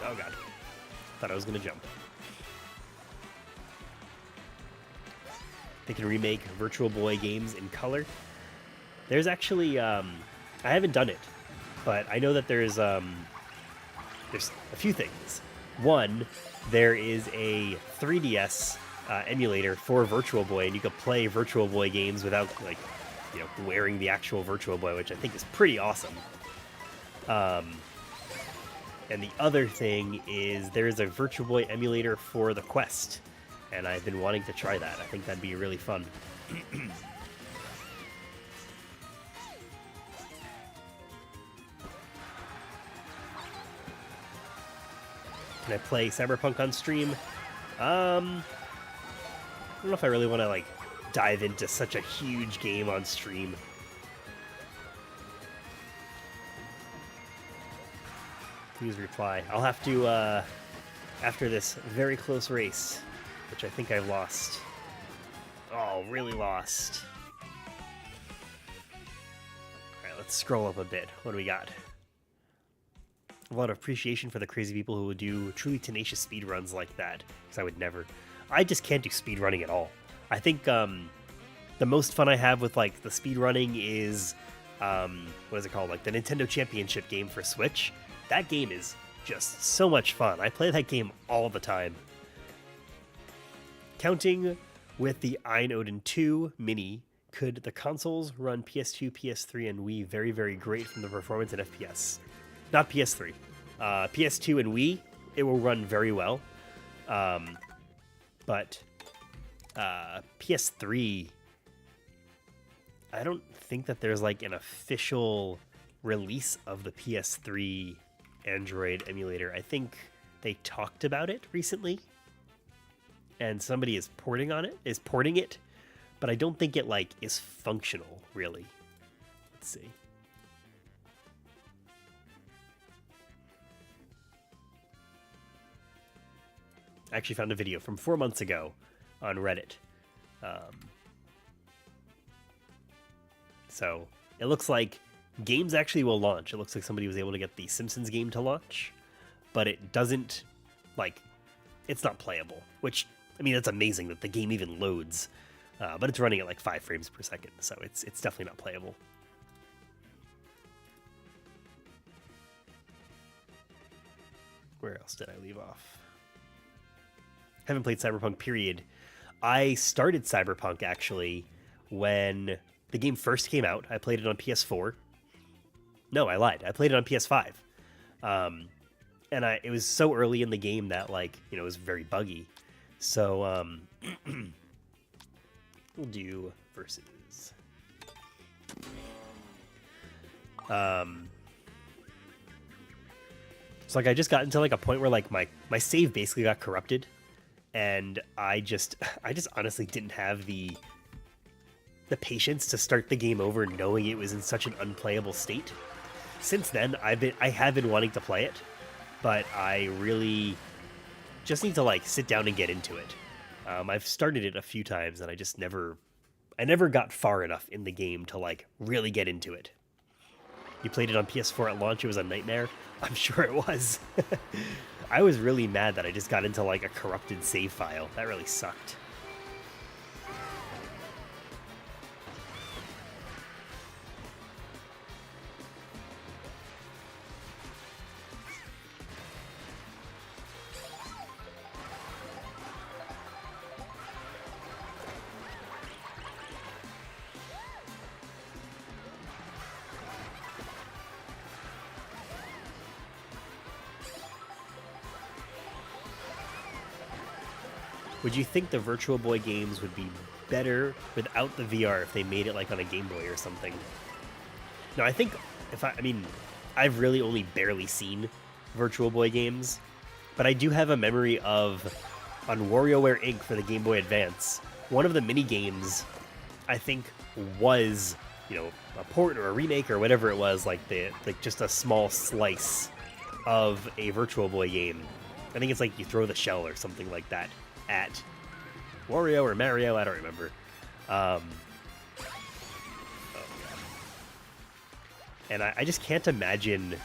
Oh, God. Thought I was going to jump. They can remake Virtual Boy games in color. There's actually, I haven't done it, but I know that there's a few things. One, there is a 3DS emulator for Virtual Boy, and you can play Virtual Boy games without, like, you know, wearing the actual Virtual Boy, which I think is pretty awesome. And the other thing is there's a Virtual Boy emulator for the Quest, and I've been wanting to try that. I think that'd be really fun. Can I play Cyberpunk on stream? I don't know if I really want to, like, dive into such a huge game on stream. Please reply. I'll have to, after this very close race, which I think I've lost. Oh, really lost. Alright, let's scroll up a bit. What do we got? A lot of appreciation for the crazy people who would do truly tenacious speedruns like that, because I would never. I just can't do speedrunning at all. I think the most fun I have with, like, the speedrunning is, what is it called? Like, the Nintendo Championship game for Switch. That game is just so much fun. I play that game all the time. Counting with the Odin 2 Mini, could the consoles run PS2, PS3, and Wii very, very great from the performance and FPS? Not PS3. PS2 and Wii, it will run very well. But PS3, I don't think that there's, like, an official release of the PS3 Android emulator. I think they talked about it recently, and somebody is porting it, but I don't think it, like, is functional, really. Let's see. I actually found a video from 4 months ago on Reddit. So it looks like games actually will launch. It looks like somebody was able to get the Simpsons game to launch, but it doesn't, like, it's not playable, which, I mean, that's amazing that the game even loads, but it's running at like 5 frames per second, so it's definitely not playable. Where else did I leave off? Haven't played Cyberpunk, period. I started Cyberpunk, actually, when the game first came out. I played it on PS4. No, I lied. I played it on PS5. And it was so early in the game that, like, you know, it was very buggy. So, we'll do versus. So, like, I just got into, like, a point where, like, my save basically got corrupted. And I just honestly didn't have the the patience to start the game over knowing it was in such an unplayable state. Since then, I have been wanting to play it, but I really just need to like sit down and get into it. I've started it a few times and I never got far enough in the game to like really get into it. You played it on PS4 at launch, it was a nightmare? I'm sure it was. I was really mad that I just got into like a corrupted save file. That really sucked. Would you think the Virtual Boy games would be better without the VR if they made it like on a Game Boy or something? No, I think I mean, I've really only barely seen Virtual Boy games, but I do have a memory of on WarioWare Inc. for the Game Boy Advance, one of the mini games I think was, you know, a port or a remake or whatever it was, like just a small slice of a Virtual Boy game. I think it's like you throw the shell or something like that at Wario or Mario, I don't remember. Oh God. And I just can't imagine.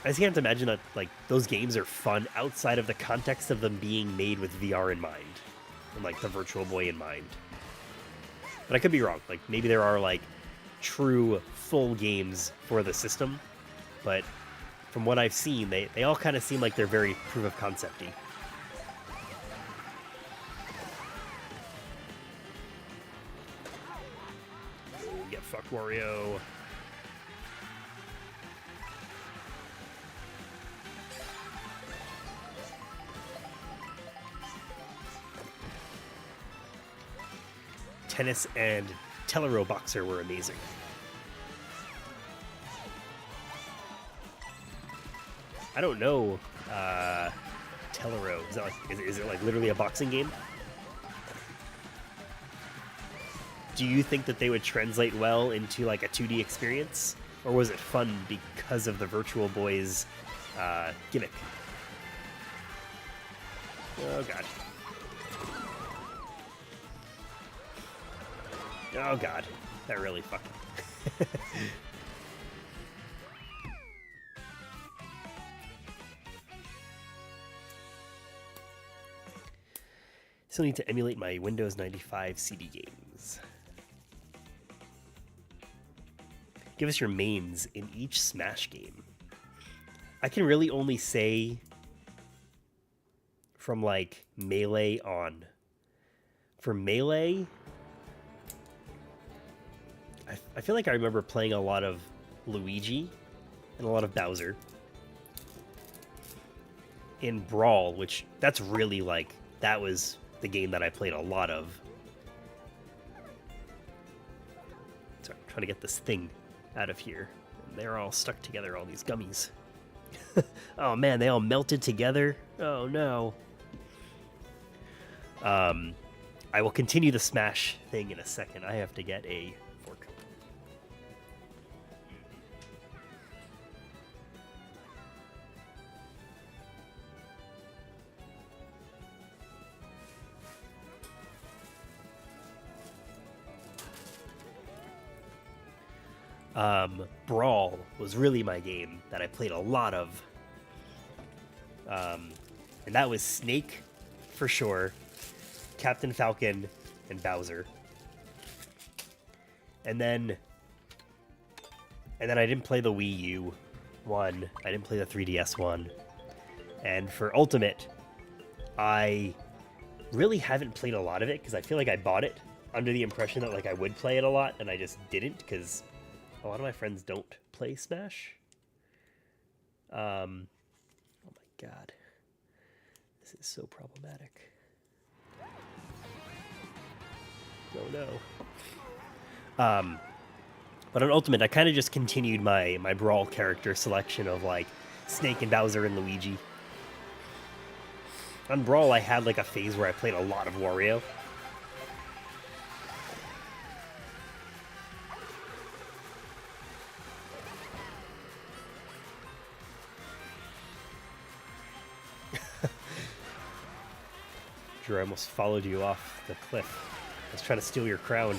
I just can't imagine that like those games are fun outside of the context of them being made with VR in mind, and like the Virtual Boy in mind. But I could be wrong. Like maybe there are like true full games for the system, but from what I've seen, they all kind of seem like they're very proof of concept-y. Get fucked, Wario. Tennis and Telero Boxer were amazing. I don't know. Telero, is that like is it like literally a boxing game? Do you think that they would translate well into like a 2D experience, or was it fun because of the Virtual Boy's gimmick? Oh God. Oh God, that really fucking. Still need to emulate my Windows 95 CD games. Give us your mains in each Smash game. I can really only say from like Melee on. For Melee, I feel like I remember playing a lot of Luigi and a lot of Bowser. In Brawl, which that's really like, that was the game that I played a lot of. Sorry, I'm trying to get this thing out of here. And they're all stuck together, all these gummies. Oh man, they all melted together? Oh no. I will continue the Smash thing in a second. I have to get a fork. Brawl was really my game that I played a lot of. And that was Snake, for sure, Captain Falcon, and Bowser. And then I didn't play the Wii U one. I didn't play the 3DS one. And for Ultimate, I really haven't played a lot of it because I feel like I bought it under the impression that like I would play it a lot, and I just didn't because a lot of my friends don't play Smash. Oh my God. This is so problematic. Oh no. But on Ultimate, I kind of just continued my Brawl character selection of like Snake and Bowser and Luigi. On Brawl, I had like a phase where I played a lot of Wario. Drew. I almost followed you off the cliff. I was trying to steal your crown.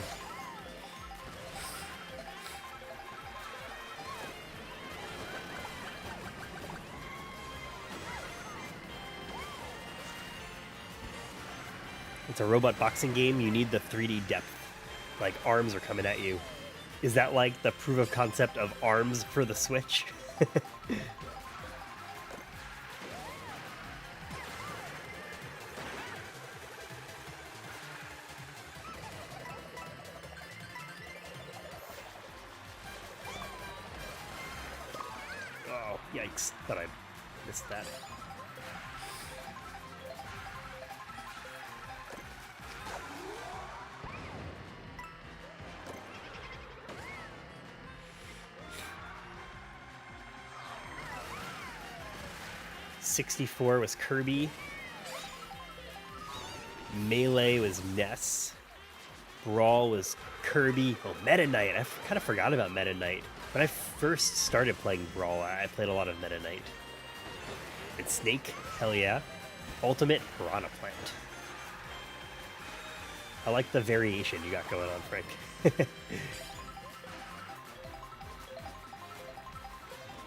It's a robot boxing game. You need the 3D depth. Like, arms are coming at you. Is that like the proof of concept of arms for the Switch? Oh, yikes. Thought I missed that. '64 was Kirby. Melee was Ness. Brawl was Kirby. Oh, Meta Knight. I kind of forgot about Meta Knight. When I first started playing Brawl, I played a lot of Meta Knight. And Snake, hell yeah. Ultimate, Piranha Plant. I like the variation you got going on, Frank.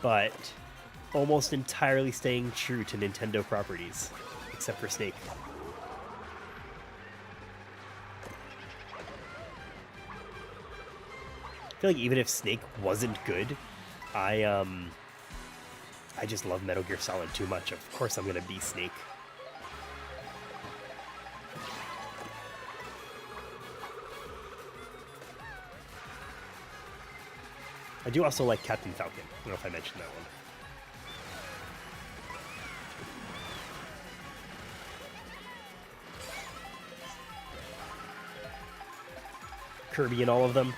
But almost entirely staying true to Nintendo properties, except for Snake. I feel like even if Snake wasn't good, I just love Metal Gear Solid too much. Of course I'm gonna be Snake. I do also like Captain Falcon. I don't know if I mentioned that one. Kirby and all of them.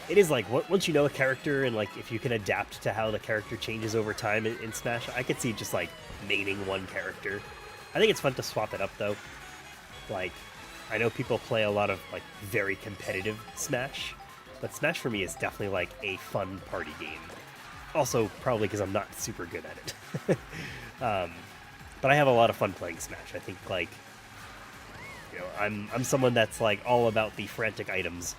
It is like, once you know a character and like if you can adapt to how the character changes over time in Smash, I could see just like maining one character. I think it's fun to swap it up though. Like, I know people play a lot of like very competitive Smash, but Smash for me is definitely like a fun party game. Also, probably because I'm not super good at it. But I have a lot of fun playing Smash. I think like, you know, I'm someone that's like all about the frantic items.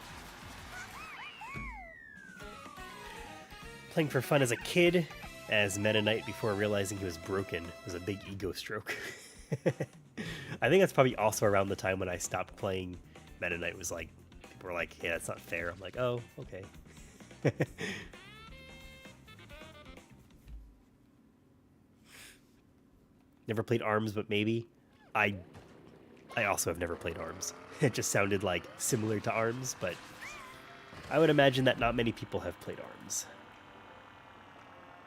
Playing for fun as a kid, as Meta Knight before realizing he was broken was a big ego stroke. I think that's probably also around the time when I stopped playing Meta Knight. Was like, people were like, hey, that's not fair. I'm like, oh, okay. Never played ARMS, but maybe. I also have never played ARMS. It just sounded like similar to ARMS, but I would imagine that not many people have played ARMS.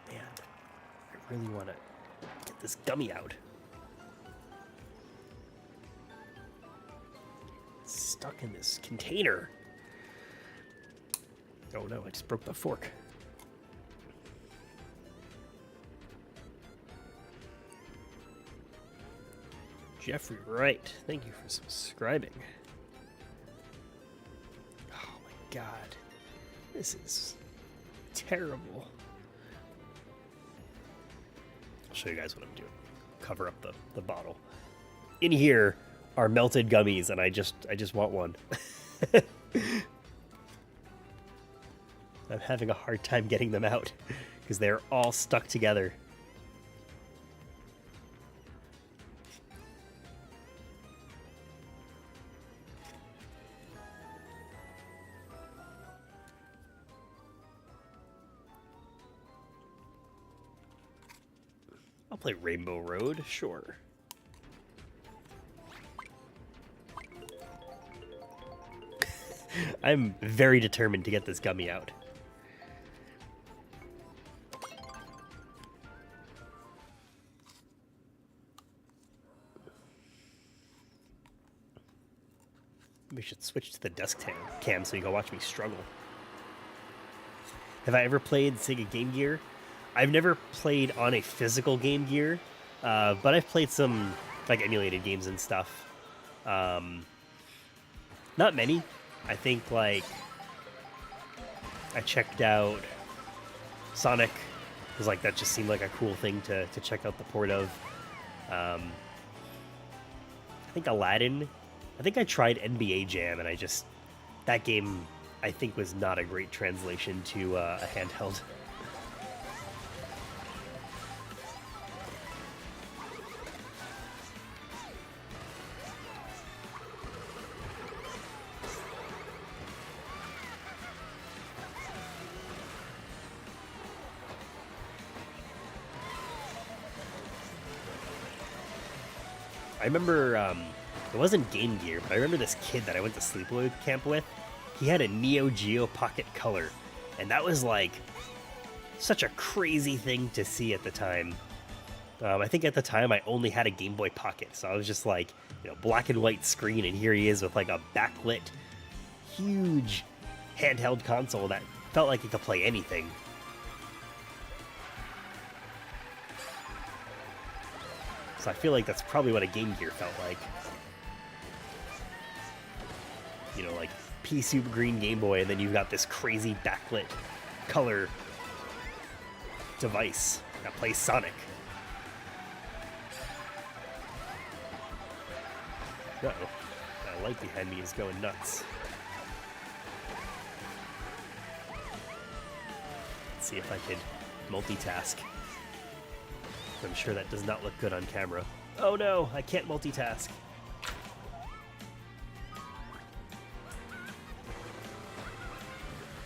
Man, I really want to get this gummy out. It's stuck in this container. Oh no, I just broke the fork. Jeffrey Wright, thank you for subscribing. Oh my god, this is terrible. I'll show you guys what I'm doing. Cover up the bottle. In here are melted gummies, and I just want one. I'm having a hard time getting them out because they're all stuck together. I'll play Rainbow Road, sure. I'm very determined to get this gummy out. We should switch to the desk cam so you can watch me struggle. Have I ever played Sega Game Gear? I've never played on a physical Game Gear, but I've played some like emulated games and stuff. Not many. I think like I checked out Sonic, because like that just seemed like a cool thing to check out the port of. I think Aladdin. I think I tried NBA Jam, and that game I think was not a great translation to a handheld. I remember, it wasn't Game Gear, but I remember this kid that I went to sleepaway camp with. He had a Neo Geo Pocket Color, and that was like such a crazy thing to see at the time. I think at the time I only had a Game Boy Pocket, so I was just like, black and white screen, and here he is with like a backlit, huge handheld console that felt like it could play anything. So I feel like that's probably what a Game Gear felt like. Like pea soup green Game Boy, and then you've got this crazy backlit color device that plays Sonic. Uh-oh. That light behind me is going nuts. Let's see if I could multitask. I'm sure that does not look good on camera. Oh no, I can't multitask.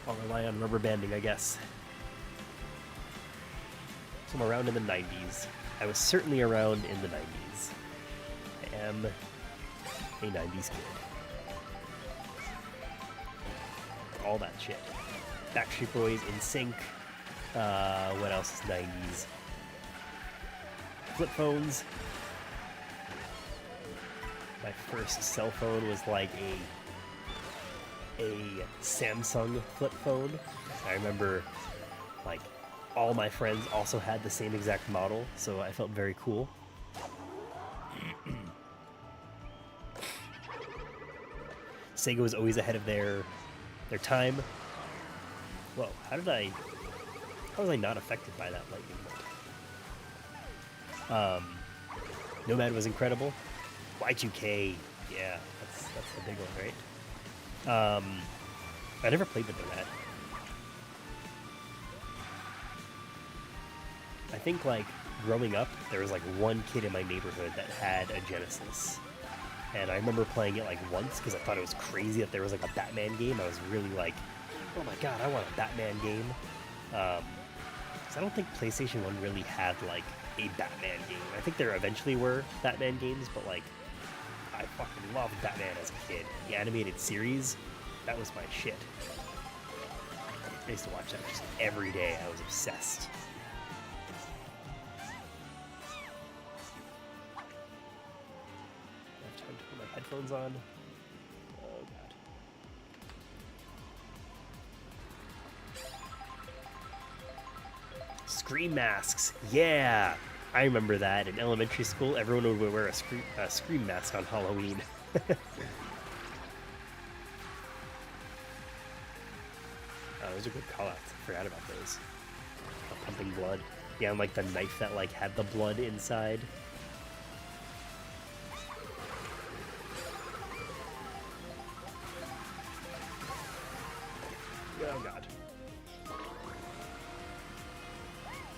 I'll rely on rubber banding, I guess. So I'm around in the 90s. I was certainly around in the 90s. I am a 90s kid. All that shit. Backstreet Boys, NSYNC. What else is 90s? Flip phones. My first cell phone was like a Samsung flip phone. I remember like all my friends also had the same exact model, so I felt very cool. Sega was always ahead of their time. Whoa, how was I not affected by that lightning bolt? Nomad was incredible. Y2K, yeah, that's the big one, right? I never played the Nomad. I think like growing up, there was like one kid in my neighborhood that had a Genesis. And I remember playing it like once because I thought it was crazy that there was like a Batman game. I was really like, oh my god, I want a Batman game. Because I don't think PlayStation 1 really had like a Batman game. I think there eventually were Batman games, but like, I fucking loved Batman as a kid. The animated series, that was my shit. I used to watch that just every day. I was obsessed. I have time to put my headphones on. Oh god. Scream masks, yeah! I remember that in elementary school. Everyone would wear a scream mask on Halloween. Those are good call-outs. I forgot about those. Pumping blood. Yeah, and like the knife that like had the blood inside. Oh god.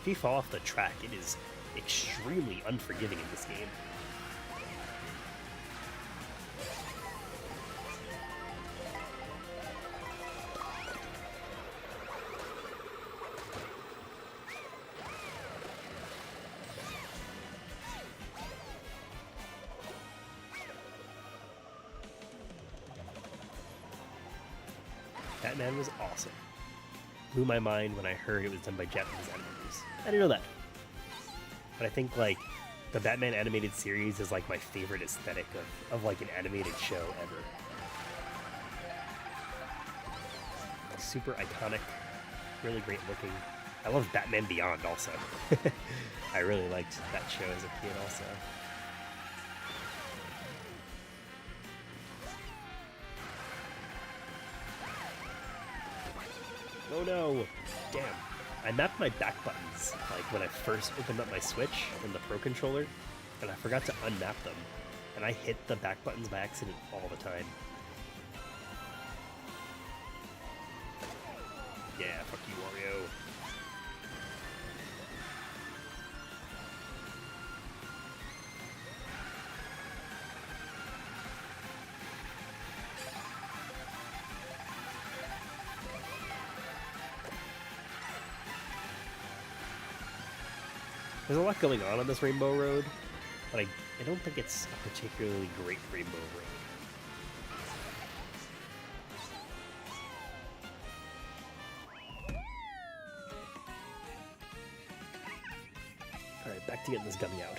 If you fall off the track, it is extremely unforgiving in this game. Batman was awesome. Blew my mind when I heard it was done by Japanese animators. I didn't know that. But I think like the Batman animated series is like my favorite aesthetic of like an animated show ever. Super iconic, really great looking. I love Batman Beyond also. I really liked that show as a kid also. Oh no! Damn. I mapped my back buttons, like when I first opened up my Switch and the Pro Controller, and I forgot to unmap them. And I hit the back buttons by accident all the time. Yeah, fuck you, Wario. There's a lot going on this Rainbow Road, but I don't think it's a particularly great Rainbow Road. Alright, back to getting this gummy out.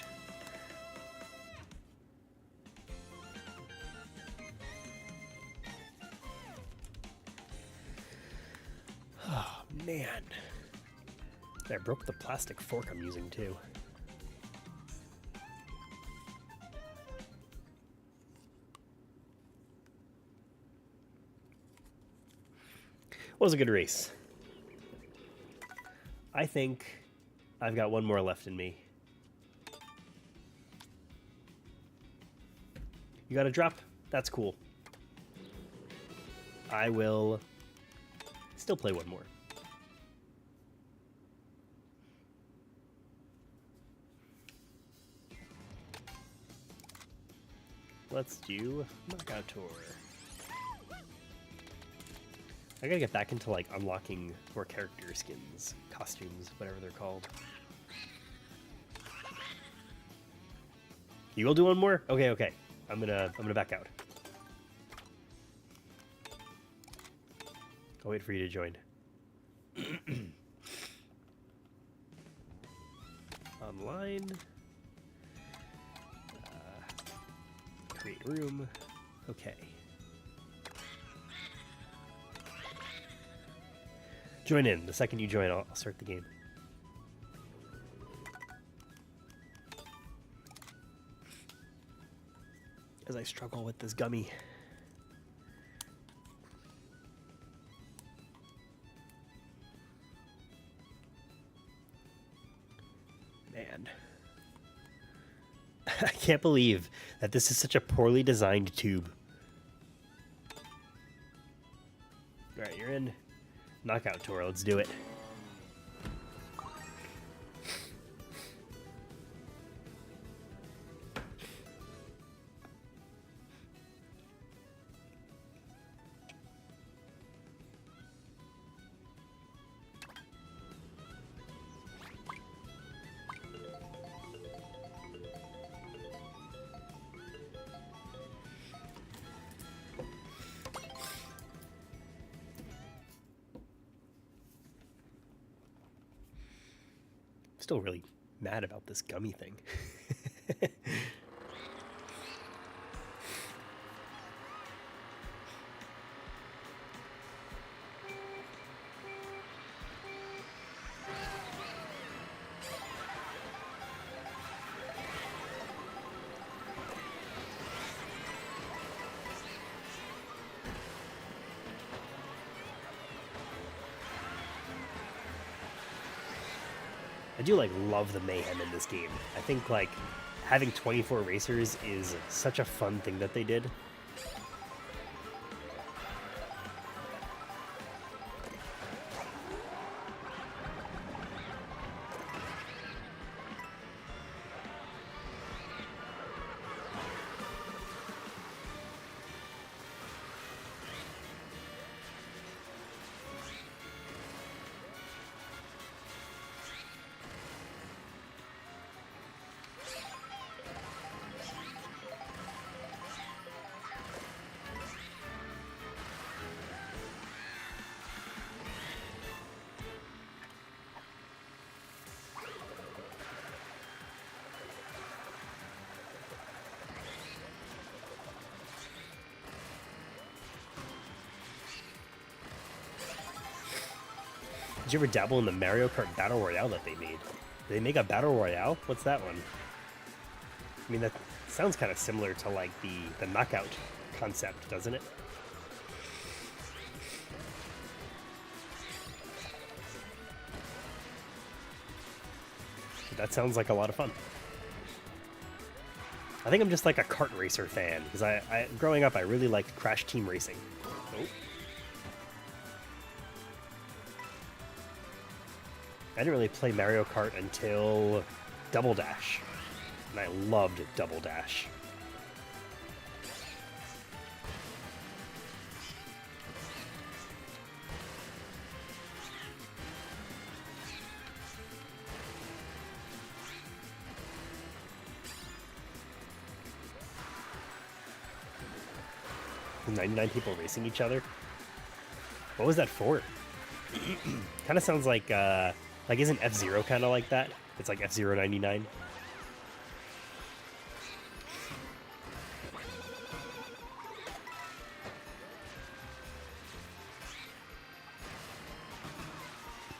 Oh, man. I broke the plastic fork I'm using, too. Was a good race. I think I've got one more left in me. You got a drop? That's cool. I will still play one more. Let's do Knockout Tour. I gotta get back into like unlocking more character skins, costumes, whatever they're called. You will do one more? Okay, okay. I'm gonna back out. I'll wait for you to join. Online. Create room. Okay. Join in. The second you join, I'll start the game. As I struggle with this gummy. Man. I can't believe that this is such a poorly designed tube. Alright, you're in. Knockout Tour, let's do it. Still really mad about this gummy thing. I do like love the mayhem in this game. I think like having 24 racers is such a fun thing that they did. Did you ever dabble in the Mario Kart Battle Royale that they made? Did they make a Battle Royale? What's that one? I mean, that sounds kind of similar to like the knockout concept, doesn't it? That sounds like a lot of fun. I think I'm just like a kart racer fan, because growing up, I really liked Crash Team Racing. Oh. I didn't really play Mario Kart until Double Dash, and I loved Double Dash. With 99 people racing each other. What was that for? Kind of sounds like isn't F-Zero kind of like that? It's like F-Zero 99.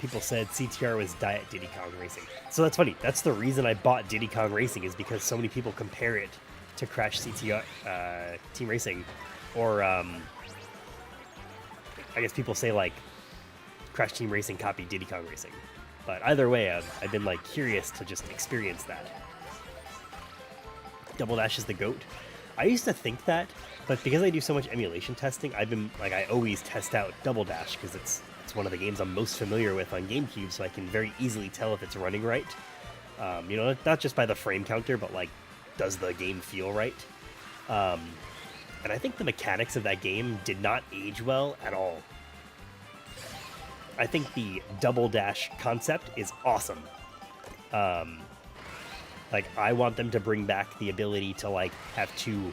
People said CTR was Diet Diddy Kong Racing. So that's funny. That's the reason I bought Diddy Kong Racing, is because so many people compare it to Crash CTR Team Racing. Or, I guess people say, like, Crash Team Racing copied Diddy Kong Racing. But either way, I've been, like, curious to just experience that. Double Dash is the GOAT. I used to think that, but because I do so much emulation testing, I've been, like, I always test out Double Dash, because it's one of the games I'm most familiar with on GameCube, so I can very easily tell if it's running right. You know, not just by the frame counter, but, like, does the game feel right? And I think the mechanics of that game did not age well at all. I think the Double Dash concept is awesome. Like, I want them to bring back the ability to, like, have two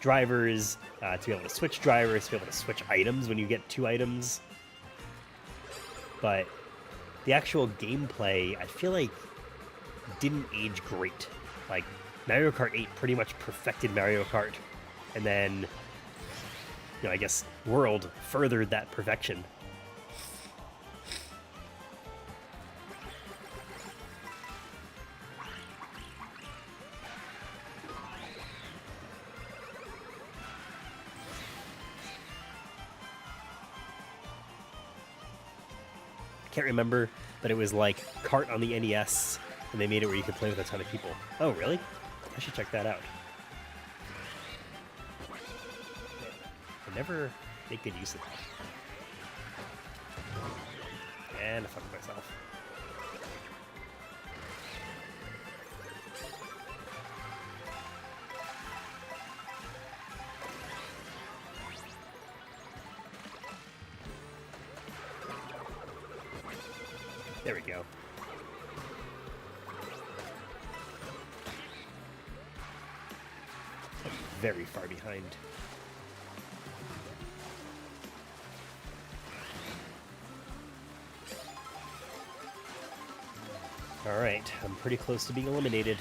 drivers, to be able to switch drivers, to be able to switch items when you get two items. But the actual gameplay, I feel like, didn't age great. Like, Mario Kart 8 pretty much perfected Mario Kart, and then, you know, I guess World furthered that perfection. Can't remember, but it was like Kart on the NES, and they made it where you could play with a ton of people. Oh, really? I should check that out. I never make good use of that. And I fucked myself. There we go. Very far behind. All right, I'm pretty close to being eliminated.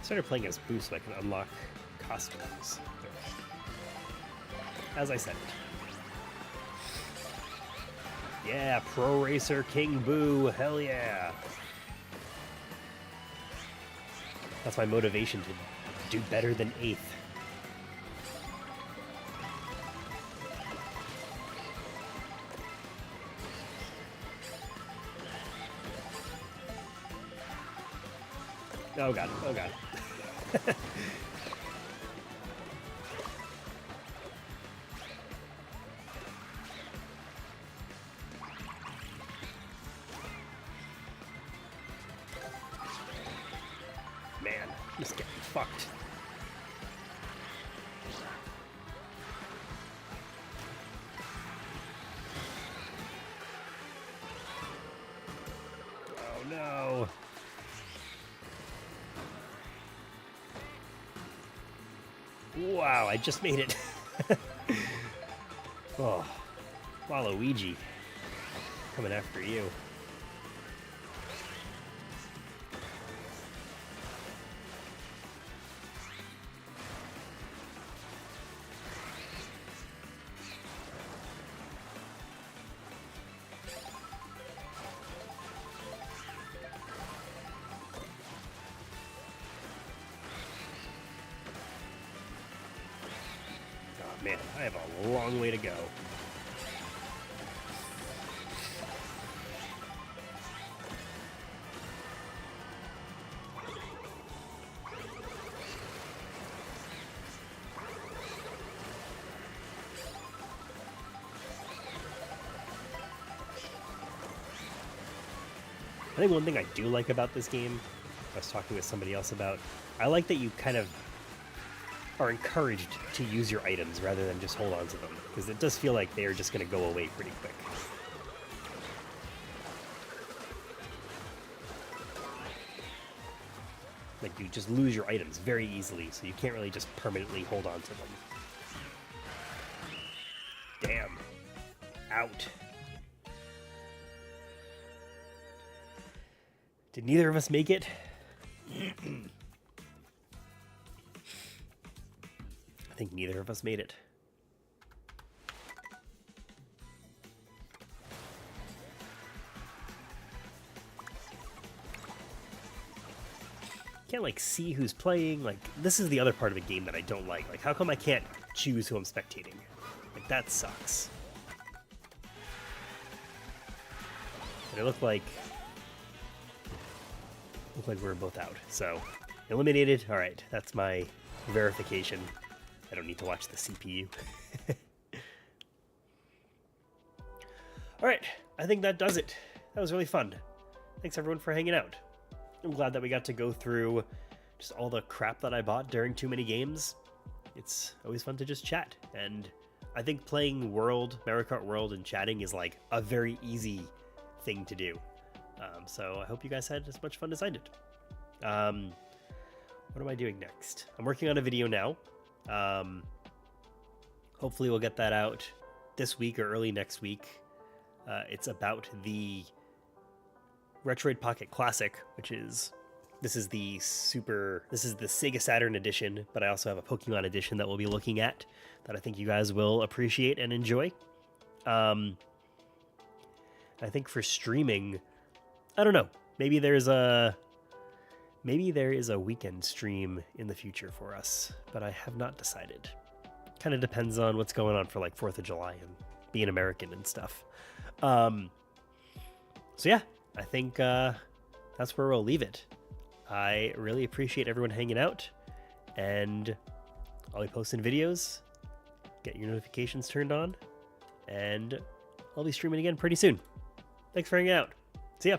Started playing as Boo so I can unlock costumes. As I said it. Yeah, Pro Racer King Boo, hell yeah. That's my motivation to do better than 8th. Oh god, oh god. Man, I'm just getting fucked. Oh no. Wow, I just made it. Oh, Waluigi, coming after you. I have a long way to go. I think one thing I do like about this game, I was talking with somebody else about, I like that you kind of are encouraged to use your items rather than just hold on to them, because it does feel like they're just going to go away pretty quick. Like, you just lose your items very easily, so you can't really just permanently hold on to them. Damn. Out. Did neither of us make it? I think neither of us made it. Can't like see who's playing. Like, this is the other part of the game that I don't like. Like, how come I can't choose who I'm spectating? Like, that sucks. And it looked like we're both out. So, eliminated. All right, that's my verification. I don't need to watch the CPU. All right, I think that does it. That was really fun. Thanks everyone for hanging out. I'm glad that we got to go through just all the crap that I bought during too many games. It's always fun to just chat, and I think playing Mario Kart World and chatting is like a very easy thing to do. So I hope you guys had as much fun as I did. What am I doing next? I'm working on a video now. Hopefully we'll get that out this week or early next week. It's about the Retroid Pocket Classic, this is the Sega Saturn edition, but I also have a Pokemon edition that we'll be looking at that I think you guys will appreciate and enjoy. I think for streaming, I don't know. Maybe there is a weekend stream in the future for us, but I have not decided. Kind of depends on what's going on for like 4th of July and being American and stuff. So yeah, I think that's where we'll leave it. I really appreciate everyone hanging out, and I'll be posting videos. Get your notifications turned on, and I'll be streaming again pretty soon. Thanks for hanging out. See ya.